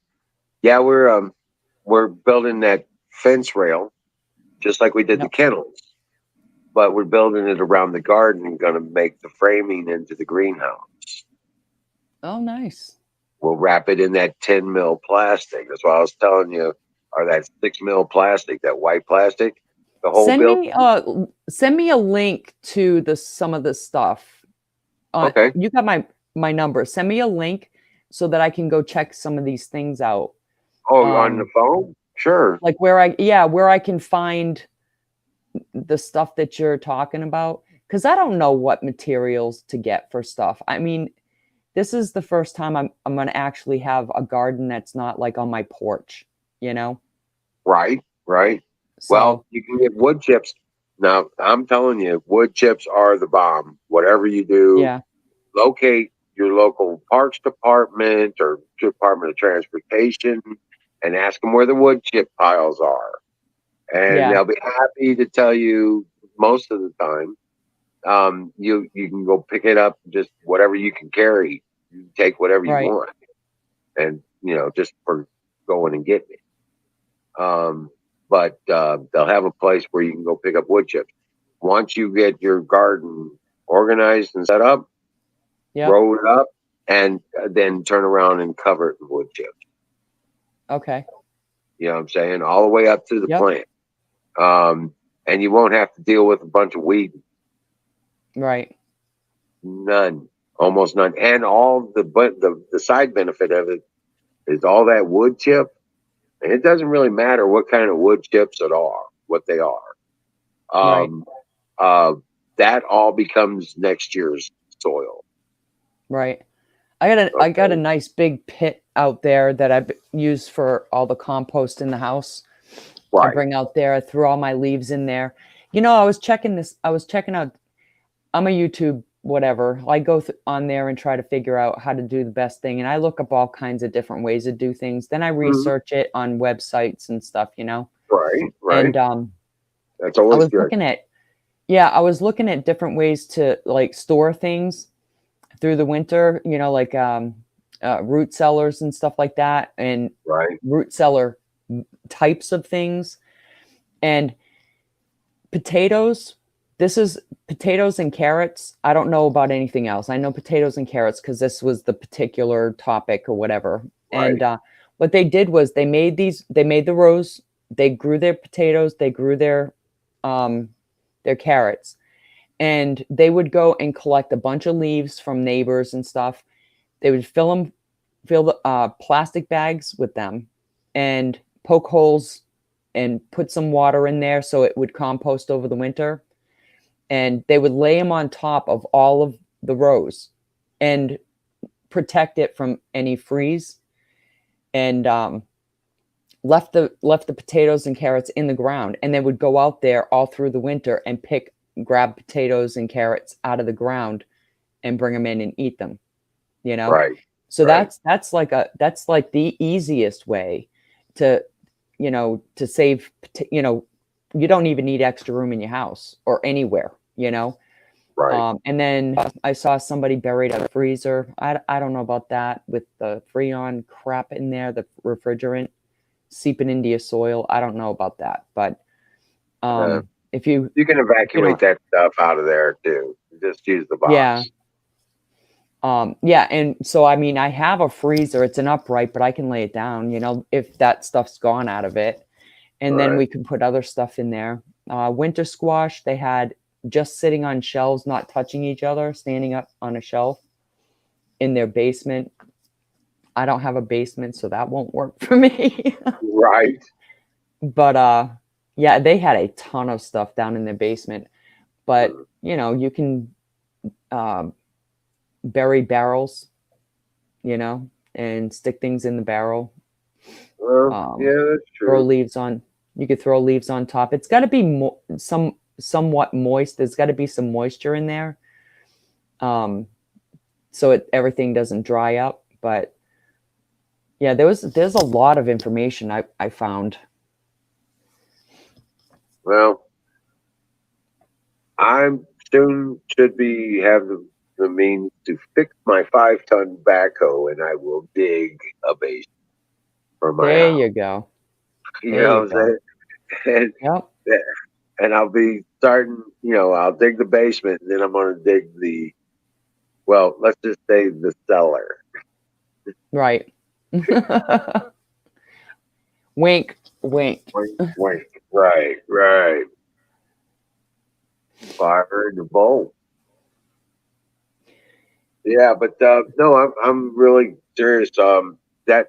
Yeah, we're building that fence rail just like we did the kennels. But we're building it around the garden and going to make the framing into the greenhouse. Oh, nice. We'll wrap it in that 10 mil plastic. That's what I was telling you. Or that 6 mil plastic, that white plastic. The whole send me a link to some of the stuff. Okay. You got my number. Send me a link so that I can go check some of these things out. Oh, on the phone? Sure. Like where I can find the stuff that you're talking about, because I don't know what materials to get for stuff. I mean, this is the first time I'm going to actually have a garden that's not like on my porch, you know? Right. So, well, you can get wood chips. Now, I'm telling you, wood chips are the bomb. Whatever you do, yeah. Locate your local parks department or Department of Transportation and ask them where the wood chip piles are. And they'll be happy to tell you most of the time. You can go pick it up, just whatever you can carry. You can take whatever you want. And, just for going and getting it. But they'll have a place where you can go pick up wood chips. Once you get your garden organized and set up, roll it up, and then turn around and cover it in wood chips. Okay. You know what I'm saying? All the way up to the plant. And you won't have to deal with a bunch of weed. Right. None. Almost none. And all the side benefit of it is all that wood chip. And it doesn't really matter what kind of wood chips it are, what they are. That all becomes next year's soil. Right. I got a nice big pit out there that I've used for all the compost in the house. Right. I bring out there, I threw all my leaves in there. I was checking out, I'm a YouTube whatever. I go on there and try to figure out how to do the best thing. And I look up all kinds of different ways to do things. Then I research it on websites and stuff, Right. And that's always good. I was looking at different ways to like store things through the winter, like root cellars and stuff like that, and root cellar types of things. And potatoes, this is potatoes and carrots. I don't know about anything else. I know potatoes and carrots because this was the particular topic or whatever. Right. And what they did was they made the rows, they grew their potatoes, they grew their carrots. And they would go and collect a bunch of leaves from neighbors and stuff. They would fill the plastic bags with them and poke holes and put some water in there so it would compost over the winter. And they would lay them on top of all of the rows and protect it from any freeze. And left the potatoes and carrots in the ground, and they would go out there all through the winter and grab potatoes and carrots out of the ground and bring them in and eat them, you know? Right. So right. that's like the easiest way to, you know, to save, you know, you don't even need extra room in your house or anywhere, you know? Right. And then I saw somebody buried a freezer. I don't know about that, with the Freon crap in there, the refrigerant seeping into your soil. I don't know about that, but if you can evacuate that stuff out of there too. Just use the box. Yeah. Yeah, and so I mean, I have a freezer. It's an upright, but I can lay it down, you know, if that stuff's gone out of it. And then Right. we can put other stuff in there. Winter squash, they had just sitting on shelves, not touching each other, standing up on a shelf in their basement. I don't have a basement, so that won't work for me. Right. But yeah, they had a ton of stuff down in their basement. But you know, you can bury barrels, you know, and stick things in the barrel. Well, yeah, that's Throw true. leaves on. You could throw leaves on top. It's got to be somewhat moist. There's got to be some moisture in there, so everything doesn't dry up. But yeah, there's a lot of information I found. Well, I'm soon should have the means to fix my 5-ton backhoe, and I will dig a basement for my There house. you go. You There know you what I'm saying? Yep. And I'll be starting, you know, I'll dig the basement, and then I'm going to dig well, let's just say the cellar. Right. Wink, wink. Wait. Right. Fire in the bowl. Yeah, but no, I'm really serious. That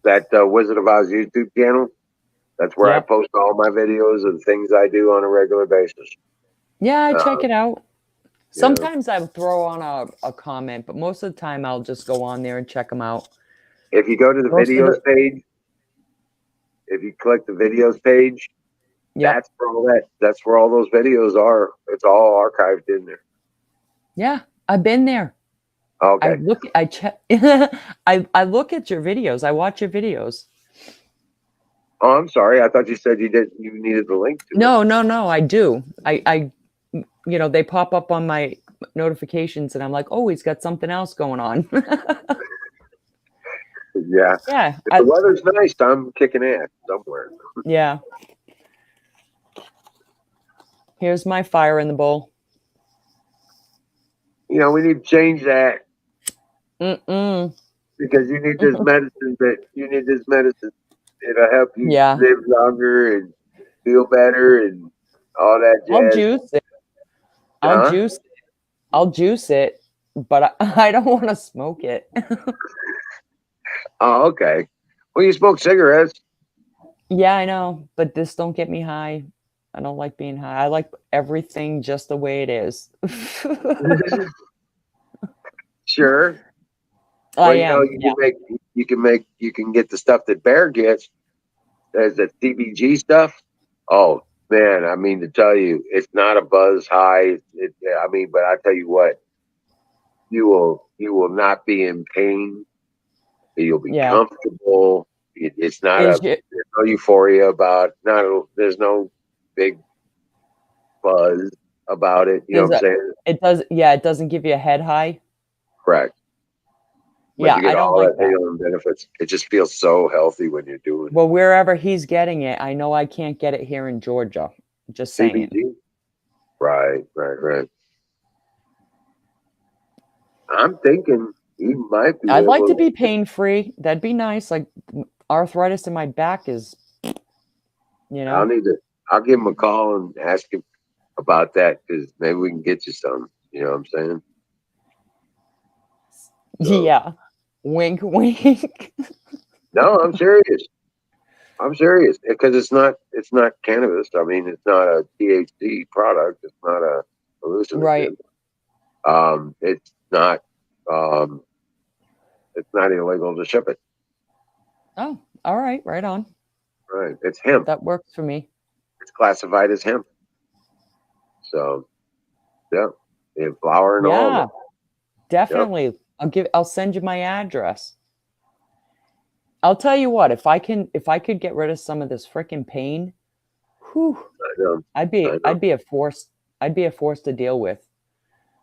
Wizard of Oz YouTube channel. That's where I Yep. post all my videos and things I do on a regular basis. Yeah, I check it out. You know, Sometimes I throw on a comment, but most of the time I'll just go on there and check them out. if you go to the Most of videos the- page, if you click the videos page, Yep. that's where all those videos are. It's all archived in there. Yeah, I've been there. Okay. I check. I look at your videos. I watch your videos. Oh, I'm sorry. I thought you said you needed the link to it. No. I do. I you know, they pop up on my notifications, and I'm like, oh, he's got something else going on. Yeah. Yeah. If the weather's nice, I'm kicking ass somewhere. Yeah. Here's my fire in the bowl. You know, we need to change that Mm-mm. because you need this medicine. It'll help you Yeah. live longer and feel better and all that I'll jazz. juice it. Huh? I'll juice it, but I don't want to smoke it. Oh, okay. Well, you smoke cigarettes. Yeah, I know, but this don't get me high. I don't like being high. I like everything just the way it is. Sure. I Well, you know, am. Yeah. you can get the stuff that Bear gets. There's the CBG stuff. Oh man, I mean to tell you, it's not a buzz high. But I tell you what, you will not be in pain. You'll be Yeah. comfortable. It's not Is there's no euphoria about. There's no big buzz about it. You know what I'm saying? it does? Yeah, it doesn't give you a head high. Correct. But Yeah, you get I don't all like that that. healing benefits. It just feels so healthy when you're doing it. Well, wherever he's getting it, I know I can't get it here in Georgia. Just saying. CBD. Right. I'm thinking he might be I'd like able to be pain free. That'd be nice. Like arthritis in my back is, you know. I'll give him a call and ask him about that because maybe we can get you some. You know what I'm saying? So, Yeah. Wink, wink. no, I'm serious. I'm serious because it's not cannabis. I mean, it's not a THC product. It's not a hallucinogen. Right. It's not illegal to ship it. Oh, all right, right on. Right. It's hemp. That works for me. It's classified as hemp. So yeah, they have flour and all of Yeah, it. Yep. definitely. I'll send you my address. I'll tell you what, if I could get rid of some of this freaking pain, whew, I know. I'd I be know. I'd be a force to deal with.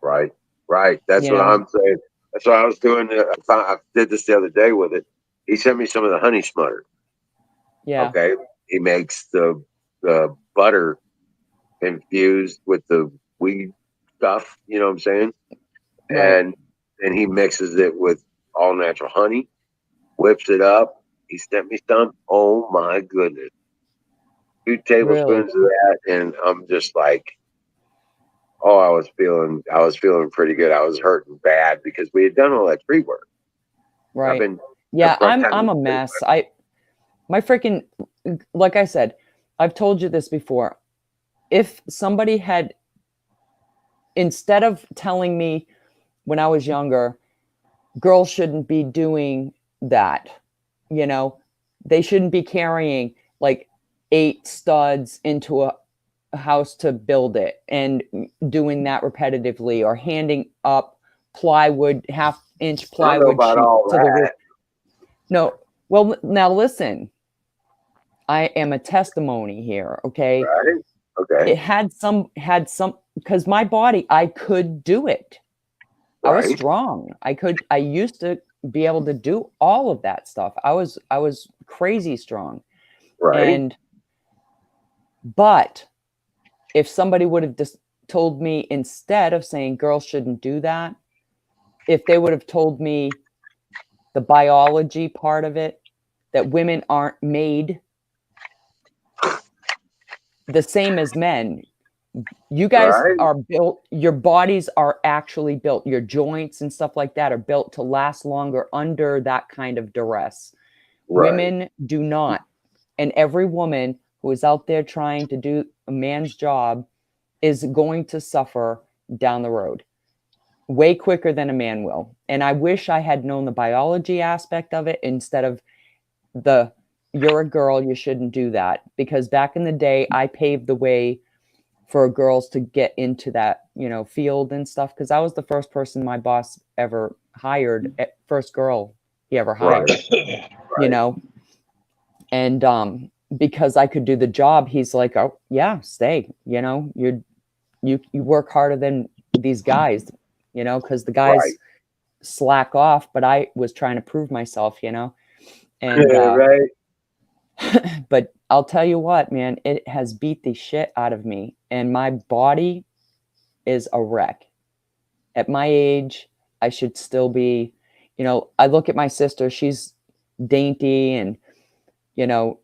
Right. Right. That's You what know? I'm saying. That's what I was doing. I did this the other day with it. He sent me some of the honey smutter. Yeah, Okay. He makes the butter infused with the weed stuff. You know what I'm saying? right. And then he mixes it with all natural honey, whips it up. He sent me some. Oh my goodness. 2 Really. tablespoons of that. And I'm just like, oh, I was feeling pretty good. I was hurting bad because we had done all that tree work. I've Right. been Yeah, kind of I'm a mess. My freaking, like I said, I've told you this before. If somebody had, instead of telling me when I was younger, girls shouldn't be doing that, you know, they shouldn't be carrying like 8 studs into a house to build it and doing that repetitively, or handing up plywood, half-inch I don't know plywood about sheet all to the roof. that. No, well, now listen, I am a testimony here, okay? Right? Okay. It had some, because my body, I could do it. I was Right. strong. I used to be able to do all of that stuff. I was crazy strong. Right. And but if somebody would have just told me, instead of saying girls shouldn't do that, if they would have told me the biology part of it, that women aren't made the same as men. You guys Right. are built, your bodies are actually built, your joints and stuff like that are built to last longer under that kind of duress. Right. Women do not. And every woman who is out there trying to do a man's job is going to suffer down the road way quicker than a man will. And I wish I had known the biology aspect of it instead of the you're a girl, you shouldn't do that. Because back in the day, I paved the way for girls to get into that, you know, field and stuff. Because I was the first person my boss ever hired, first girl he ever Right. hired, you Right. know. And because I could do the job, he's like, oh yeah, stay. You know, you work harder than these guys, you know, because the guys Right. slack off, but I was trying to prove myself, you know. And Right. but I'll tell you what, man, it has beat the shit out of me, and my body is a wreck. At my age, I should still be, you know, I look at my sister, she's dainty and, you know,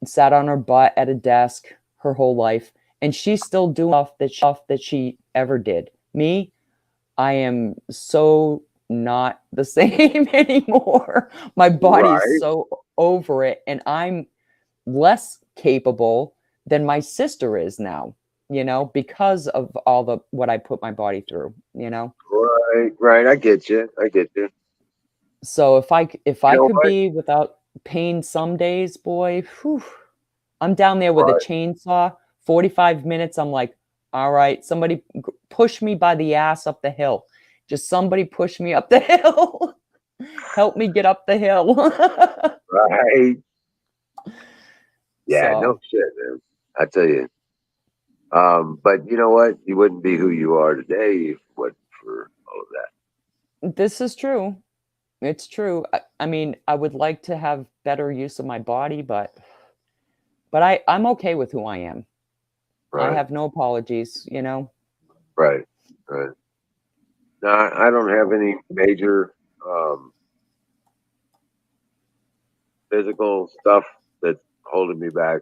sat on her butt at a desk her whole life, and she's still doing stuff that she ever did. Me, I am so not the same anymore. My body's Right. so over it, and I'm less capable than my sister is now, you know, because of all the what I put my body through, you know. Right. Right. I get you. I get you. So if You I know could what? be without pain some days, boy, whew, I'm down there with a Right. chainsaw, 45 minutes. I'm like, all right, somebody push me by the ass up the hill. Just somebody push me up the hill. Help me get up the hill. Right. Yeah. No So shit, man. I tell you. But you know what? You wouldn't be who you are today if it wasn't for all of that. this is true. It's true. I mean, I would like to have better use of my body, but I'm okay with who I am. I Right. have no apologies, you know. Right. Right. No, I don't have any major um, physical stuff that's holding me back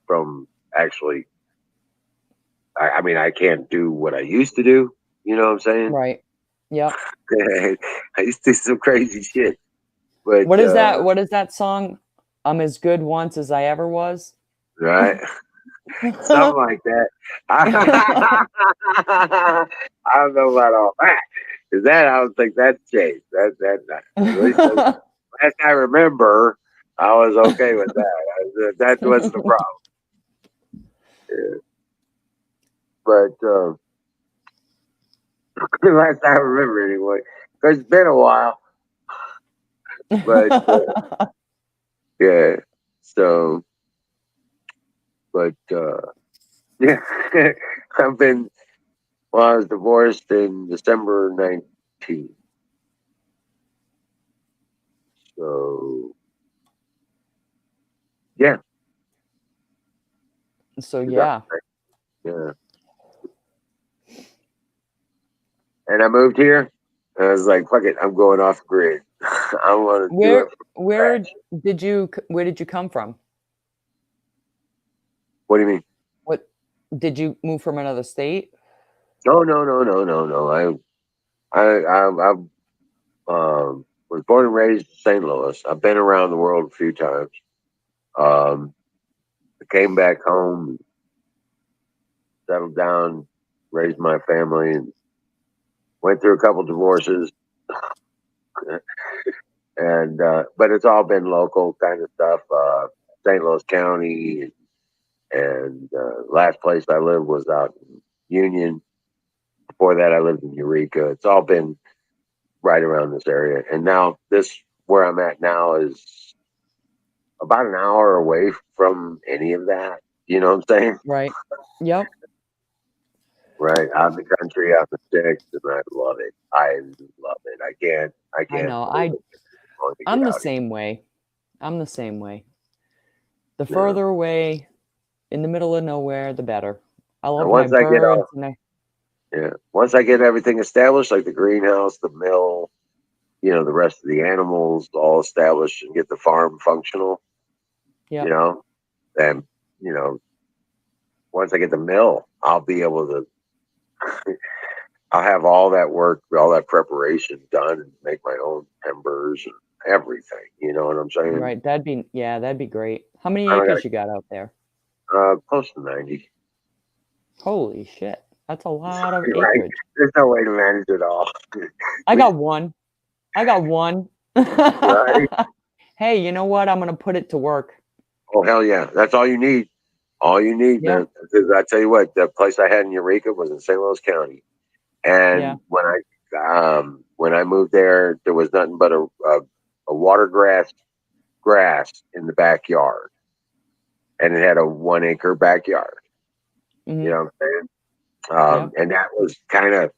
from actually. I mean, I can't do what I used to do. You know what I'm saying? Right. Yep. I used to do some crazy shit, but What is that song? I'm as good once as I ever was. right, something like that. I don't know about all that. Is that I don't think that's changed. That at least last I remember, I was okay with that. That wasn't the problem. Yeah. But last I remember anyway, because it's been a while. But yeah, so but yeah, I've been. Well, I was divorced in December 19th. So yeah, So yeah. yeah. And I moved here. And I was like, fuck it, I'm going off grid. I want to do it from Where scratch. where did you come from? What do you mean? What did you move from another state? No. I was born and raised in St. Louis. I've been around the world a few times. Um, I came back home, settled down, raised my family, and went through a couple divorces. And but it's all been local kind of stuff. St. Louis County, and last place I lived was out in Union. Before that, I lived in Eureka. It's all been right around this area. And now this where I'm at now is about an hour away from any of that. You know what I'm saying? Right. Yep. Right. Out in the country, out in the sticks, and I love it. I love it. I I can't know. believe it. Want to get I'm the out here. same way. I'm the same way. The Yeah. further away in the middle of nowhere, the better. I love And my once I get birds out, and yeah, once I get everything established, like the greenhouse, the mill, the rest of the animals all established and get the farm functional, yeah. then, you know, once I get the mill, I'll be able to, I'll have all that work, all that preparation done and make my own timbers and everything. You know what I'm saying? Right. That'd be great. How many I acres you got out there? got close to 90. Holy shit. That's a lot of Right. acreage. There's no way to manage it all. I got one. I got one. Right? Hey, you know what? I'm gonna put it to work. Oh, hell yeah. That's all you need. All you need, Yeah. man. 'Cause I tell you what, the place I had in Eureka was in St. Louis County. Yeah. And when I moved there, there was nothing but a water grass in the backyard, and it had a 1 acre backyard. Mhm. You know what I'm saying? Yeah. And that was kind of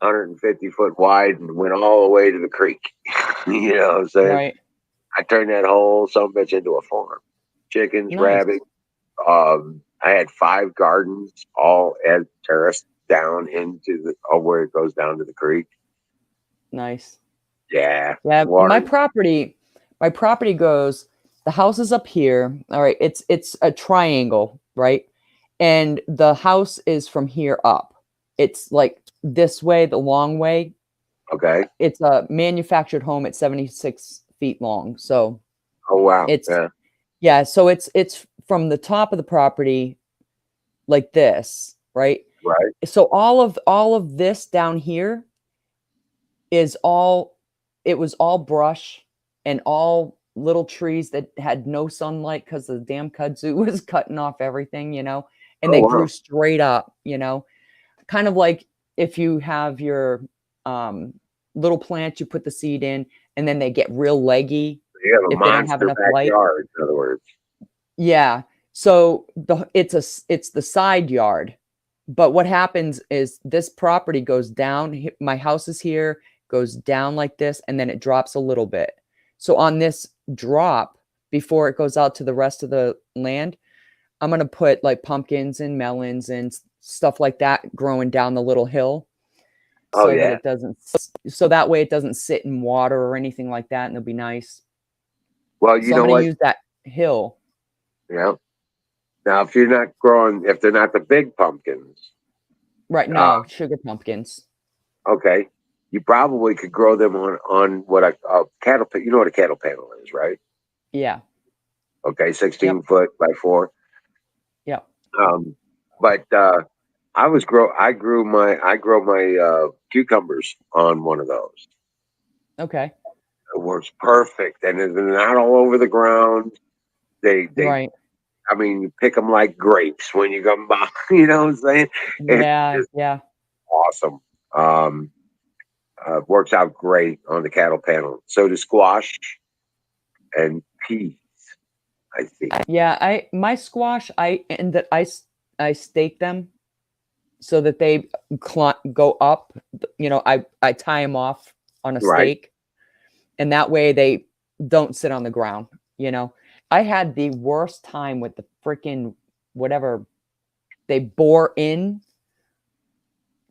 150-foot wide and went all the way to the creek. You know what I'm saying? Right. I turned that whole some bitch into a farm. Chickens, Nice. rabbits. I had 5 gardens, all as terraced down into where it goes down to the creek. Nice. Yeah, Yeah. water. My property goes, the house is up here. All right. It's a triangle, right? And the house is from here up. It's like this way, the long way. Okay. It's a manufactured home. It's 76 feet long. So Oh wow. it's Yeah. yeah, so it's from the top of the property like this, right? Right. So all of this down here is all it was all brush and all little trees that had no sunlight because the damn kudzu was cutting off everything, and Oh they wow. grew straight up, kind of like if you have your little plant, you put the seed in, and then they get real leggy You have a if they don't have monster enough light. backyard, in other words. Yeah. So it's the side yard. But what happens is this property goes down. My house is here, goes down like this, and then it drops a little bit. So on this drop, before it goes out to the rest of the land, I'm going to put like pumpkins and melons and stuff like that growing down the little hill Oh so that yeah. it doesn't, so that way it doesn't sit in water or anything like that. And it'll be nice. Well, you So I'm know going what? to use that hill. Yeah. Now, if they're not the big pumpkins, Right. No, sugar pumpkins. okay, you probably could grow them on what a cattle. You know what a cattle panel is, right? Yeah. Okay, 16 foot by 4. Yep. But I grow my cucumbers on one of those. Okay. It works perfect, and they're not all over the ground. They Right. I mean, you pick them like grapes when you come by. You know what I'm saying? It's Yeah. just Yeah. awesome. Works out great on the cattle panel. So does squash and peas, I think. Yeah. My squash, I stake them so that they go up. I tie them off on a Right. stake, and that way they don't sit on the ground. I had the worst time with the freaking whatever they bore in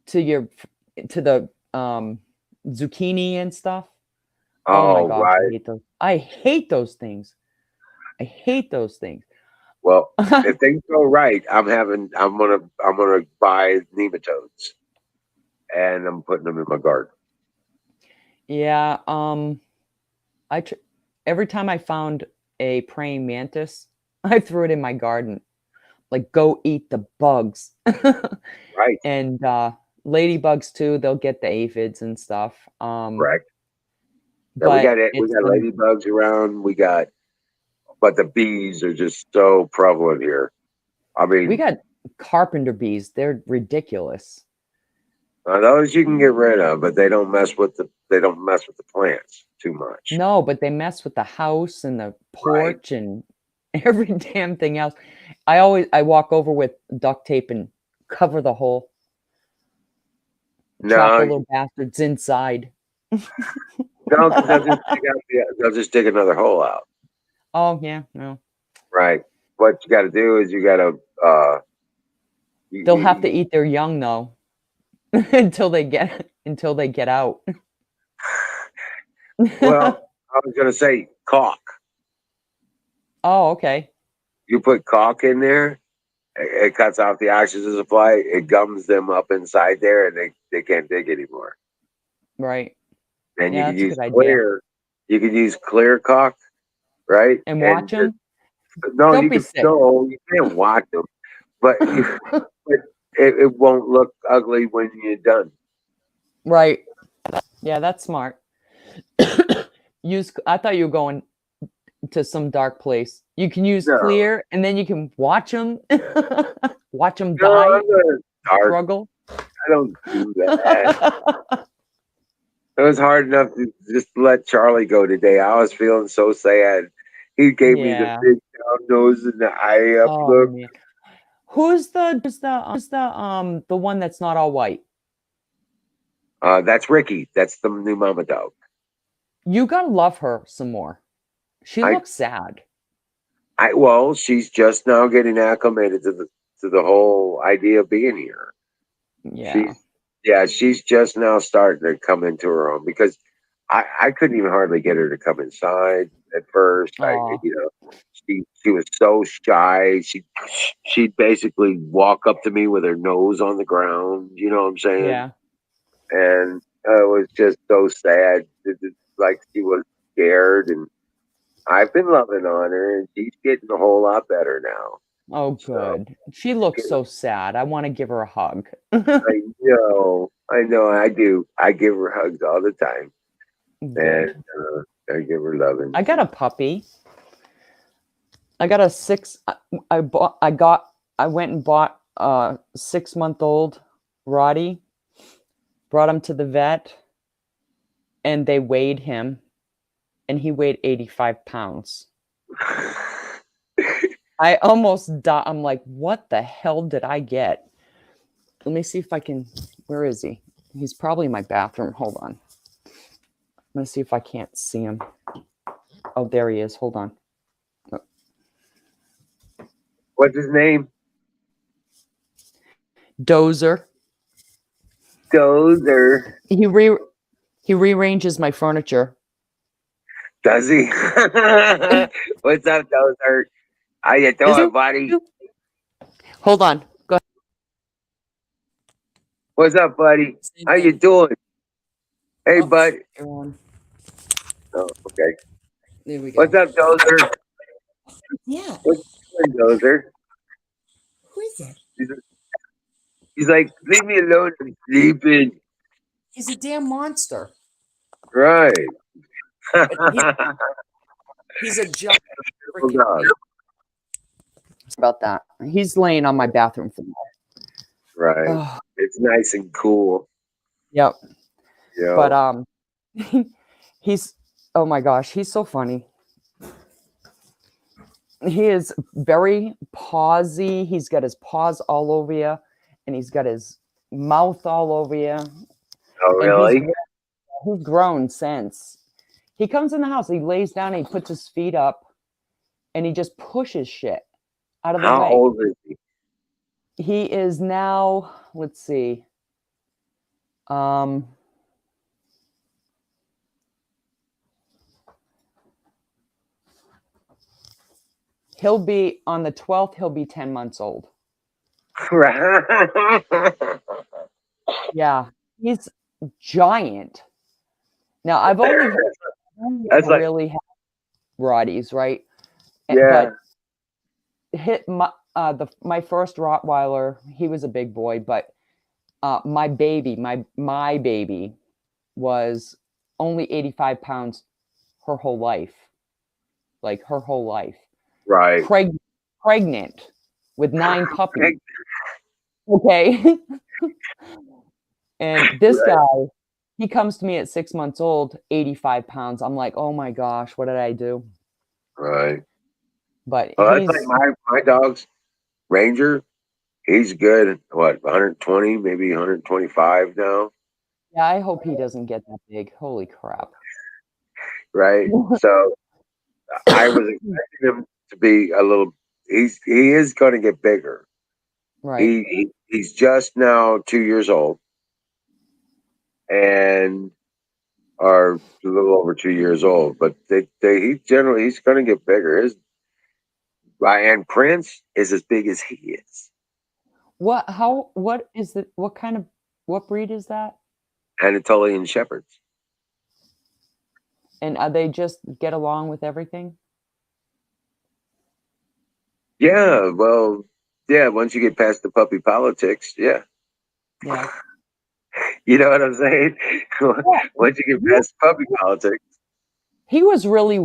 to the zucchini and stuff. Oh my Oh, gosh, I right. hate those. I hate those things. I hate those things. Well, if things go right, I'm gonna buy nematodes, and I'm putting them in my garden. Yeah, I tr- every time I found a praying mantis, I threw it in my garden. Like, go eat the bugs. Right. And ladybugs too, they'll get the aphids and stuff. Correct. Yeah, we got But it. We it's got the ladybugs around. But the bees are just so prevalent here. I we mean, got carpenter bees. They're ridiculous. those you can get rid of, but they don't mess with the plants too much. No, but they mess with the house and the Right. porch and every damn thing else. I walk over with duct tape and cover the hole. Trap the No, little bastards inside. no, because they'll just dig another hole out. Oh yeah, no. Right. What you got to do is you got to They'll have to you, eat their young though until they get out. well, I was gonna say caulk. Oh, okay. You put caulk in there, it cuts off the oxygen supply. It gums them up inside there, and they can't dig anymore. Right. And you Yeah, can that's a use good idea. clear. You can use clear caulk, right? And watch And just, them. no, Don't you be can sick. no, you can't watch them, but but it won't look ugly when you're done. Right. Yeah, that's smart. I thought you were going to some dark place. You can use No, clear and then you can watch them watch them no, die, I'm gonna start. struggle. I don't do that. It was hard enough to just let Charlie go today. I was feeling so sad. He gave me the Yeah. big down nose and the eye up Oh look. man. Who's the one that's not all white? That's Ricky. That's the new mama dog. You gotta love her some more. She I, looks sad. well, she's just now getting acclimated to the whole idea of being here. Yeah. She's yeah, she's just now starting to come into her own because I couldn't even hardly get her to come inside at first. Oh, She was so shy. She'd basically walk up to me with her nose on the ground. You know what I'm saying? yeah. And it was just so sad. Like she was scared, and I've been loving on her, and she's getting a whole lot better now. Oh, So good. She looks so sad. I want to give her a hug. I know, I do. I give her hugs all the time, and Good. I give her loving. I got a puppy. I got a six. I bought. I went and bought a 6-month-old Roddy. Brought him to the vet, and they weighed him, and he weighed 85 pounds. I almost died. I'm like, what the hell did I get? Let me see if I can. Where is he? He's probably in my bathroom. Hold on. I'm gonna see if I can't see him. Oh, there he is. Hold on. What's his name? Dozer. Dozer. He rearranges my furniture. Does he? What's up, Dozer? How you doing, buddy? Hold on. Go ahead. What's up, buddy? Same How you thing. doing? Hey, Oops, bud. everyone. Oh, okay. There we go. What's up, Dozer? Yeah, What's doing, Dozer? who is it? He's like, leave me alone. I'm sleeping. He's a damn monster. Right. He's a giant Oh, freaking God. about that. He's laying on my bathroom floor. Right. Oh, It's nice and cool. yep. You But know? he's oh my gosh, he's so funny. He is very pawsy. He's got his paws all over you, and he's got his mouth all over you. Oh, And really? he's grown since. He comes in the house, he lays down, and he puts his feet up, and he just pushes shit out of the How way. old is he? He is now, let's see. He'll be on the 12th, he'll be 10 months old. Yeah, he's giant. Now, I've only That's like, really had Rotties, right? yeah. But my first Rottweiler, he was a big boy, but my baby was only 85 pounds her whole life. Like her whole life. Right. Pregnant with 9 puppies. Okay. And this Right. guy, he comes to me at 6 months old, 85 pounds. I'm like, oh my gosh, what did I do? Right. But Well, that's he's like my dog's Ranger. He's good at what, 120, maybe 125 now. yeah, I hope he doesn't get that big. Holy crap. Right. So I was expecting him to be a little. He is going to get bigger. Right. He's just now 2 years old, and are a little over 2 years old. But he's going to get bigger. His and Prince is as big as he is. What is it? What breed is that? Anatolian Shepherds. And they just get along with everything? Yeah, well, yeah. Once you get past the puppy politics, yeah, Yeah. you know what I'm saying. Once you get past puppy politics, He was really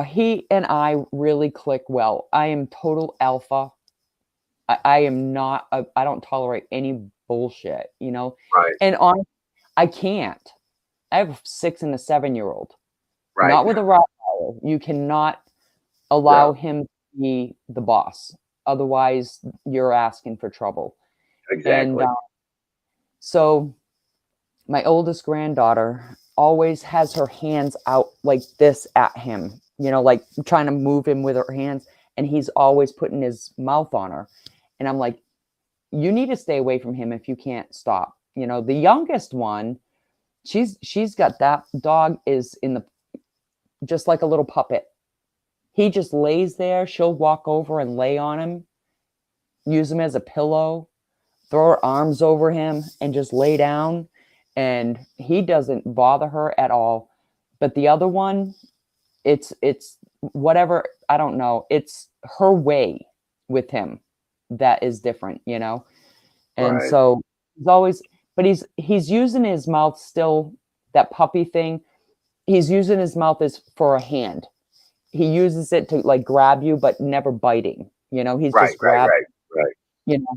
he and I really click well. I am total alpha. I am not, I don't tolerate any bullshit, right, and I can't. I have a 6 and a 7-year-old, right, not with a Rottweiler. You cannot allow no, him to be the boss. Otherwise, you're asking for trouble. And exactly, so my oldest granddaughter always has her hands out like this at him, like trying to move him with her hands. And he's always putting his mouth on her. And I'm like, you need to stay away from him if you can't stop. The youngest one, she's got that dog is just like a little puppet. He just lays there. She'll walk over and lay on him, use him as a pillow, throw her arms over him and just lay down. And he doesn't bother her at all. But the other one, it's whatever, I don't know. It's her way with him that is different, And right, so but he's using his mouth still, that puppy thing. He's using his mouth as for a hand. He uses it to like grab you, but never biting. He's right, just grabbing, right. you know.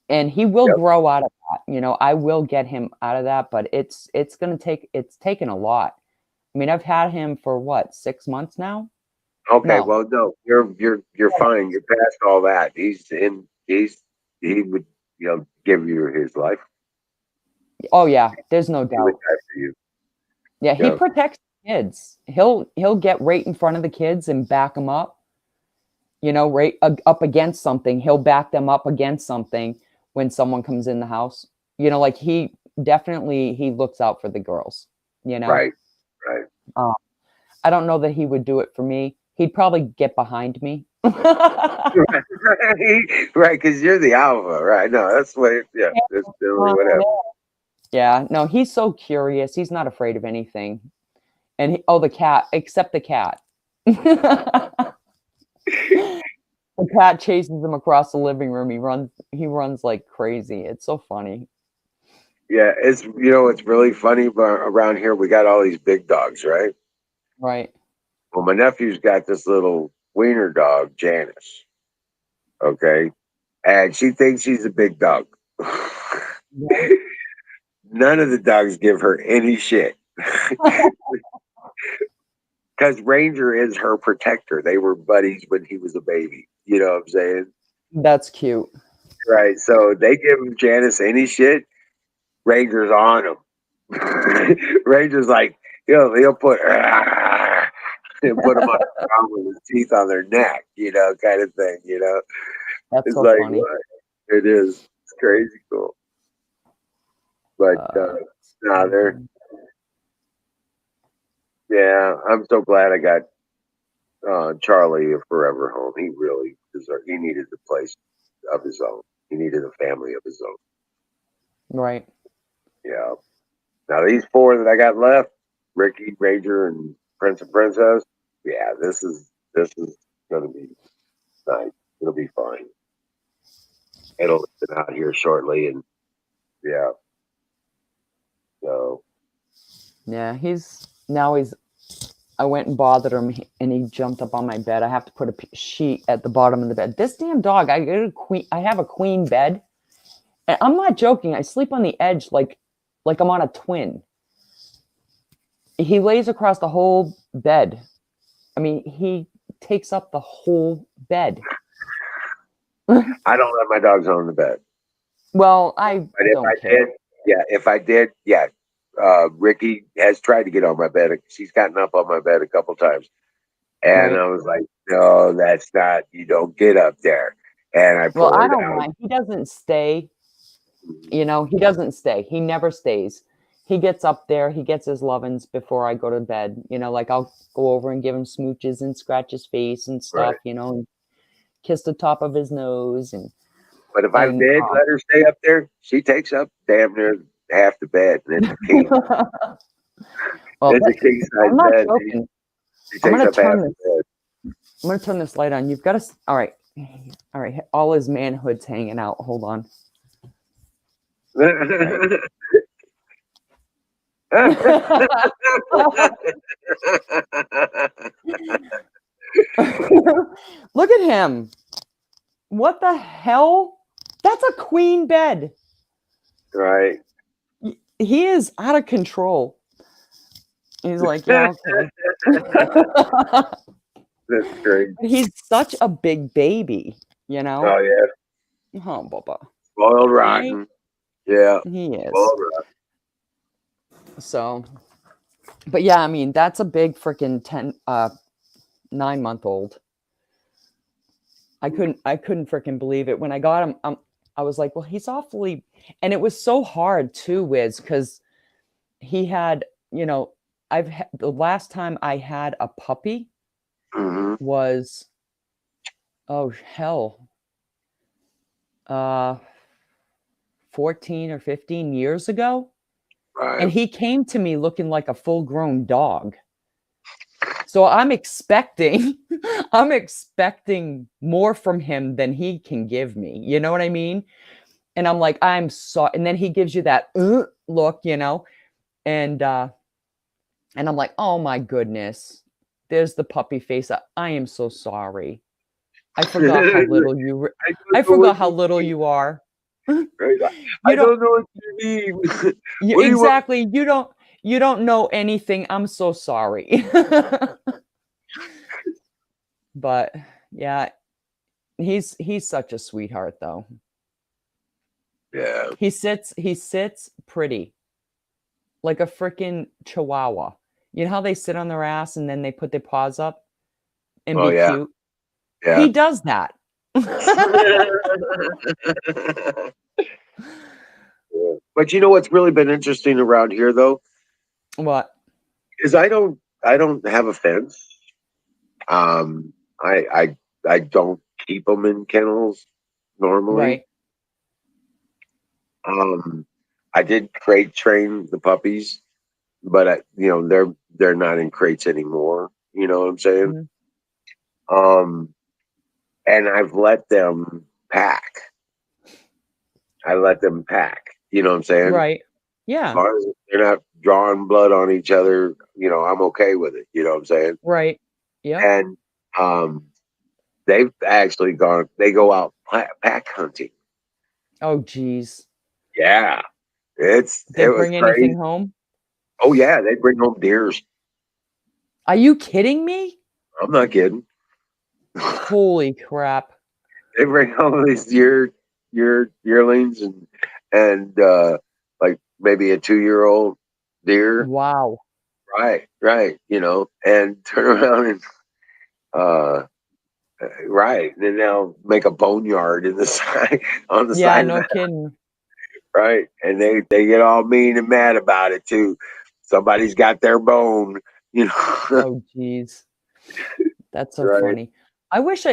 And he will Yep. grow out of that. I will get him out of that, but it's taken a lot. I mean, I've had him for what, 6 months now? Okay, No. well, no, you're fine. You're past all that. He would give you his life. Oh yeah, there's no He would doubt. die for you. Yeah, he Yeah. protects kids. He'll get right in front of the kids and back them up. Right up against something. He'll back them up against something when someone comes in the house. Like he looks out for the girls. Right. I don't know that he would do it for me. He'd probably get behind me. Right, because you're the alpha, right? No, that's what. Yeah, that's whatever. Yeah, no, he's so curious. He's not afraid of anything. And the cat, except the cat. The cat chases him across the living room. He runs like crazy. It's so funny. Yeah, it's it's really funny, but around here we got all these big dogs, right? Right. Well, my nephew's got this little wiener dog, Janice. Okay, and she thinks she's a big dog. Yeah. None of the dogs give her any shit because Ranger is her protector. They were buddies when he was a baby. You know what I'm saying? That's cute. Right. So they give Janice any shit. Ranger's on him. Ranger's like, he'll put and put them on the ground with his teeth on their neck, kind of thing. That's It's so like funny. what it is. It's crazy cool. But Uh, nah, yeah, I'm so glad I got Charlie a forever home. He really deserved. He needed a place of his own. He needed a family of his own. right. Yeah. Now these four that I got left, Ricky, Ranger, and Prince and Princess. Yeah, this is gonna be nice. It'll be fine. It'll be out here shortly, and yeah. So Yeah, he's I went and bothered him and he jumped up on my bed. I have to put a sheet at the bottom of the bed. This damn dog, I have a queen bed. And I'm not joking. I sleep on the edge like I'm on a twin. He lays across the whole bed. I mean, he takes up the whole bed. I don't let my dogs on the bed. Well, I But if don't I care. did, yeah. Ricky has tried to get on my bed. She's gotten up on my bed a couple times. And Right. I was like, no, that's not, you don't get up there. And I Well, pull I her don't down. mind. He doesn't stay. He doesn't stay. He never stays. He gets up there. He gets his lovin's before I go to bed. Like I'll go over and give him smooches and scratch his face and stuff, Right. and kiss the top of his nose. But if I And did let her stay up there, she takes up damn near half the bed. And it's a king. well, It's a king I'm size not bed. joking. She I'm takes gonna up half turn this. the I'm gonna turn this light on. You've got to. All right. All his manhood's hanging out. Hold on. bed. Look at him. What the hell? That's a queen bed. Right. He is out of control. He's like, yeah, okay. That's great. He's such a big baby, Oh, yeah. Oh, Bubba. Spoiled Right? rotten. Yeah. He is. Spoiled rotten. So, but yeah, I mean, that's a big freaking 9-month-old. I couldn't freaking believe it when I got him. I was like, well, he's awfully, and it was so hard too, Wiz, because he had, the last time I had a puppy Mhm. was, oh hell, 14 or 15 years ago. Right. And he came to me looking like a full-grown dog. So I'm expecting more from him than he can give me. You know what I mean? And I'm like, I'm sorry. And then he gives you that look, and I'm like, oh my goodness, there's the puppy face. I am so sorry. I forgot how little you. I forgot how little you are. I don't know what you mean. Exactly. You don't know anything. I'm so sorry. But yeah, he's such a sweetheart though. Yeah. He sits pretty. Like a freaking chihuahua. You know how they sit on their ass and then they put their paws up and Oh, be yeah. cute? Yeah. He does that. But you know what's really been interesting around here though What? is I don't have a fence. Um, I don't keep them in kennels normally. Right. I did crate train the puppies, but they're not in crates anymore. You know what I'm saying? Mhm. And I've let them pack. I let them pack. You know what I'm saying? Right. As long as they're not drawing blood on each other, I'm okay with it. You know what I'm saying? Right. Yep. And they've actually they go out pack hunting. Oh, geez. Yeah. It They was bring crazy. anything home? Oh yeah, they bring home deers. Are you kidding me? I'm not kidding. Holy crap. They bring home these yearlings and like maybe a 2-year-old deer. Wow. Right, and turn around and right, and then they'll make a boneyard in the side on the Yeah, side of no the kidding. right, and they get all mean and mad about it too. Somebody's got their bone, Oh, geez. That's so right? funny. I wish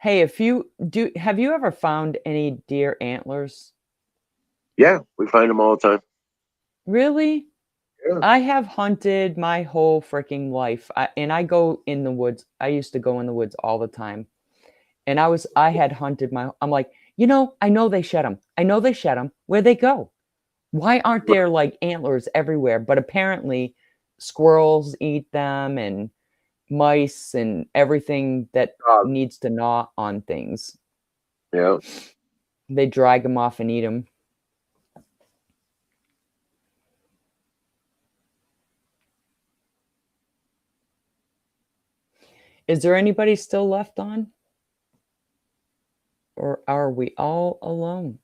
hey, have you ever found any deer antlers? Yeah, we find them all the time. Really? Yeah. I have hunted my whole freaking life. And I go in the woods. I used to go in the woods all the time. And I had hunted I'm like, I know they shed them. I know they shed them. Where'd they go? Why aren't there like antlers everywhere? But apparently squirrels eat them and mice and everything that needs to gnaw on things. Yeah. They drag them off and eat them. Is there anybody still left on? Or are we all alone?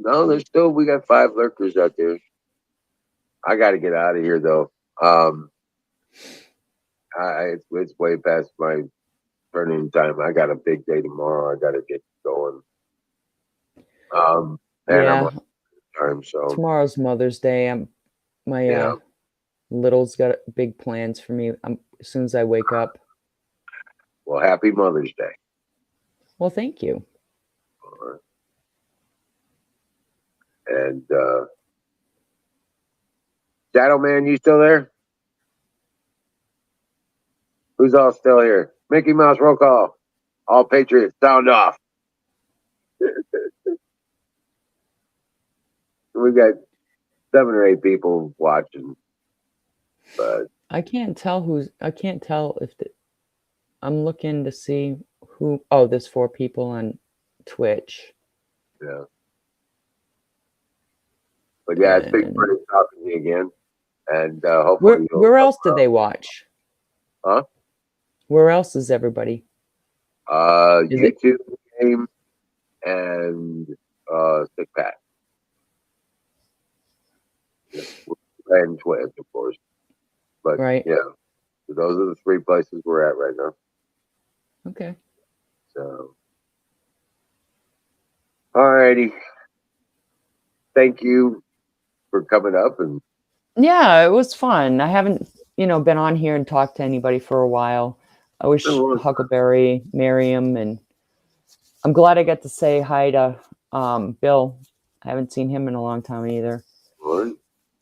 No, we got 5 lurkers out there. I got to get out of here though. It's way past my turn-in time. I got a big day tomorrow. I got to get going. And I'm on time, so tomorrow's Mother's Day. My little's got big plans for me. As soon as I wake up. Well, happy Mother's Day. Well, thank you. All right. And Shadow Man, you still there? Who's all still here? Mickey Mouse roll call. All Patriots, sound off. We got 7 or 8 people watching, but I can't tell if I'm looking to see who. Oh, there's 4 people on Twitch. yeah. But yeah, it's been great talking to you again, and hopefully. Where else did they watch? Huh? Where else is everybody? YouTube, GAmE, and Sick Pat. Yeah. And Twitch, of course. But right. Yeah, so those are the 3 places we're at right now. Okay. So, alrighty. Thank you for coming up and. Yeah, it was fun. I haven't, been on here and talked to anybody for a while. I wish Huckleberry, Miriam, and I'm glad I got to say hi to Bill. I haven't seen him in a long time either. What?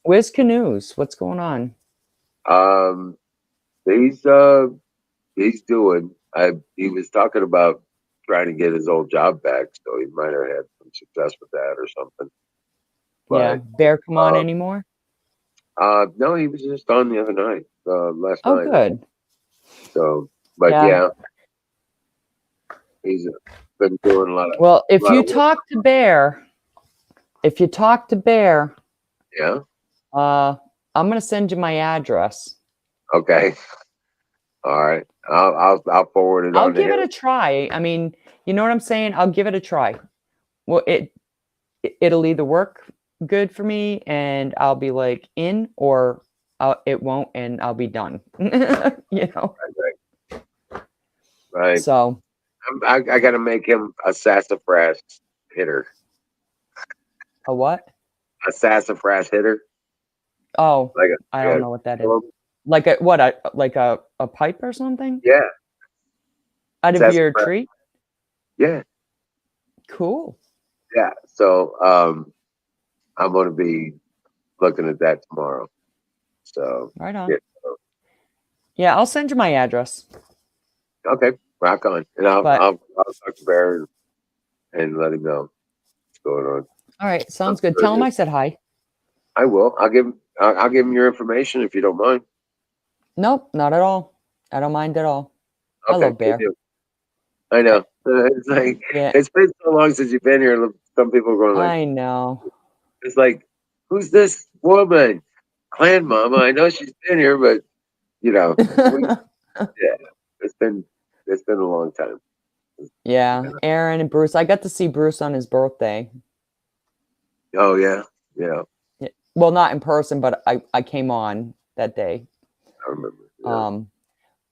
Where's Canoes? What's going on? He's doing. He was talking about trying to get his old job back, so he might have had some success with that or something. But, yeah, Bear come on anymore? No, he was just on the other night, last night. Oh, good. So, but yeah, he's been doing a lot of. Well, if you talk to Bear, yeah, I'm gonna send you my address. Okay. All right. I'll forward it. I'll give it a try. I mean, you know what I'm saying? I'll give it a try. Well, it'll either work good for me and I'll be like in, or it won't and I'll be done. Right. So I got to make him a sassafras hitter. A what? A sassafras hitter. Oh, I don't know what that is. Like a pipe or something? Yeah. Out of your tree? Yeah. Cool. Yeah. So I'm going to be looking at that tomorrow. So right on. Yeah, I'll send you my address. Okay, rock on, and I'll talk to Bear and let him know. going on. All right, sounds good. Tell him I said hi. I will. I'll give him your information if you don't mind. Nope, not at all. I don't mind at all. I Okay, love good Bear. deal. I know. It's like Yeah, it's been so long since you've been here. Some people are going like, I know. it's like, who's this woman? Clan Mama. I know she's been here, but you know, yeah, it's been a long time. Yeah, Aaron and Bruce. I got to see Bruce on his birthday. Oh yeah, yeah, Yeah, well, not in person, but I came on that day. I remember. Yeah.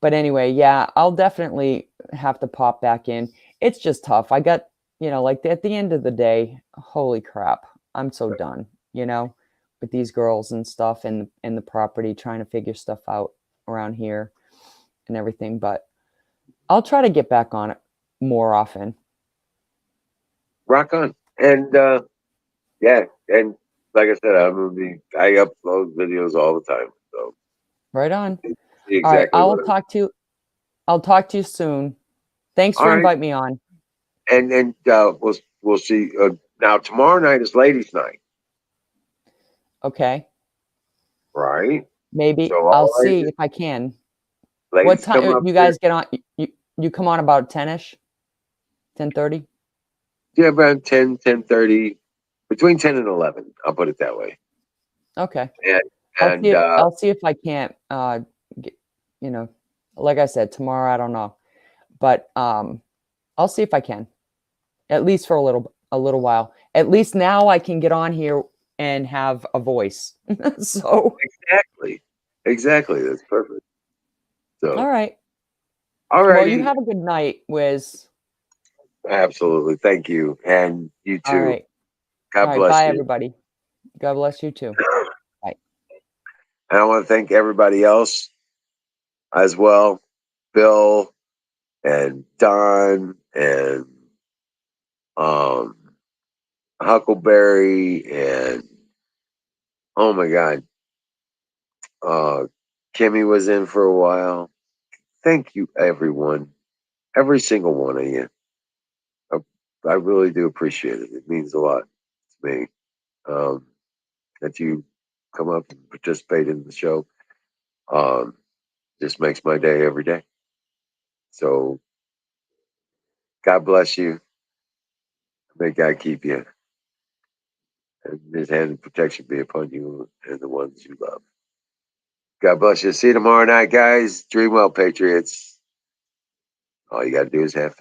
But anyway, yeah, I'll definitely have to pop back in. It's just tough. I got, like at the end of the day, holy crap, I'm so done, with these girls and stuff and the property, trying to figure stuff out around here and everything. But I'll try to get back on it more often. Rock on. And yeah, and like I said, I upload videos all the time. So Right on. see All right, exactly what I'll talk to you soon. Thanks All for right. inviting me on. And we'll see. Now tomorrow night is ladies' night, Okay. right? Maybe So I'll all see ladies, if I can. What ladies come time up you here. guys get on? You come on about 10ish, 10:30. Yeah, around 10:30, between 10 and 11. I'll put it that way. Okay. And I'll see if I can't. Get, like I said, tomorrow I don't know, but I'll see if I can, at least for a little while. At least now I can get on here and have a voice. So exactly, that's perfect. So all right. all Well, you righty, have a good night, Wiz. absolutely. Thank you, and you All too. right. God All right. bless Bye, you. everybody. God bless you too. Bye. And I want to thank everybody else as well, Bill and Don and um Huckleberry and oh my God, Kimmy was in for a while. Thank you, everyone, every single one of you. I, I really do appreciate it. It means a lot to me that you come up and participate in the show. Um, just makes my day every day. So God bless you. May God keep you. And his hand of protection be upon you and the ones you love. God bless you. See you tomorrow night, guys. Dream well, Patriots. All you got to do is have faith.